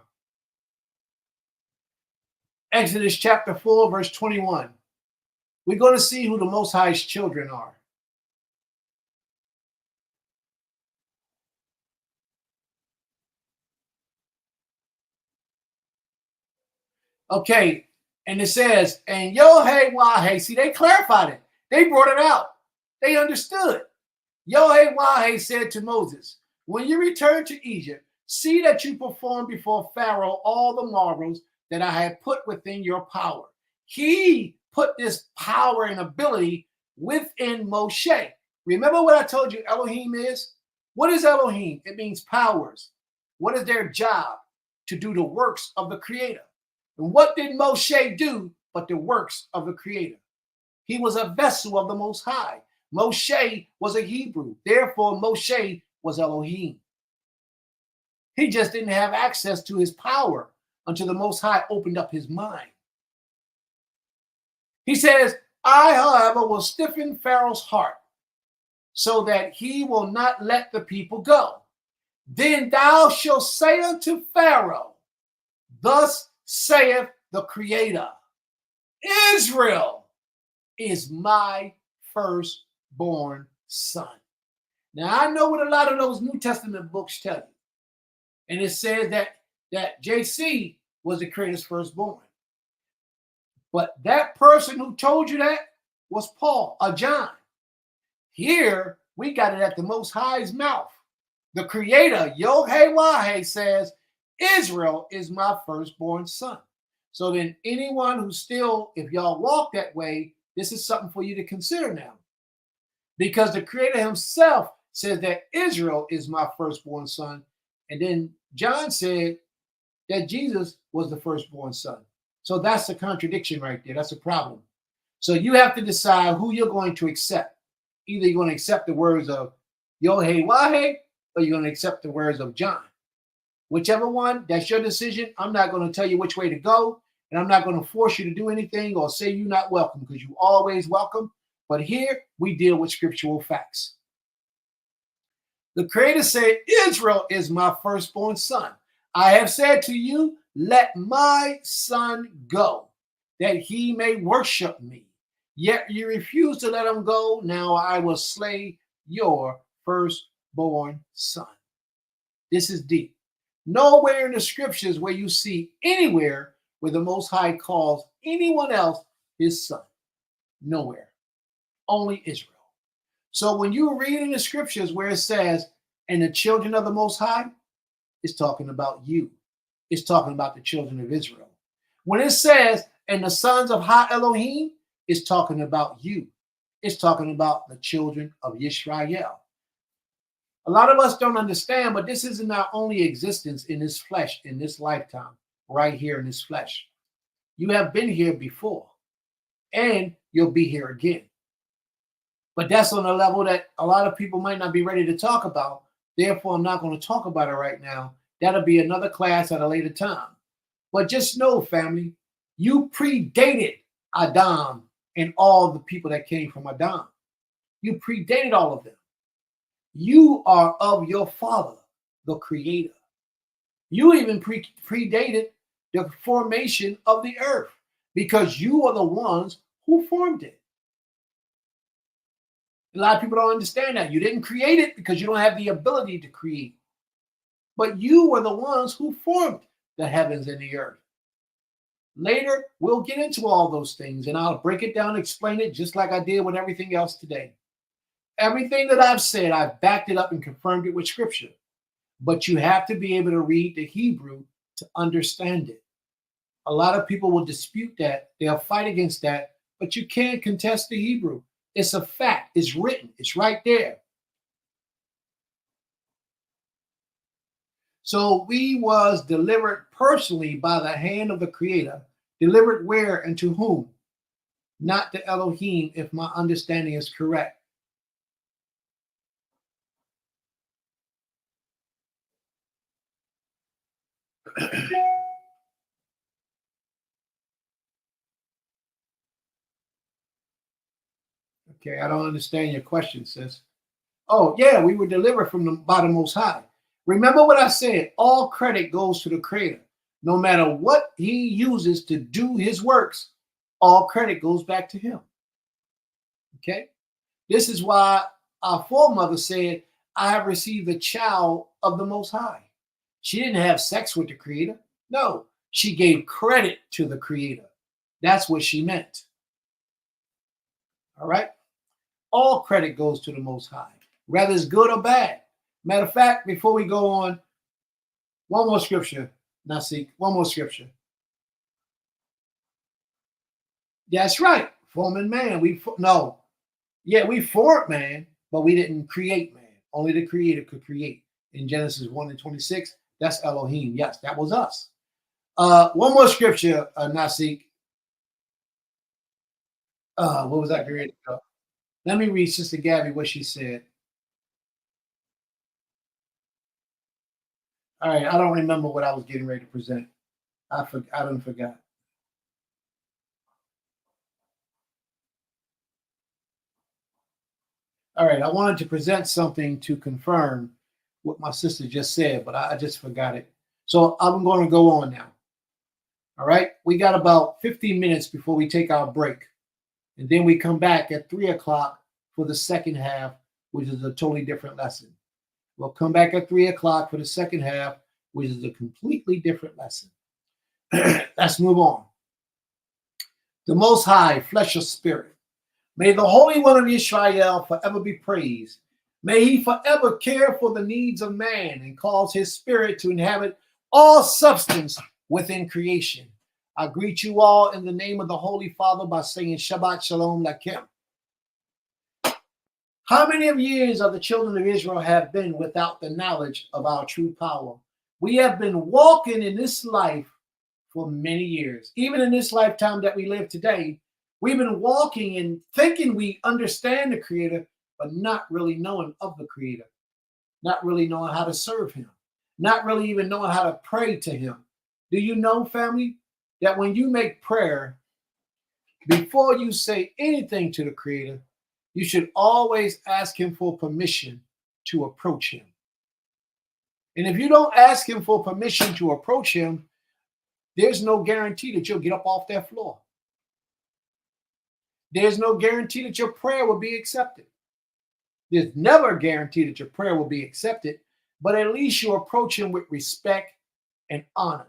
Exodus chapter 4, verse 21. We're going to see who the Most High's children are. Okay, and it says, and Yo-hey-wah-hey. See, they clarified it. They brought it out. They understood. Yo-hey-wah-hey said to Moses, when you return to Egypt, see that you perform before Pharaoh all the marvels that I have put within your power. He put this power and ability within Moshe. Remember what I told you Elohim is? What is Elohim? It means powers. What is their job? To do the works of the Creator. And what did Moshe do but the works of the Creator? He was a vessel of the Most High. Moshe was a Hebrew. Therefore, Moshe was Elohim. He just didn't have access to his power until the Most High opened up his mind. He says, I, however, will stiffen Pharaoh's heart so that he will not let the people go. Then thou shalt say unto Pharaoh, thus saith the Creator, Israel is my firstborn son. Now, I know what a lot of those New Testament books tell you. And it says that JC was the Creator's firstborn. But that person who told you that was Paul, or John. Here, we got it at the Most High's mouth. The Creator, Yod-Heh-Wah-Heh, says, Israel is my firstborn son. So then anyone who still, if y'all walk that way, this is something for you to consider now. Because the Creator himself says that Israel is my firstborn son. And then John said that Jesus was the firstborn son. So that's a contradiction right there. That's a problem. So you have to decide who you're going to accept. Either you're going to accept the words of Yod-Heh-Wah-Heh, or you're going to accept the words of John. Whichever one, that's your decision. I'm not going to tell you which way to go, and I'm not going to force you to do anything or say you're not welcome, because you're always welcome. But here, we deal with scriptural facts. The Creator said, Israel is my firstborn son. I have said to you, let my son go, that he may worship me. Yet you refuse to let him go. Now I will slay your firstborn son. This is deep. Nowhere in the scriptures where you see anywhere where the Most High calls anyone else his son. Nowhere. Only Israel. So when you read in the scriptures where it says, and the children of the Most High, it's talking about you. It's talking about the children of Israel. When it says, and the sons of Ha Elohim, it's talking about you. It's talking about the children of Yisrael. A lot of us don't understand, but this isn't our only existence in this flesh, in this lifetime, right here in this flesh. You have been here before, and you'll be here again. But that's on a level that a lot of people might not be ready to talk about. Therefore, I'm not going to talk about it right now. That'll be another class at a later time. But just know, family, you predated Adam and all the people that came from Adam. You predated all of them. You are of your father, the Creator. You even predated the formation of the earth, because you are the ones who formed it. A lot of people don't understand that. You didn't create it because you don't have the ability to create. But you were the ones who formed the heavens and the earth. Later, we'll get into all those things, and I'll break it down and explain it just like I did with everything else today. Everything that I've said, I've backed it up and confirmed it with scripture. But you have to be able to read the Hebrew to understand it. A lot of people will dispute that. They'll fight against that, but you can't contest the Hebrew. It's a fact. It's written. It's right there. So we was delivered personally by the hand of the Creator. Delivered where and to whom? Not to Elohim, if my understanding is correct. Okay, I don't understand your question, sis. Oh, yeah, we were delivered by the Most High. Remember what I said, all credit goes to the Creator. No matter what he uses to do his works, all credit goes back to him. Okay? This is why our foremother said, I have received the child of the Most High. She didn't have sex with the Creator. No, she gave credit to the Creator. That's what she meant. All right? All credit goes to the Most High, whether it's good or bad. Matter of fact, before we go on, one more scripture. Now, see, one more scripture. That's right. Forming man. We formed man, but we didn't create man. Only the Creator could create. In Genesis 1:26, that's Elohim. Yes, that was us. One more scripture, Nasik. What was that created? Let me read Sister Gabby what she said. All right, I don't remember what I was getting ready to present. I done forgot. All right, I wanted to present something to confirm what my sister just said, but I just forgot it. So I'm going to go on now. All right, we got about 15 minutes before we take our break. And then we come back at 3 o'clock for the second half, which is a totally different lesson. We'll come back at 3 o'clock for the second half, which is a completely different lesson. Let's move on. The Most High, flesh or spirit. May the Holy One of Israel forever be praised. May he forever care for the needs of man and cause his spirit to inhabit all substance within creation. I greet you all in the name of the Holy Father by saying Shabbat Shalom Lakem. How many of years of the children of Israel have been without the knowledge of our true power? We have been walking in this life for many years. Even in this lifetime that we live today, we've been walking and thinking we understand the Creator, but not really knowing of the Creator, not really knowing how to serve him, not really even knowing how to pray to him. Do you know, family, that when you make prayer, before you say anything to the Creator, you should always ask him for permission to approach him. And if you don't ask him for permission to approach him, there's no guarantee that you'll get up off that floor. There's no guarantee that your prayer will be accepted. There's never a guarantee that your prayer will be accepted, but at least you approach him with respect and honor.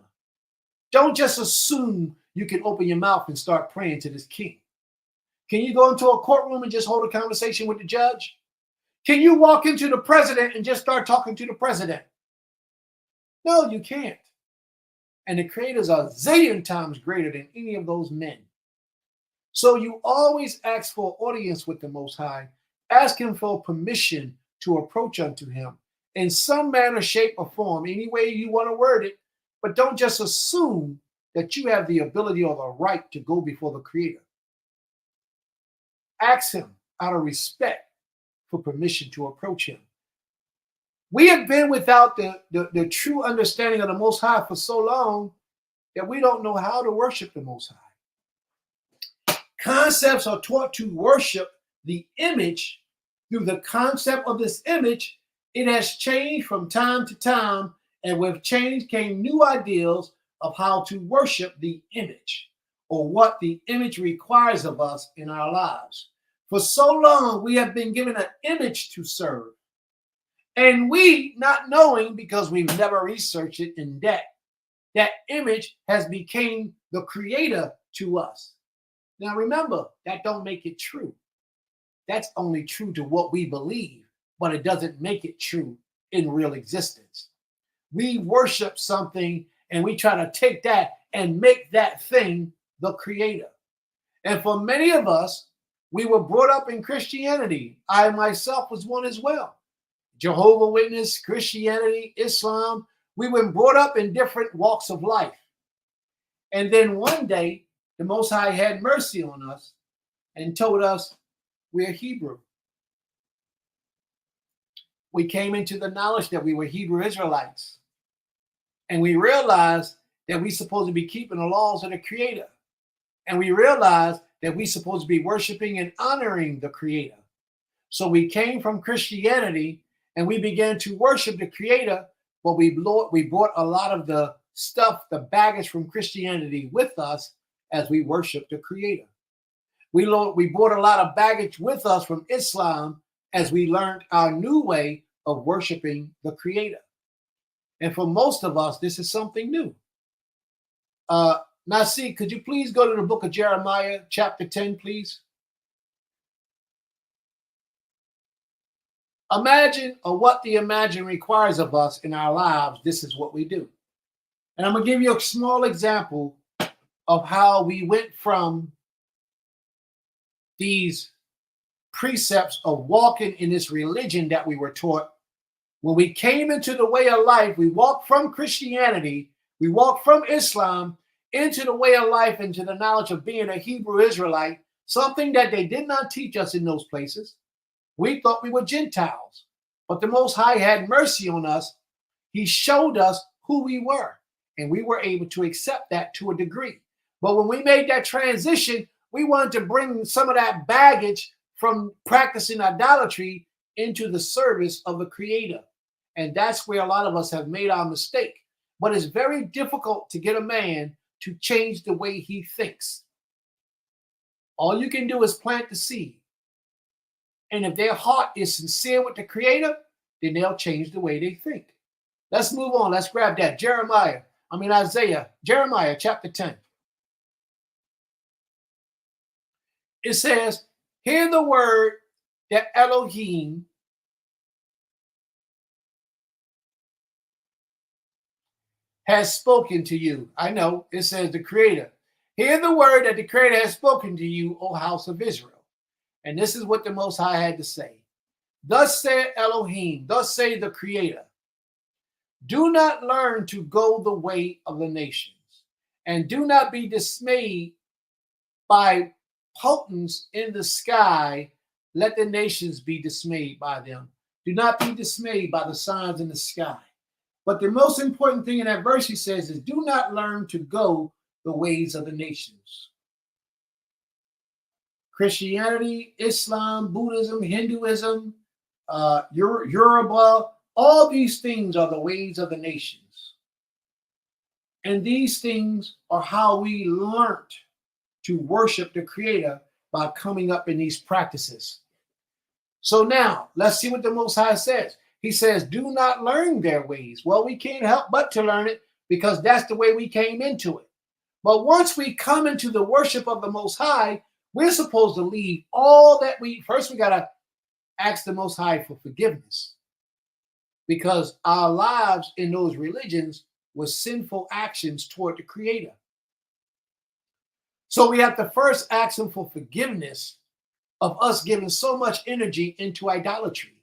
Don't just assume you can open your mouth and start praying to this king. Can you go into a courtroom and just hold a conversation with the judge? Can you walk into the president and just start talking to the president? No, you can't. And the Creator's a zillion times greater than any of those men. So you always ask for audience with the Most High. Ask him for permission to approach unto him in some manner, shape, or form, any way you want to word it. But don't just assume that you have the ability or the right to go before the Creator. Ask him out of respect for permission to approach him. We have been without the true understanding of the Most High for so long that we don't know how to worship the Most High. Concepts are taught to worship the image. Through the concept of this image, it has changed from time to time, and with change came new ideals of how to worship the image or what the image requires of us in our lives. For so long, we have been given an image to serve. And we, not knowing, because we've never researched it in depth, that image has become the Creator to us. Now remember, that don't make it true. That's only true to what we believe, but it doesn't make it true in real existence. We worship something and we try to take that and make that thing the Creator. And for many of us, we were brought up in Christianity. I myself was one as well. Jehovah's Witness, Christianity, Islam. We were brought up in different walks of life. And then one day, the Most High had mercy on us and told us we're Hebrew. We came into the knowledge that we were Hebrew Israelites. And we realized that we're supposed to be keeping the laws of the Creator. And we realized that we're supposed to be worshiping and honoring the Creator. So we came from Christianity and we began to worship the Creator, but we brought a lot of the stuff, the baggage from Christianity with us as we worship the Creator. We brought a lot of baggage with us from Islam as we learned our new way of worshiping the Creator. And for most of us, this is something new. Nasi, could you please go to the book of Jeremiah, chapter 10, please? Imagine, or what the imagine requires of us in our lives, this is what we do. And I'm going to give you a small example of how we went from these precepts of walking in this religion that we were taught. When we came into the way of life, we walked from Christianity, we walked from Islam into the way of life, into the knowledge of being a Hebrew Israelite, something that they did not teach us in those places. We thought we were Gentiles, but the Most High had mercy on us. He showed us who we were, and we were able to accept that to a degree. But when we made that transition, we wanted to bring some of that baggage from practicing idolatry into the service of the Creator. And that's where a lot of us have made our mistake. But it's very difficult to get a man to change the way he thinks. All you can do is plant the seed. And if their heart is sincere with the Creator, then they'll change the way they think. Let's move on. Let's grab that. Isaiah, Jeremiah chapter 10. It says, hear the word that Elohim has spoken to you. I know it says the Creator. Hear the word that the Creator has spoken to you, O house of Israel. And this is what the Most High had to say. Thus said Elohim, thus say the Creator. Do not learn to go the way of the nations, and do not be dismayed by potents in the sky. Let the nations be dismayed by them. Do not be dismayed by the signs in the sky. But the most important thing in that verse, he says, is do not learn to go the ways of the nations. Christianity, Islam, Buddhism, Hinduism, Yoruba, all these things are the ways of the nations. And these things are how we learned to worship the Creator, by coming up in these practices. So now, let's see what the Most High says. He says, do not learn their ways. Well, we can't help but to learn it because that's the way we came into it. But once we come into the worship of the Most High, we're supposed to leave all that first we got to ask the Most High for forgiveness, because our lives in those religions were sinful actions toward the Creator. So we have to first ask him for forgiveness of us giving so much energy into idolatry.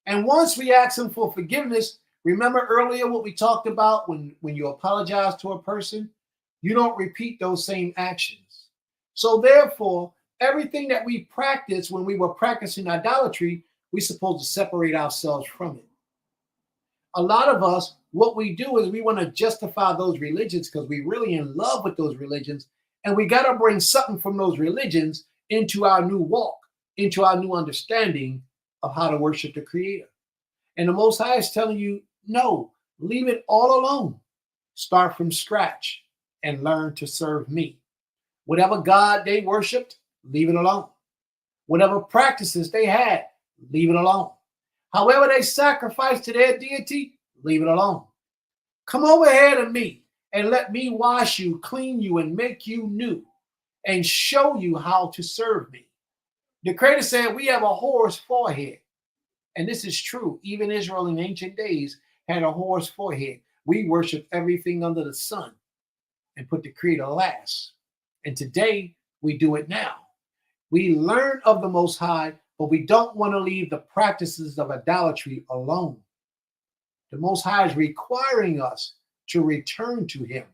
And once we ask him for forgiveness, remember earlier what we talked about when you apologize to a person, you don't repeat those same actions. So therefore, everything that we practiced when we were practicing idolatry, we're supposed to separate ourselves from it. A lot of us, what we do is we want to justify those religions because we're really in love with those religions. And we got to bring something from those religions into our new walk, into our new understanding of how to worship the Creator. And the Most High is telling you, no, leave it all alone. Start from scratch and learn to serve me. Whatever God they worshiped, leave it alone. Whatever practices they had, leave it alone. However they sacrificed to their deity, leave it alone. Come over here to me and let me wash you, clean you, and make you new and show you how to serve me. The Creator said we have a whore's forehead. And this is true. Even Israel in ancient days had a whore's forehead. We worship everything under the sun and put the Creator last. And today we do it now. We learn of the Most High, but we don't want to leave the practices of idolatry alone. The Most High is requiring us to return to him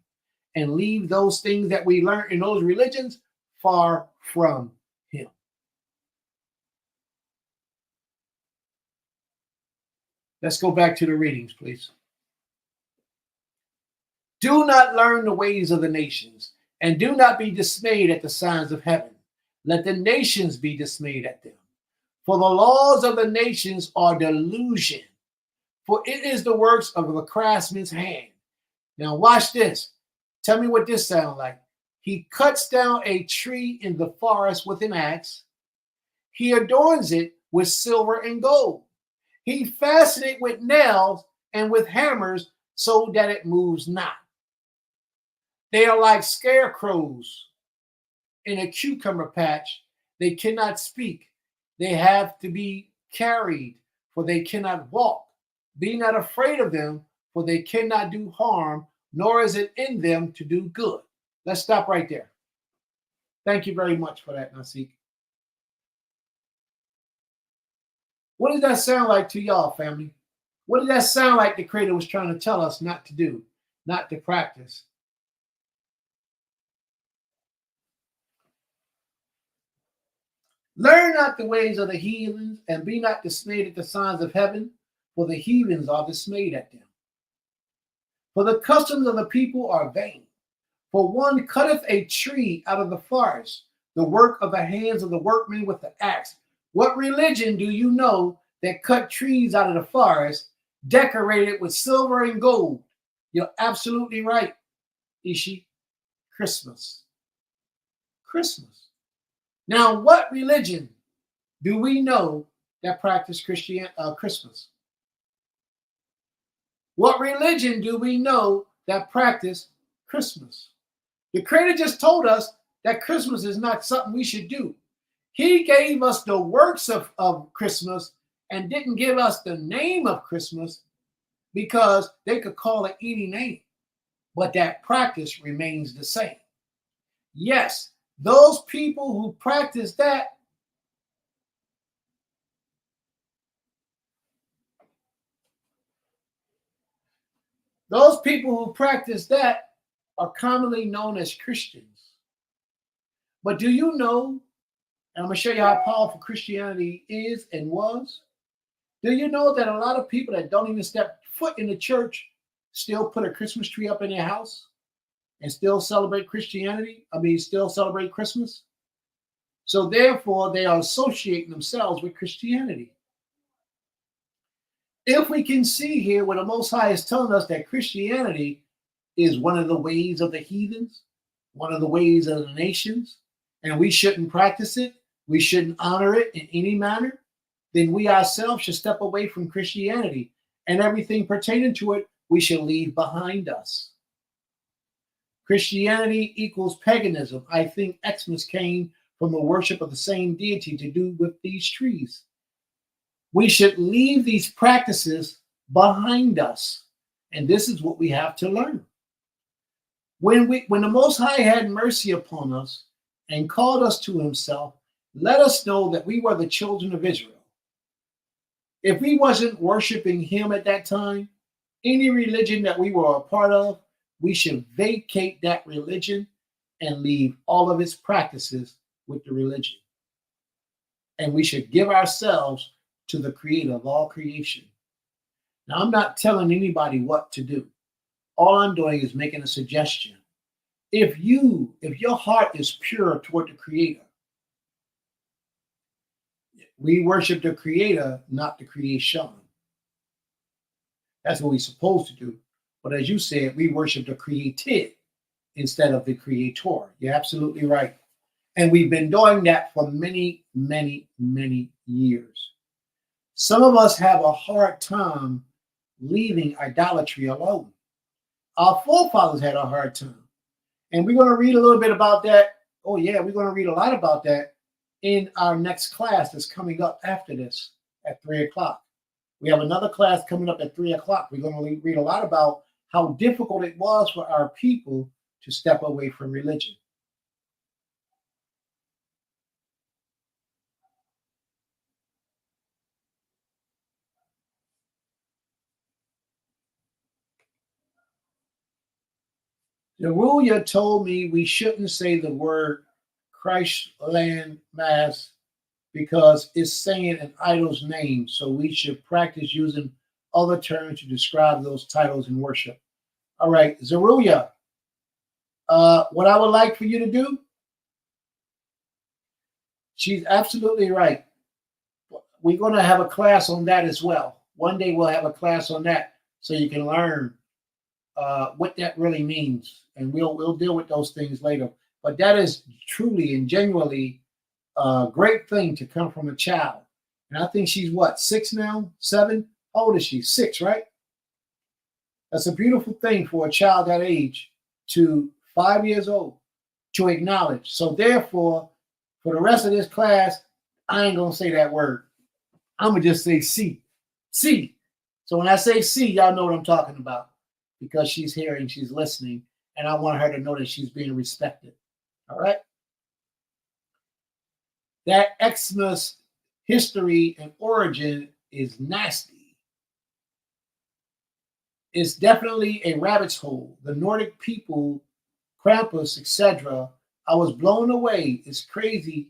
and leave those things that we learned in those religions far from him. Let's go back to the readings, please. Do not learn the ways of the nations, and do not be dismayed at the signs of heaven. Let the nations be dismayed at them. For the laws of the nations are delusion, for it is the works of the craftsman's hand. Now watch this. Tell me what this sounds like. He cuts down a tree in the forest with an axe. He adorns it with silver and gold. He fastens it with nails and with hammers so that it moves not. They are like scarecrows in a cucumber patch. They cannot speak. They have to be carried, for they cannot walk. Be not afraid of them, for they cannot do harm, nor is it in them to do good. Let's stop right there. Thank you very much for that, Nasik. What does that sound like to y'all, family? What did that sound like the Creator was trying to tell us not to do, not to practice? Learn not the ways of the heathens, and be not dismayed at the signs of heaven, for the heathens are dismayed at them. For the customs of the people are vain. For one cutteth a tree out of the forest, the work of the hands of the workmen with the axe. What religion do you know that cut trees out of the forest, decorated with silver and gold? You're absolutely right, Ishi. Christmas. Christmas. Now, what religion do we know that practice Christmas? What religion do we know that practice Christmas? The Creator just told us that Christmas is not something we should do. He gave us the works of Christmas and didn't give us the name of Christmas because they could call it any name, but that practice remains the same. Yes, those people who practice that are commonly known as Christians. But do you know, and I'm going to show you how powerful Christianity is and was, do you know that a lot of people that don't even step foot in the church still put a Christmas tree up in their house and still celebrate still celebrate Christmas? So therefore, they are associating themselves with Christianity. If we can see here where the Most High is telling us that Christianity is one of the ways of the heathens, one of the ways of the nations, and we shouldn't practice it, we shouldn't honor it in any manner, then we ourselves should step away from Christianity, and everything pertaining to it we should leave behind us. Christianity equals paganism. I think Xmas came from the worship of the same deity to do with these trees. We should leave these practices behind us, and this is what we have to learn. When the Most High had mercy upon us and called us to himself, let us know that we were the children of Israel. If we wasn't worshiping him at that time, any religion that we were a part of, we should vacate that religion and leave all of its practices with the religion. And we should give ourselves to the Creator of all creation. Now, I'm not telling anybody what to do. All I'm doing is making a suggestion. If your heart is pure toward the Creator, we worship the Creator, not the creation. That's what we're supposed to do. But as you said, we worship the created instead of the creator. You're absolutely right. And we've been doing that for many, many, many years. Some of us have a hard time leaving idolatry alone. Our forefathers had a hard time. And we're going to read a little bit about that. Oh, yeah, we're going to read a lot about that in our next class that's coming up after this at 3 o'clock. We have another class coming up at 3 o'clock. We're going to read a lot about how difficult it was for our people to step away from religion. Zeruiah told me we shouldn't say the word Christ land mass because it's saying an idol's name. So we should practice using other terms to describe those titles in worship. All right, Zeruiah, what I would like for you to do, she's absolutely right. We're going to have a class on that as well. One day we'll have a class on that so you can learn what that really means. And we'll deal with those things later. But that is truly and genuinely a great thing to come from a child. And I think she's what, 6 now? 7? How old is she? 6, right? That's a beautiful thing for a child that age to 5 years old to acknowledge. So therefore, for the rest of this class, I ain't going to say that word. I'm going to just say see. See. So when I say see, y'all know what I'm talking about because she's hearing, she's listening, and I want her to know that she's being respected. All right? That Xmas history and origin is nasty. It's definitely a rabbit's hole. The Nordic people, Krampus, etc. I was blown away. It's crazy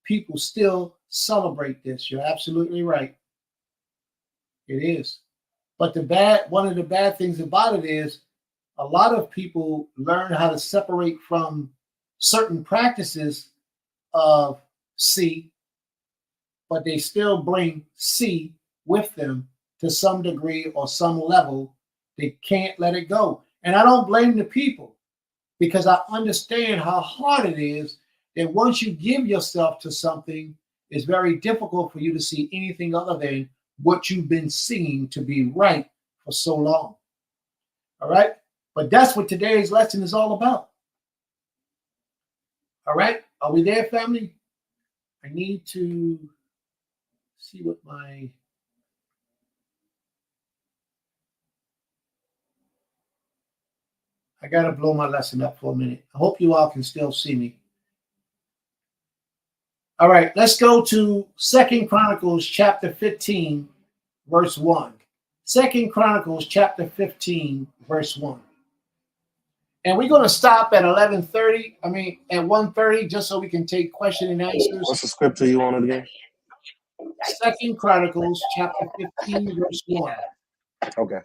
people still celebrate this. You're absolutely right. It is. But one of the bad things about it is a lot of people learn how to separate from certain practices of C, but they still bring C with them to some degree or some level. They can't let it go. And I don't blame the people, because I understand how hard it is that once you give yourself to something, it's very difficult for you to see anything other than what you've been seeing to be right for so long. All right? But that's what today's lesson is all about. All right? Are we there, family? I need to see what I got to blow my lesson up for a minute. I hope you all can still see me. All right, let's go to 2 Chronicles chapter 15, verse 1. 2 Chronicles chapter 15, verse 1. And we're going to stop at 11:30. At 1:30, just so we can take question and answers. What's the scripture you wanted again? 2 Chronicles chapter 15, verse 1. Okay.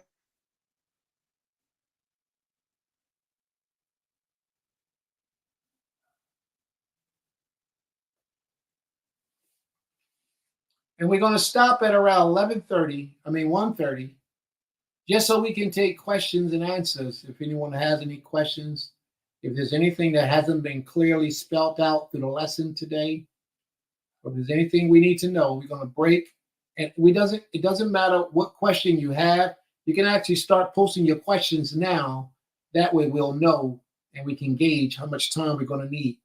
And we're going to stop at around 1:30, just so we can take questions and answers. If anyone has any questions, if there's anything that hasn't been clearly spelled out through the lesson today, or if there's anything we need to know, we're going to break. And it doesn't matter what question you have. You can actually start posting your questions now. That way we'll know and we can gauge how much time we're going to need.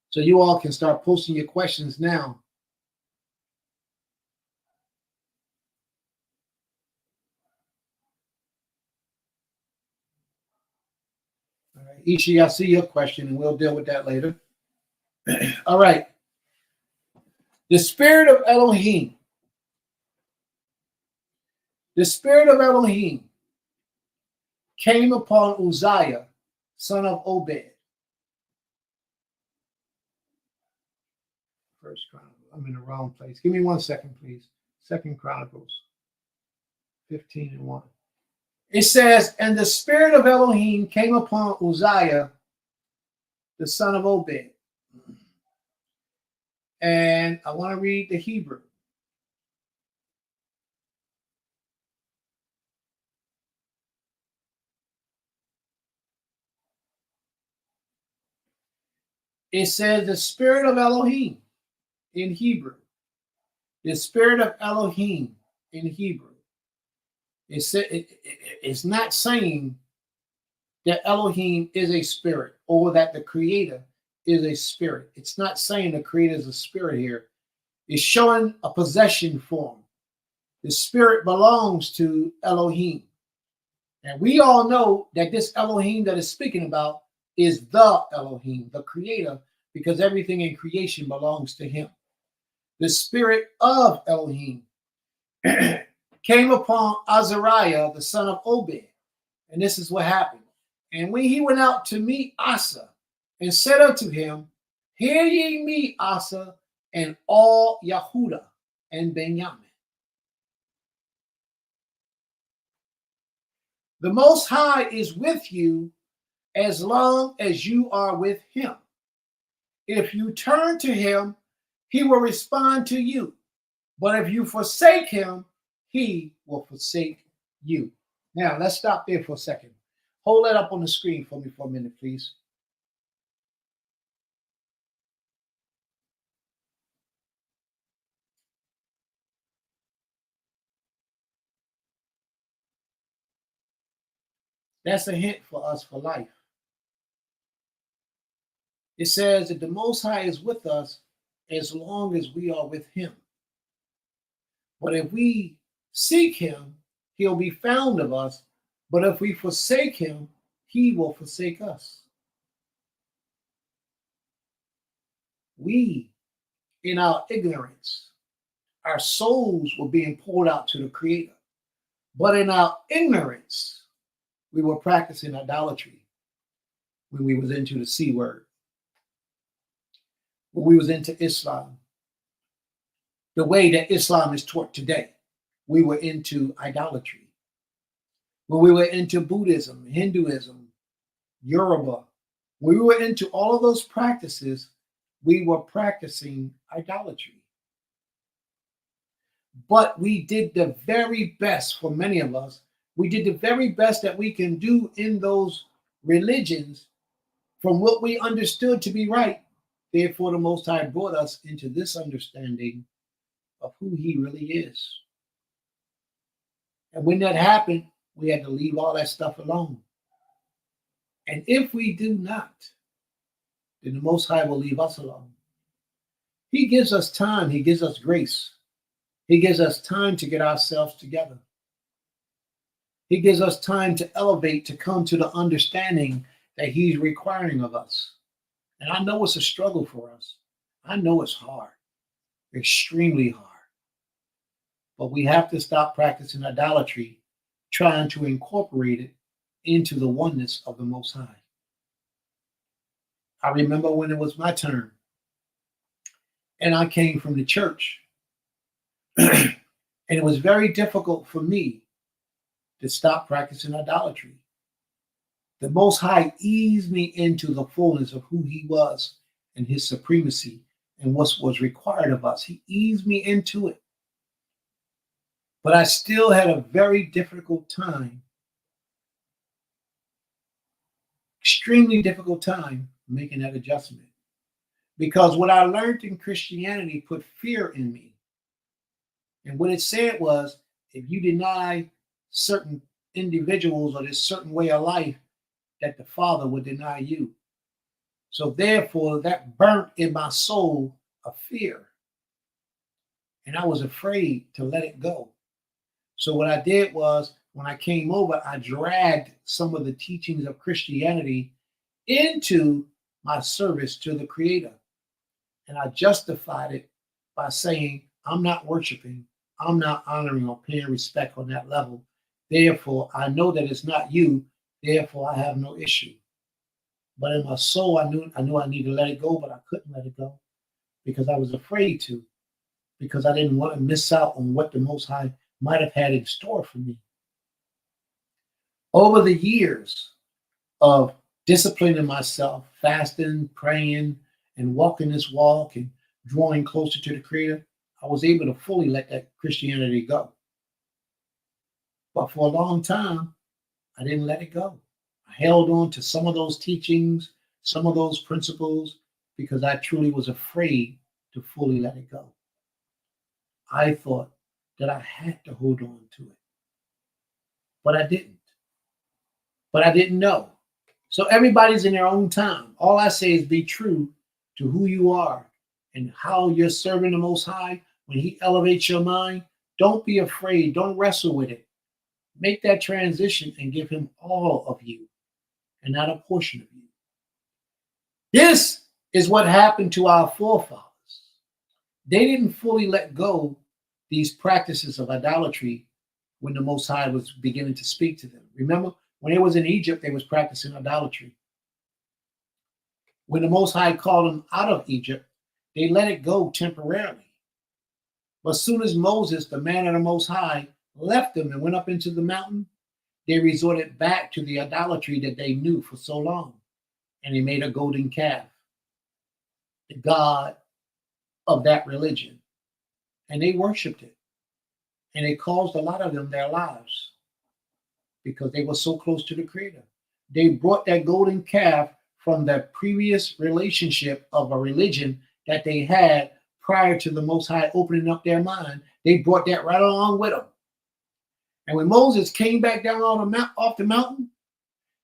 So you all can start posting your questions now. All right. Ishi, I see your question, and we'll deal with that later. All right. The spirit of Elohim. The spirit of Elohim came upon Uzziah, son of Obed. First Chronicles. I'm in the wrong place. Give me 1 second, please. 2 Chronicles 15 and 1. It says, and the spirit of Elohim came upon Uzziah, the son of Obed. And I want to read the Hebrew. It says the spirit of Elohim in Hebrew. The spirit of Elohim in Hebrew. It's not saying that Elohim is a spirit or that the creator is a spirit. It's not saying the creator is a spirit here. It's showing a possession form. The spirit belongs to Elohim. And we all know that this Elohim that is speaking about is the Elohim, the creator, because everything in creation belongs to him. The spirit of Elohim came upon Azariah, the son of Obed. And this is what happened. And when he went out to meet Asa and said unto him, hear ye me, Asa, and all Yehuda and Benjamin. The Most High is with you as long as you are with him. If you turn to him, he will respond to you. But if you forsake him, he will forsake you. Now, let's stop there for a second. Hold that up on the screen for me for a minute, please. That's a hint for us for life. It says that the Most High is with us as long as we are with him. But if we seek him, he'll be found of us. But if we forsake him, he will forsake us. We, in our ignorance, our souls were being poured out to the Creator. But in our ignorance, we were practicing idolatry when we was into the C word. when we was into Islam, the way that Islam is taught today, we were into idolatry. When we were into Buddhism, Hinduism, Yoruba, when we were into all of those practices, we were practicing idolatry. But we did the very best, for many of us, we did the very best that we can do in those religions from what we understood to be right. Therefore, the Most High brought us into this understanding of who he really is. And when that happened, we had to leave all that stuff alone. And if we do not, then the Most High will leave us alone. He gives us time. He gives us grace. He gives us time to get ourselves together. He gives us time to elevate, to come to the understanding that he's requiring of us. And I know it's a struggle for us. I know it's hard, extremely hard. But we have to stop practicing idolatry, trying to incorporate it into the oneness of the Most High. I remember when it was my turn, and I came from the church, and it was very difficult for me to stop practicing idolatry. The Most High eased me into the fullness of who he was and his supremacy and what was required of us. He eased me into it. But I still had a very difficult time, extremely difficult time making that adjustment. Because what I learned in Christianity put fear in me. And what it said was, if you deny certain individuals or this certain way of life, that the Father would deny you. So therefore, that burnt in my soul a fear. And I was afraid to let it go. So what I did was, when I came over, I dragged some of the teachings of Christianity into my service to the Creator. And I justified it by saying, I'm not worshiping, I'm not honoring or paying respect on that level. Therefore, I know that it's not you. Therefore, I have no issue. But in my soul, I knew I needed to let it go, but I couldn't let it go because I was afraid to, because I didn't want to miss out on what the Most High might have had in store for me. Over the years of disciplining myself, fasting, praying, and walking this walk and drawing closer to the Creator, I was able to fully let that Christianity go. But for a long time, I didn't let it go. I held on to some of those teachings, some of those principles, because I truly was afraid to fully let it go. I thought that I had to hold on to it. But I didn't. But I didn't know. So everybody's in their own time. All I say is be true to who you are and how you're serving the Most High. When he elevates your mind, don't be afraid. Don't wrestle with it. Make that transition and give him all of you and not a portion of you. This is what happened to our forefathers. They didn't fully let go these practices of idolatry when the Most High was beginning to speak to them. Remember, when they was in Egypt, they was practicing idolatry. When the Most High called them out of Egypt, they let it go temporarily. But as soon as Moses, the man of the Most High, left them and went up into the mountain, they resorted back to the idolatry that they knew for so long. And they made a golden calf, the god of that religion. And they worshiped it. And it caused a lot of them their lives because they were so close to the Creator. They brought that golden calf from the previous relationship of a religion that they had prior to the Most High opening up their mind. They brought that right along with them. And when Moses came back down off the mountain,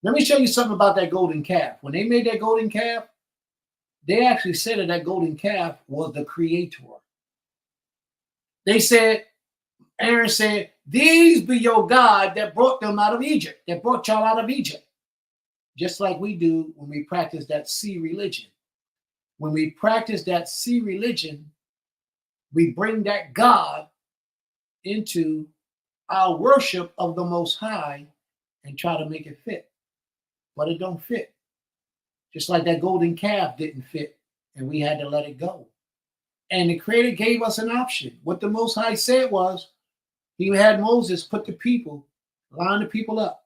let me show you something about that golden calf. When they made that golden calf, they actually said that golden calf was the creator. They said, Aaron said, these be your God that brought them out of Egypt, that brought y'all out of Egypt. Just like we do when we practice that sea religion. When we practice that sea religion, we bring that God into our worship of the Most High and try to make it fit. But it don't fit. Just like that golden calf didn't fit and we had to let it go. And the Creator gave us an option. What the Most High said was, he had Moses put line the people up.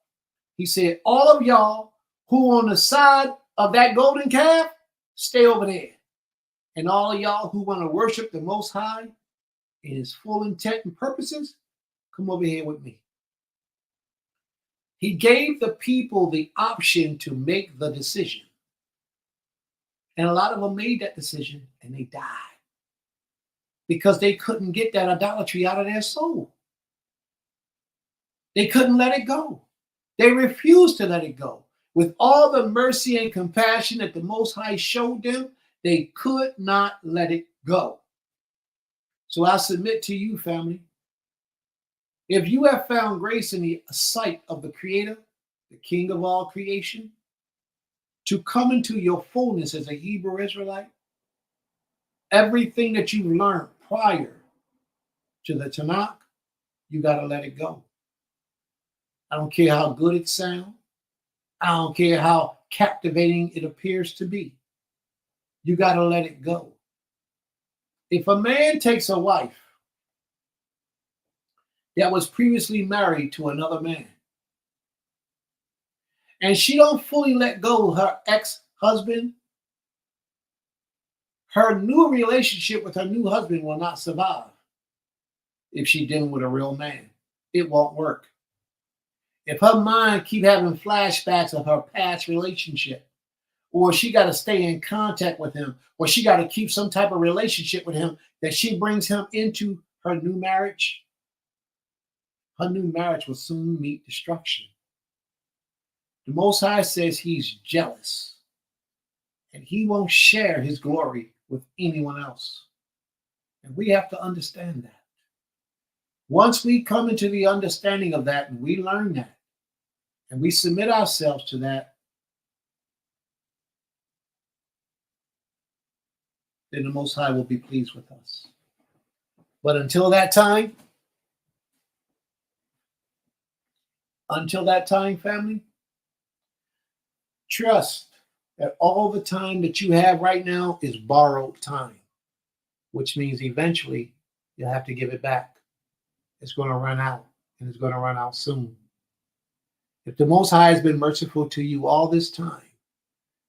He said, all of y'all who on the side of that golden calf, stay over there. And all of y'all who want to worship the Most High in his full intent and purposes, come over here with me. He gave the people the option to make the decision. And a lot of them made that decision and they died because they couldn't get that idolatry out of their soul. They couldn't let it go. They refused to let it go. With all the mercy and compassion that the Most High showed them, they could not let it go. So I submit to you, family, if you have found grace in the sight of the Creator, the King of all creation, to come into your fullness as a Hebrew Israelite, everything that you've learned prior to the Tanakh, you got to let it go. I don't care how good it sounds. I don't care how captivating it appears to be. You got to let it go. If a man takes a wife that was previously married to another man, and she don't fully let go of her ex-husband, her new relationship with her new husband will not survive. If she's dealing with a real man, it won't work. If her mind keep having flashbacks of her past relationship, or she got to stay in contact with him, or she got to keep some type of relationship with him that she brings him into her new marriage will soon meet destruction. The Most High says he's jealous and he won't share his glory with anyone else. And we have to understand that. Once we come into the understanding of that and we learn that and we submit ourselves to that, then the Most High will be pleased with us. But until that time, family, trust that all the time that you have right now is borrowed time, which means eventually you'll have to give it back. It's going to run out, and it's going to run out soon. If the Most High has been merciful to you all this time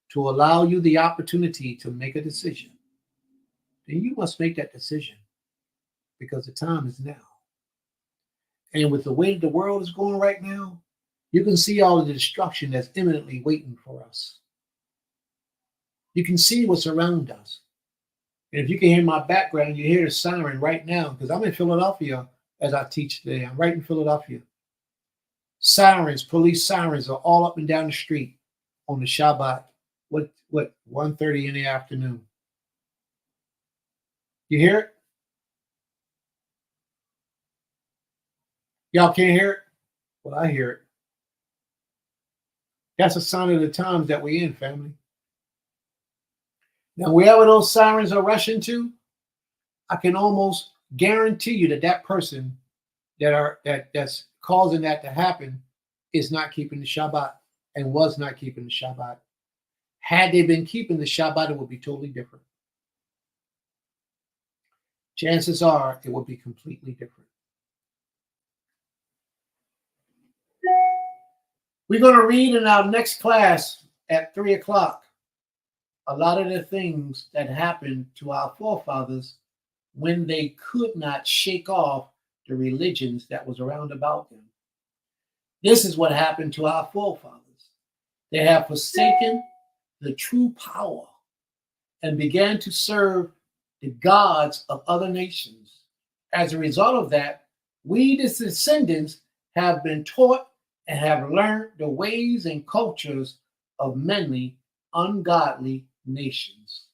to allow you the opportunity to make a decision, then you must make that decision because the time is now. And with the way the world is going right now, you can see all of the destruction that's imminently waiting for us. You can see what's around us. And if you can hear my background, you hear the siren right now, because I'm in Philadelphia as I teach today. I'm right in Philadelphia. Sirens, police sirens are all up and down the street on the Shabbat. What 1:30 in the afternoon. You hear it? Y'all can't hear it? Well, I hear it. That's a sign of the times that we're in, family. Now, wherever those sirens are rushing to, I can almost guarantee you that person that's causing that to happen is not keeping the Shabbat and was not keeping the Shabbat. Had they been keeping the Shabbat, it would be totally different. Chances are it would be completely different. We're going to read in our next class at 3 o'clock a lot of the things that happened to our forefathers when they could not shake off the religions that was around about them. This is what happened to our forefathers. They have forsaken the true power and began to serve the gods of other nations. As a result of that, we, the descendants, have been taught and have learned the ways and cultures of many ungodly nations.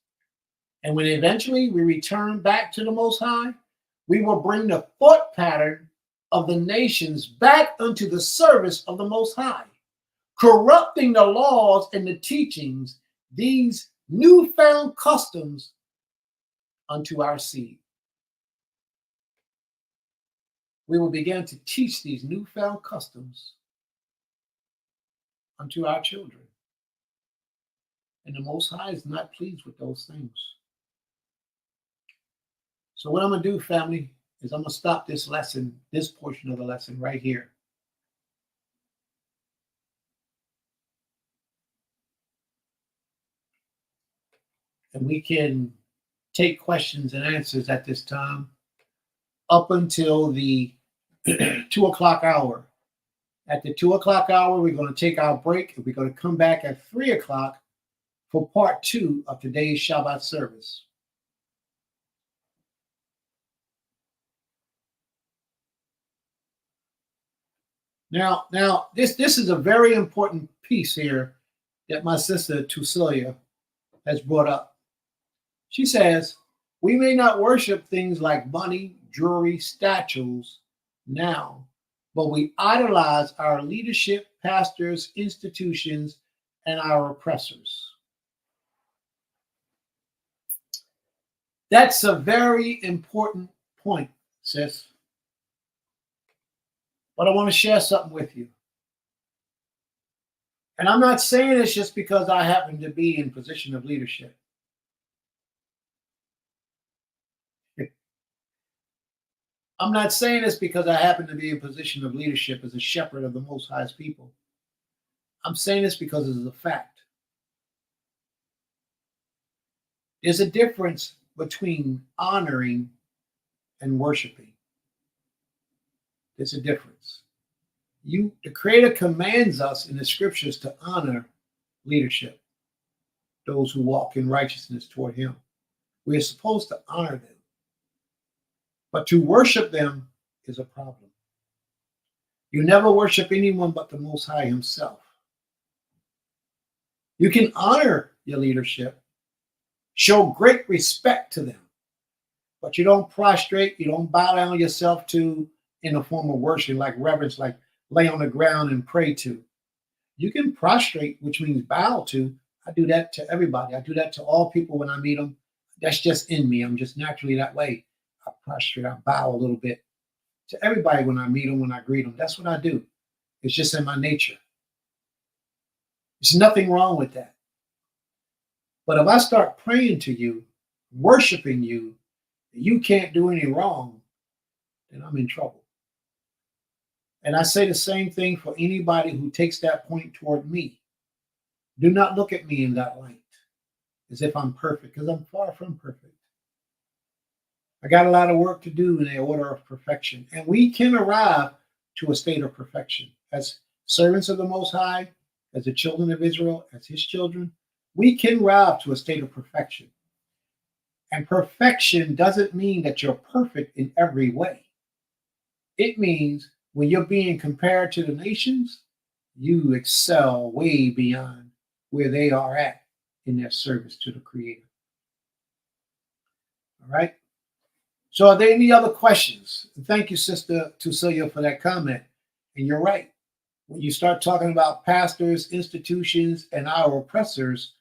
And when eventually we return back to the Most High, we will bring the thought pattern of the nations back unto the service of the Most High, corrupting the laws and the teachings, these newfound customs unto our seed. We will begin to teach these newfound customs unto our children. And the Most High is not pleased with those things. So what I'm going to do, family, is I'm going to stop this lesson, this portion of the lesson right here. And we can take questions and answers at this time up until the 2 o'clock hour. At the 2 o'clock hour, we're going to take our break, and we're going to come back at 3 o'clock for part 2 of today's Shabbat service. Now, this is a very important piece here that my sister Tusilia has brought up. She says, we may not worship things like money, jewelry, statues now, but we idolize our leadership, pastors, institutions, and our oppressors. That's a very important point, sis. But I want to share something with you. And I'm not saying this just because I happen to be in position of leadership. I'm not saying this because I happen to be in position of leadership as a shepherd of the Most High's people. I'm saying this because it is a fact. There's a difference between honoring and worshiping. There's a difference. The Creator commands us in the scriptures to honor leadership, those who walk in righteousness toward Him. We are supposed to honor them. But to worship them is a problem. You never worship anyone but the Most High Himself. You can honor your leadership, show great respect to them, but you don't prostrate, you don't bow down yourself to in a form of worship, like reverence, like lay on the ground and pray to. You can prostrate, which means bow to. I do that to everybody. I do that to all people when I meet them. That's just in me. I'm just naturally that way. I prostrate, I bow a little bit to everybody when I meet them, when I greet them. That's what I do. It's just in my nature. There's nothing wrong with that. But if I start praying to you, worshiping you, and you can't do any wrong, then I'm in trouble. And I say the same thing for anybody who takes that point toward me. Do not look at me in that light as if I'm perfect, because I'm far from perfect. I got a lot of work to do in the order of perfection. And we can arrive to a state of perfection. As servants of the Most High, as the children of Israel, as His children, we can arrive to a state of perfection. And perfection doesn't mean that you're perfect in every way. It means when you're being compared to the nations, you excel way beyond where they are at in their service to the Creator. All right? So are there any other questions? And thank you, Sister Tusilia, for that comment. And you're right. When you start talking about pastors, institutions, and our oppressors,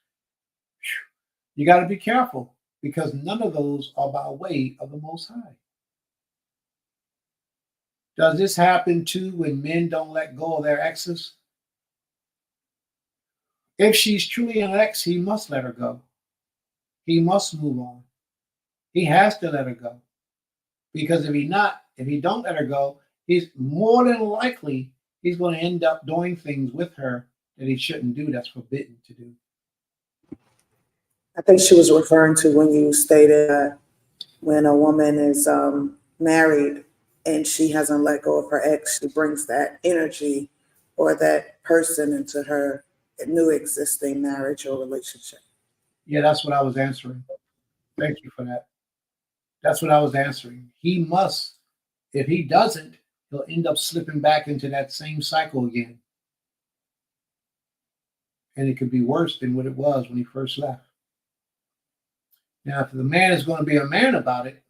you got to be careful, because none of those are by way of the Most High. Does this happen too when men don't let go of their exes? If she's truly an ex, he must let her go. He must move on. He has to let her go. Because if he don't let her go, he's more than likely he's going to end up doing things with her that he shouldn't do, that's forbidden to do. I think she was referring to when you stated that when a woman is married and she hasn't let go of her ex, she brings that energy or that person into her new existing marriage or relationship. Yeah, that's what I was answering. Thank you for that. That's what I was answering. He must. If he doesn't, he'll end up slipping back into that same cycle again. And it could be worse than what it was when he first left. Now, if the man is going to be a man about it,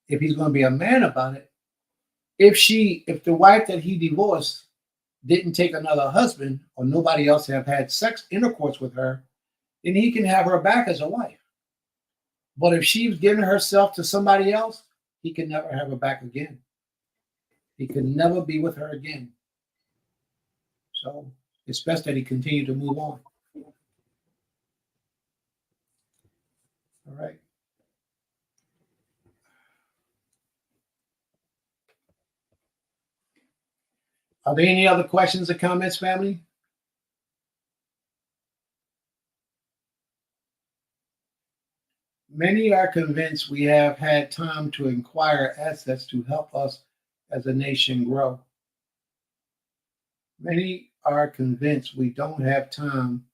if he's going to be a man about it, if the wife that he divorced didn't take another husband or nobody else have had intercourse with her, then he can have her back as a wife. But if she's giving herself to somebody else, he can never have her back again. He can never be with her again. So it's best that he continue to move on. All right. Are there any other questions or comments, family? Many are convinced we have had time to acquire assets to help us as a nation grow. Many are convinced we don't have time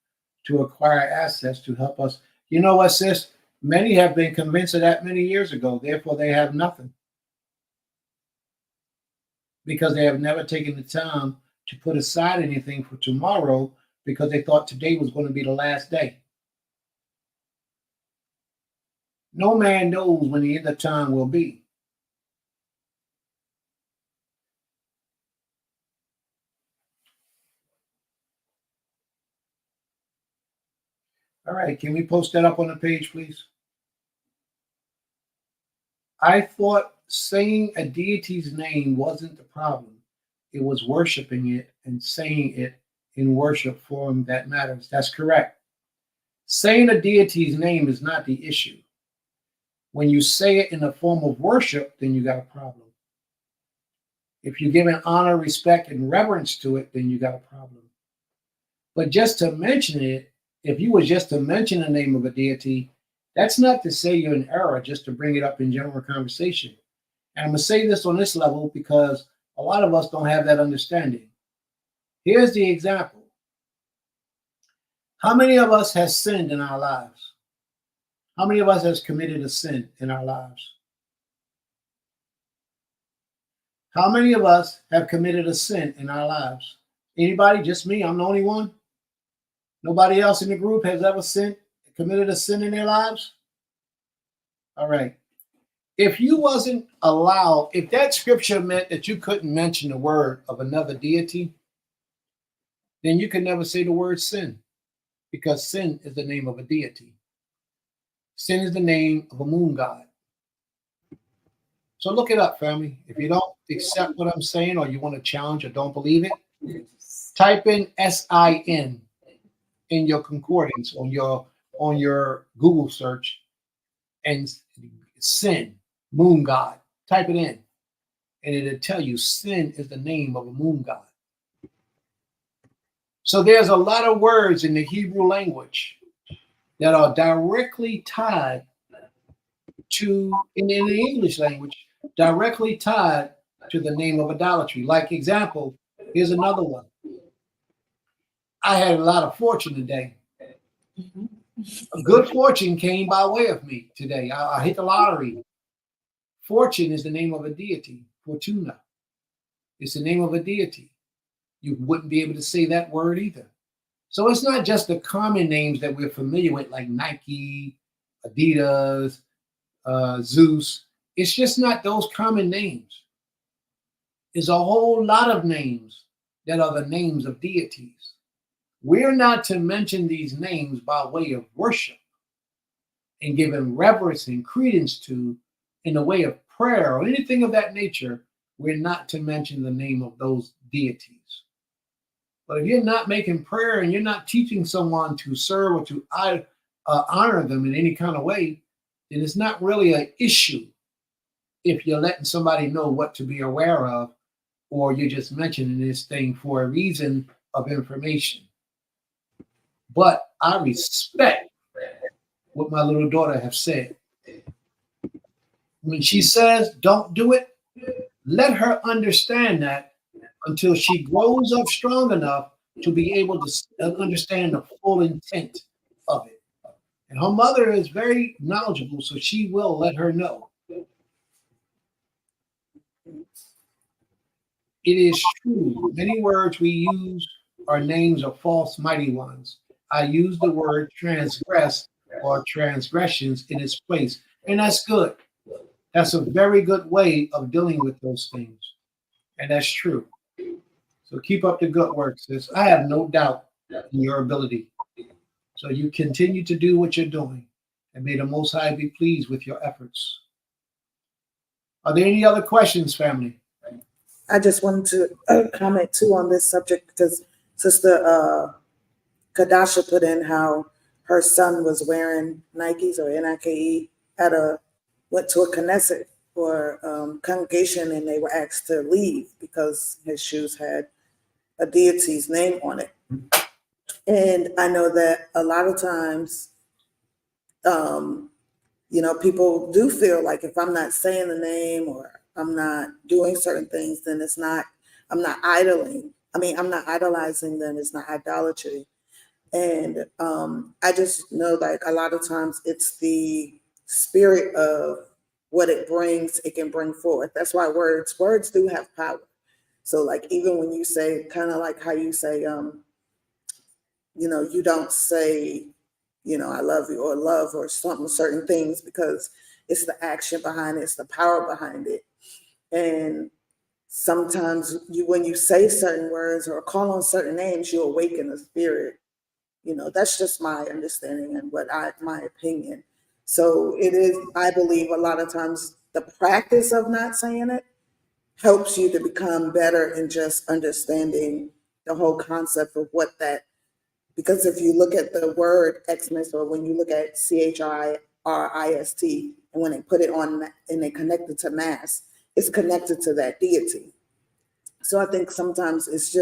to acquire assets to help us. You know what, sis? Many have been convinced of that many years ago. Therefore, they have nothing because they have never taken the time to put aside anything for tomorrow because they thought today was going to be the last day. No man knows when the end of time will be. All right, can we post that up on the page, please? I thought saying a deity's name wasn't the problem. It was worshiping it and saying it in worship form that matters. That's correct. Saying a deity's name is not the issue. When you say it in a form of worship, then you got a problem. If you give an honor, respect, and reverence to it, then you got a problem. But just to mention it, if you were just to mention the name of a deity, that's not to say you're in error, just to bring it up in general conversation. And I'm going to say this on this level because a lot of us don't have that understanding. Here's the example. How many of us has sinned in our lives? How many of us has committed a sin in our lives? How many of us have committed a sin in our lives? Anybody? Just me? I'm the only one? Nobody else in the group has ever committed a sin in their lives? All right. If you wasn't allowed, if that scripture meant that you couldn't mention the word of another deity, then you can never say the word sin, because sin is the name of a deity. Sin is the name of a moon god. So look it up, family. If you don't accept what I'm saying, or you want to challenge or don't believe it, type in SIN in your concordance on your Google search, and sin, moon god. Type it in, and it'll tell you sin is the name of a moon god. So there's a lot of words in the Hebrew language that are directly tied to, in the English language, directly tied to the name of idolatry. Like example, here's another one. I had a lot of fortune today. A good fortune came by way of me today. I hit the lottery. Fortune is the name of a deity. Fortuna. It's the name of a deity. You wouldn't be able to say that word either. So it's not just the common names that we're familiar with, like Nike, Adidas, Zeus. It's just not those common names. There's a whole lot of names that are the names of deities. We're not to mention these names by way of worship and giving reverence and credence to in the way of prayer or anything of that nature. We're not to mention the name of those deities. But if you're not making prayer and you're not teaching someone to serve or to honor them in any kind of way, then it's not really an issue if you're letting somebody know what to be aware of, or you're just mentioning this thing for a reason of information. But I respect what my little daughter has said. When she says, don't do it, let her understand that until she grows up strong enough to be able to understand the full intent of it. And her mother is very knowledgeable, so she will let her know. It is true. Many words we use are names of false mighty ones. I use the word transgress or transgressions in its place. And that's good. That's a very good way of dealing with those things. And that's true. So keep up the good work, sis. I have no doubt in your ability. So you continue to do what you're doing. And may the Most High be pleased with your efforts. Are there any other questions, family? I just wanted to comment too on this subject because Sister Kadasha put in how her son was wearing Nikes or Nike went to a Knesset or congregation, and they were asked to leave because his shoes had a deity's name on it. And I know that a lot of times, people do feel like if I'm not saying the name or I'm not doing certain things, then I'm not idolizing, then it's not idolatry. And I just know that a lot of times it's the spirit of what it can bring forth. That's why words do have power. So like, even when you say, kind of like how you say, you don't say, I love you or love or something, certain things, because it's the action behind it, it's the power behind it. And sometimes when you say certain words or call on certain names, you awaken the spirit. That's just my understanding and my opinion. So it is, I believe a lot of times the practice of not saying it helps you to become better in just understanding the whole concept of what that, because if you look at the word Xmas, or when you look at CHRIST, and when they put it on and they connect it to mass, it's connected to that deity. So I think sometimes it's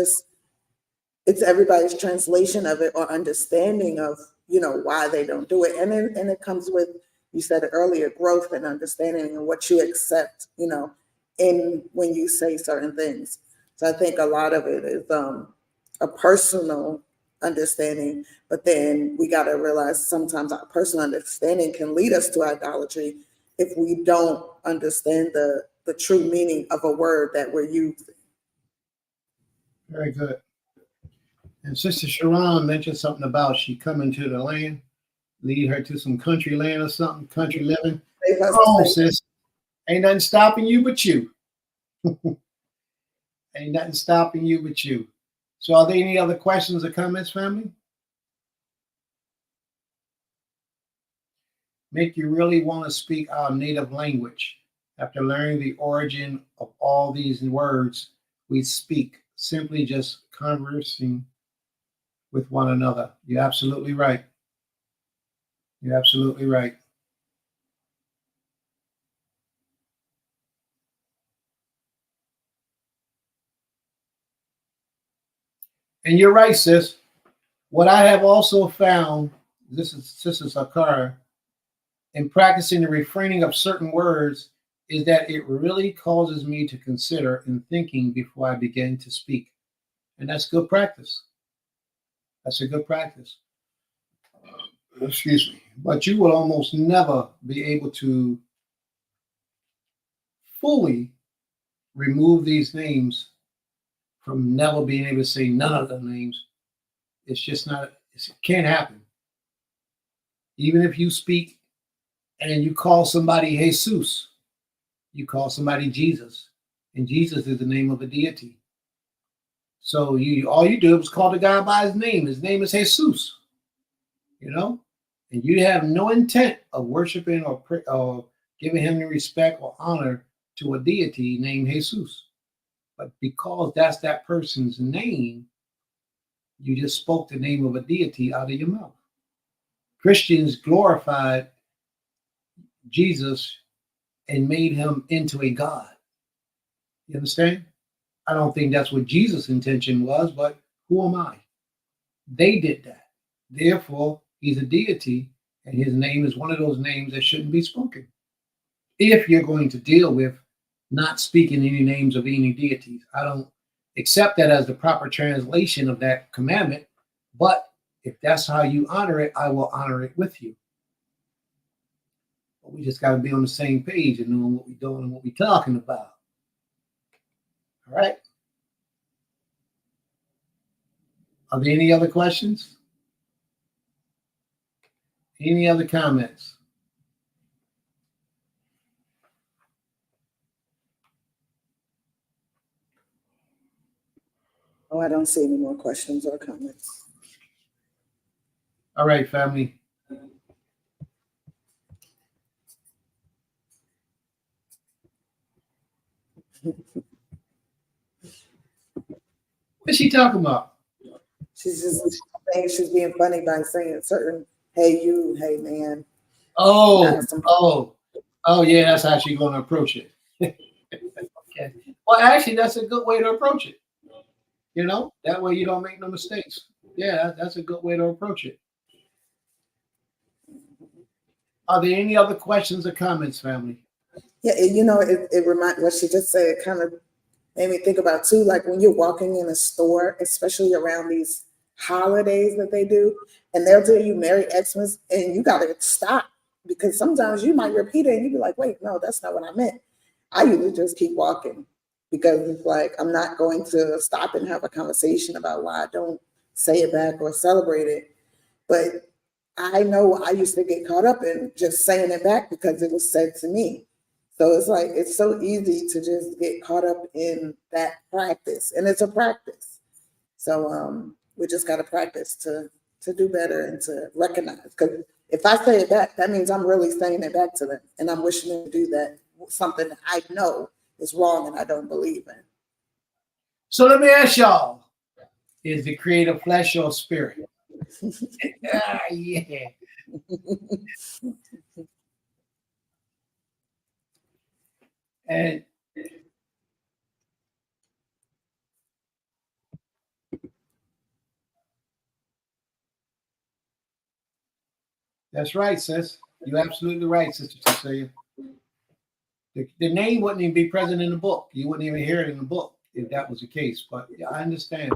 everybody's translation of it or understanding of, why they don't do it. And then it comes with, you said it earlier, growth and understanding and what you accept, in when you say certain things. So I think a lot of it is a personal understanding, but then we got to realize sometimes our personal understanding can lead us to idolatry if we don't understand the true meaning of a word that we're using. Very good. And Sister Sharon mentioned something about she coming to the land, lead her to some country land or something, country living. Oh, sis, ain't nothing stopping you but you. Ain't nothing stopping you but you. So are there any other questions or comments, family? Make you really want to speak our native language. After learning the origin of all these words we speak, simply just conversing with one another. You're absolutely right. You're absolutely right. And you're right, sis. What I have also found, this is Sister Sakara, in practicing the refraining of certain words, is that it really causes me to consider and thinking before I begin to speak. And that's good practice. That's a good practice. Excuse me. But you will almost never be able to fully remove these names from never being able to say none of the names. It's just not, it can't happen. Even if you speak and you call somebody Jesus, you call somebody Jesus, and Jesus is the name of a deity. So all you do is call the guy by his name. His name is Jesus, and you have no intent of worshiping or giving him the respect or honor to a deity named Jesus. But because that's that person's name, you just spoke the name of a deity out of your mouth. Christians glorified Jesus and made him into a god. You understand? I don't think that's what Jesus' intention was, but who am I? They did that. Therefore, he's a deity, and his name is one of those names that shouldn't be spoken. If you're going to deal with not speaking any names of any deities, I don't accept that as the proper translation of that commandment, but if that's how you honor it, I will honor it with you. But we just got to be on the same page and knowing what we're doing and what we're talking about. All right? Are there any other questions? Any other comments? Oh, I don't see any more questions or comments. All right, family. What's she talking about? She's just saying she's being funny by saying certain hey you, hey man. Oh, yeah, that's how she's going to approach it. Okay. Well, actually, that's a good way to approach it. You know, that way you don't make no mistakes. Yeah, that's a good way to approach it. Are there any other questions or comments, family? Yeah, it reminds what she just said. It kind of made me think about too, like when you're walking in a store, especially around these holidays that they do, and they'll tell you Merry Xmas, and you gotta stop because sometimes you might repeat it and you be like, wait, no, that's not what I meant. I usually just keep walking because it's like I'm not going to stop and have a conversation about why I don't say it back or celebrate it. But I know I used to get caught up in just saying it back because it was said to me. So it's like, it's so easy to just get caught up in that practice, and it's a practice. So we just got to practice to do better and to recognize, because if I say it back, that means I'm really saying it back to them, and I'm wishing them to do that, something that I know is wrong and I don't believe in. So let me ask y'all, is the creator flesh or spirit? Yeah. And that's right, sis. You're absolutely right, Sister Cecilia. The name wouldn't even be present in the book. You wouldn't even hear it in the book if that was the case. But yeah, I understand.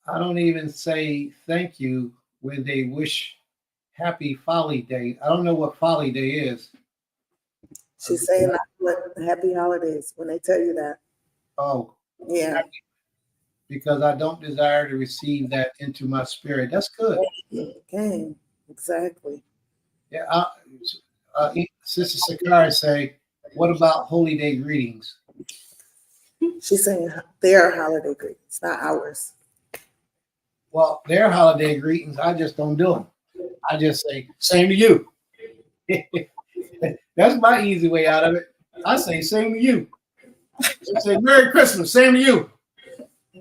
I don't even say thank you when they wish happy Folly Day. I don't know what Folly Day is. She's saying happy holidays when they tell you that. Oh, yeah. Because I don't desire to receive that into my spirit. That's good. Okay, exactly. Yeah. Sister Sakari say, what about holy day greetings? She's saying their holiday greetings, not ours. Well, their holiday greetings, I just don't do them. I just say, same to you. That's my easy way out of it. I say, same to you. I say, Merry Christmas, same to you.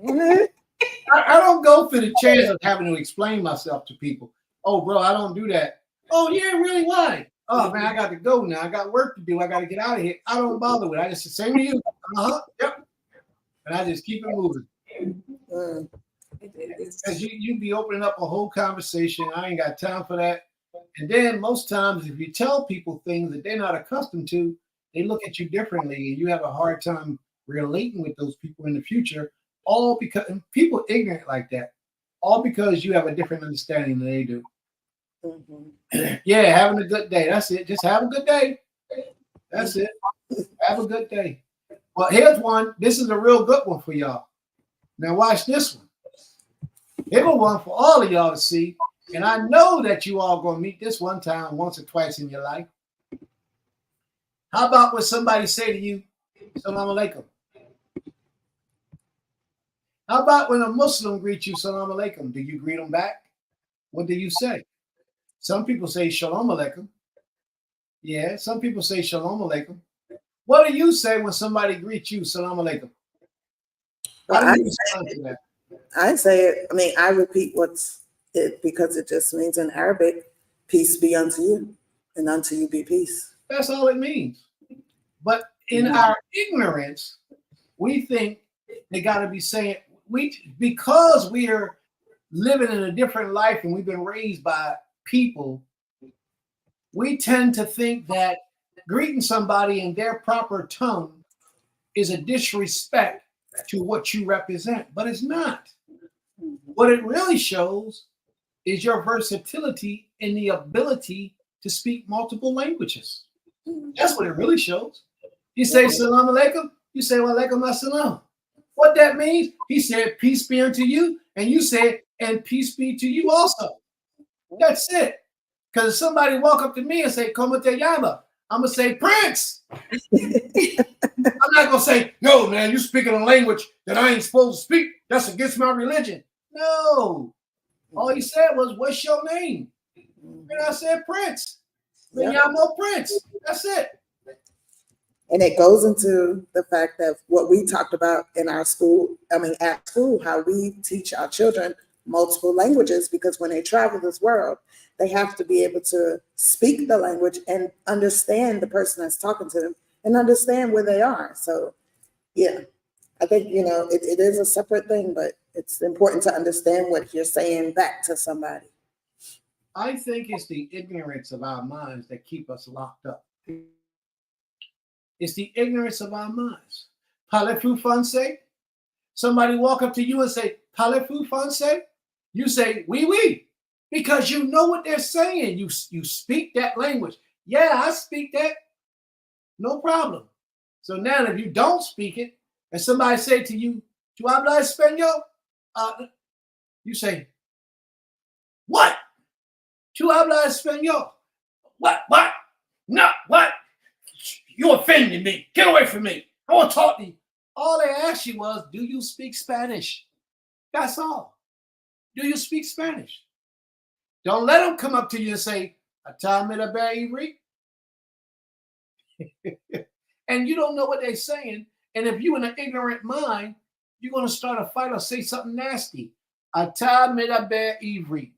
I don't go through the chance of having to explain myself to people. Oh, bro, I don't do that. Oh, yeah, really? Why? Oh, man, I got to go now. I got work to do. I got to get out of here. I don't bother with it. I just say, same to you. Yep. And I just keep it moving. Because you be opening up a whole conversation. I ain't got time for that. And then most times, if you tell people things that they're not accustomed to, they look at you differently, and you have a hard time relating with those people in the future. All because people ignorant like that. All because you have a different understanding than they do. Mm-hmm. Yeah, having a good day. That's it. Just have a good day. That's it. Have a good day. Well, here's one. This is a real good one for y'all. Now watch this one. Here's one for all of y'all to see. And I know that you all going to meet this one time, once or twice in your life. How about when somebody say to you, Salam alaikum? How about when a Muslim greets you, Salam alaikum? Do you greet them back? What do you say? Some people say Shalom alaikum. Yeah, some people say Shalom alaikum. What do you say when somebody greets you, Salam alaikum? How do you respond to that? I say it, I mean, I repeat what's it because it just means in Arabic, peace be unto you, and unto you be peace. That's all it means. But in our ignorance, we think they got to be saying, because we are living in a different life and we've been raised by people, we tend to think that greeting somebody in their proper tongue is a disrespect to what you represent, but it's not. What it really shows is your versatility and the ability to speak multiple languages. That's what it really shows. You say Salam alaikum, you say wa alaikum assalam. What that means, he said, peace be unto you, and you said, and peace be to you also. That's it. Because if somebody walk up to me and say, Como te llama? I'm going to say, Prince. I'm not going to say, no, man, you're speaking a language that I ain't supposed to speak. That's against my religion. No. All he said was, what's your name? And I said, Prince. Me llamo Prince. That's it. And it goes into the fact that what we talked about in our school, at school, how we teach our children multiple languages, because when they travel this world, they have to be able to speak the language and understand the person that's talking to them and understand where they are. So, yeah, I think, it is a separate thing, but it's important to understand what you're saying back to somebody. I think it's the ignorance of our minds that keep us locked up. It's the ignorance of our minds. Parlez-vous français? Somebody walk up to you and say, Parlez-vous français? You say, oui, oui, because you know what they're saying. You speak that language. Yeah, I speak that. No problem. So now if you don't speak it, and somebody say to you, ¿Tú hablas español? You say, what? ¿Tú hablas español? What? No, what? You offended me. Get away from me. I want to talk to you. All they asked you was, do you speak Spanish? That's all. Do you speak Spanish? Don't let them come up to you and say, "Ata medabber ivrit." And you don't know what they're saying. And if you're in an ignorant mind, you're going to start a fight or say something nasty. Ata medabber ivrit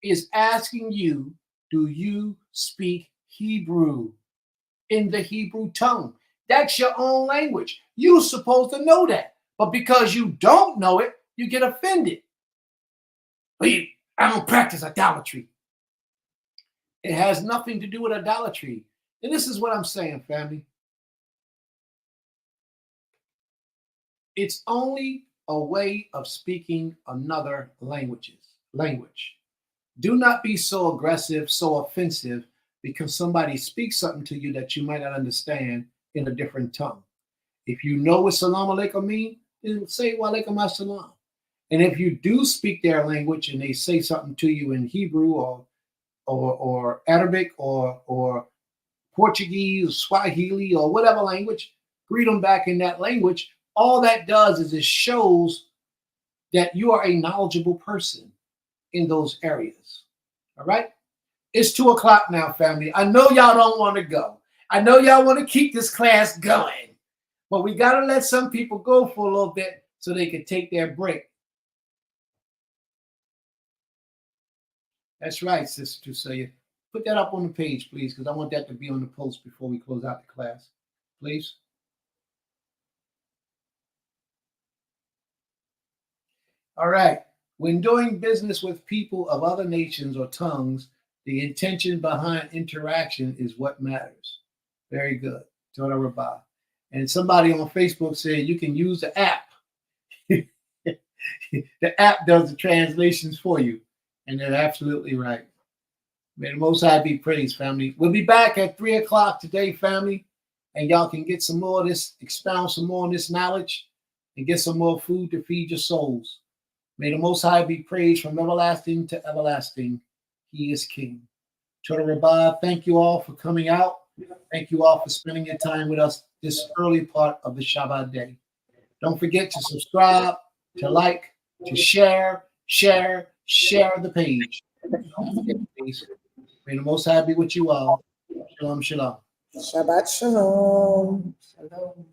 is asking you, do you speak Hebrew? In the Hebrew tongue. That's your own language. You're supposed to know that. But because you don't know it, you get offended. I don't practice idolatry. It has nothing to do with idolatry. And this is what I'm saying, family. It's only a way of speaking another language. Do not be so aggressive, so offensive, because somebody speaks something to you that you might not understand in a different tongue. If you know what salam alaikum means, then say wa alaikum assalam. And if you do speak their language and they say something to you in Hebrew or Arabic or Portuguese, or Swahili, or whatever language, greet them back in that language. All that does is it shows that you are a knowledgeable person in those areas. All right? It's 2:00 now, family. I know y'all don't want to go. I know y'all want to keep this class going. But we got to let some people go for a little bit so they can take their break. That's right, Sister Tusaya. Put that up on the page, please, because I want that to be on the post before we close out the class. Please. All right. When doing business with people of other nations or tongues, the intention behind interaction is what matters. Very good. Toda Rabbah. And somebody on Facebook said you can use the app. The app does the translations for you. And they're absolutely right. May the Most High be praised, family. We'll be back at 3:00 today, family. And y'all can get some more of this, expound some more on this knowledge, and get some more food to feed your souls. May the Most High be praised from everlasting to everlasting. He is King. Toda Rabbah, thank you all for coming out. Thank you all for spending your time with us this early part of the Shabbat day. Don't forget to subscribe, to like, to share the page. Don't forget, please. May the Most High be with you all. Shalom, shalom. Shabbat shalom. Shalom.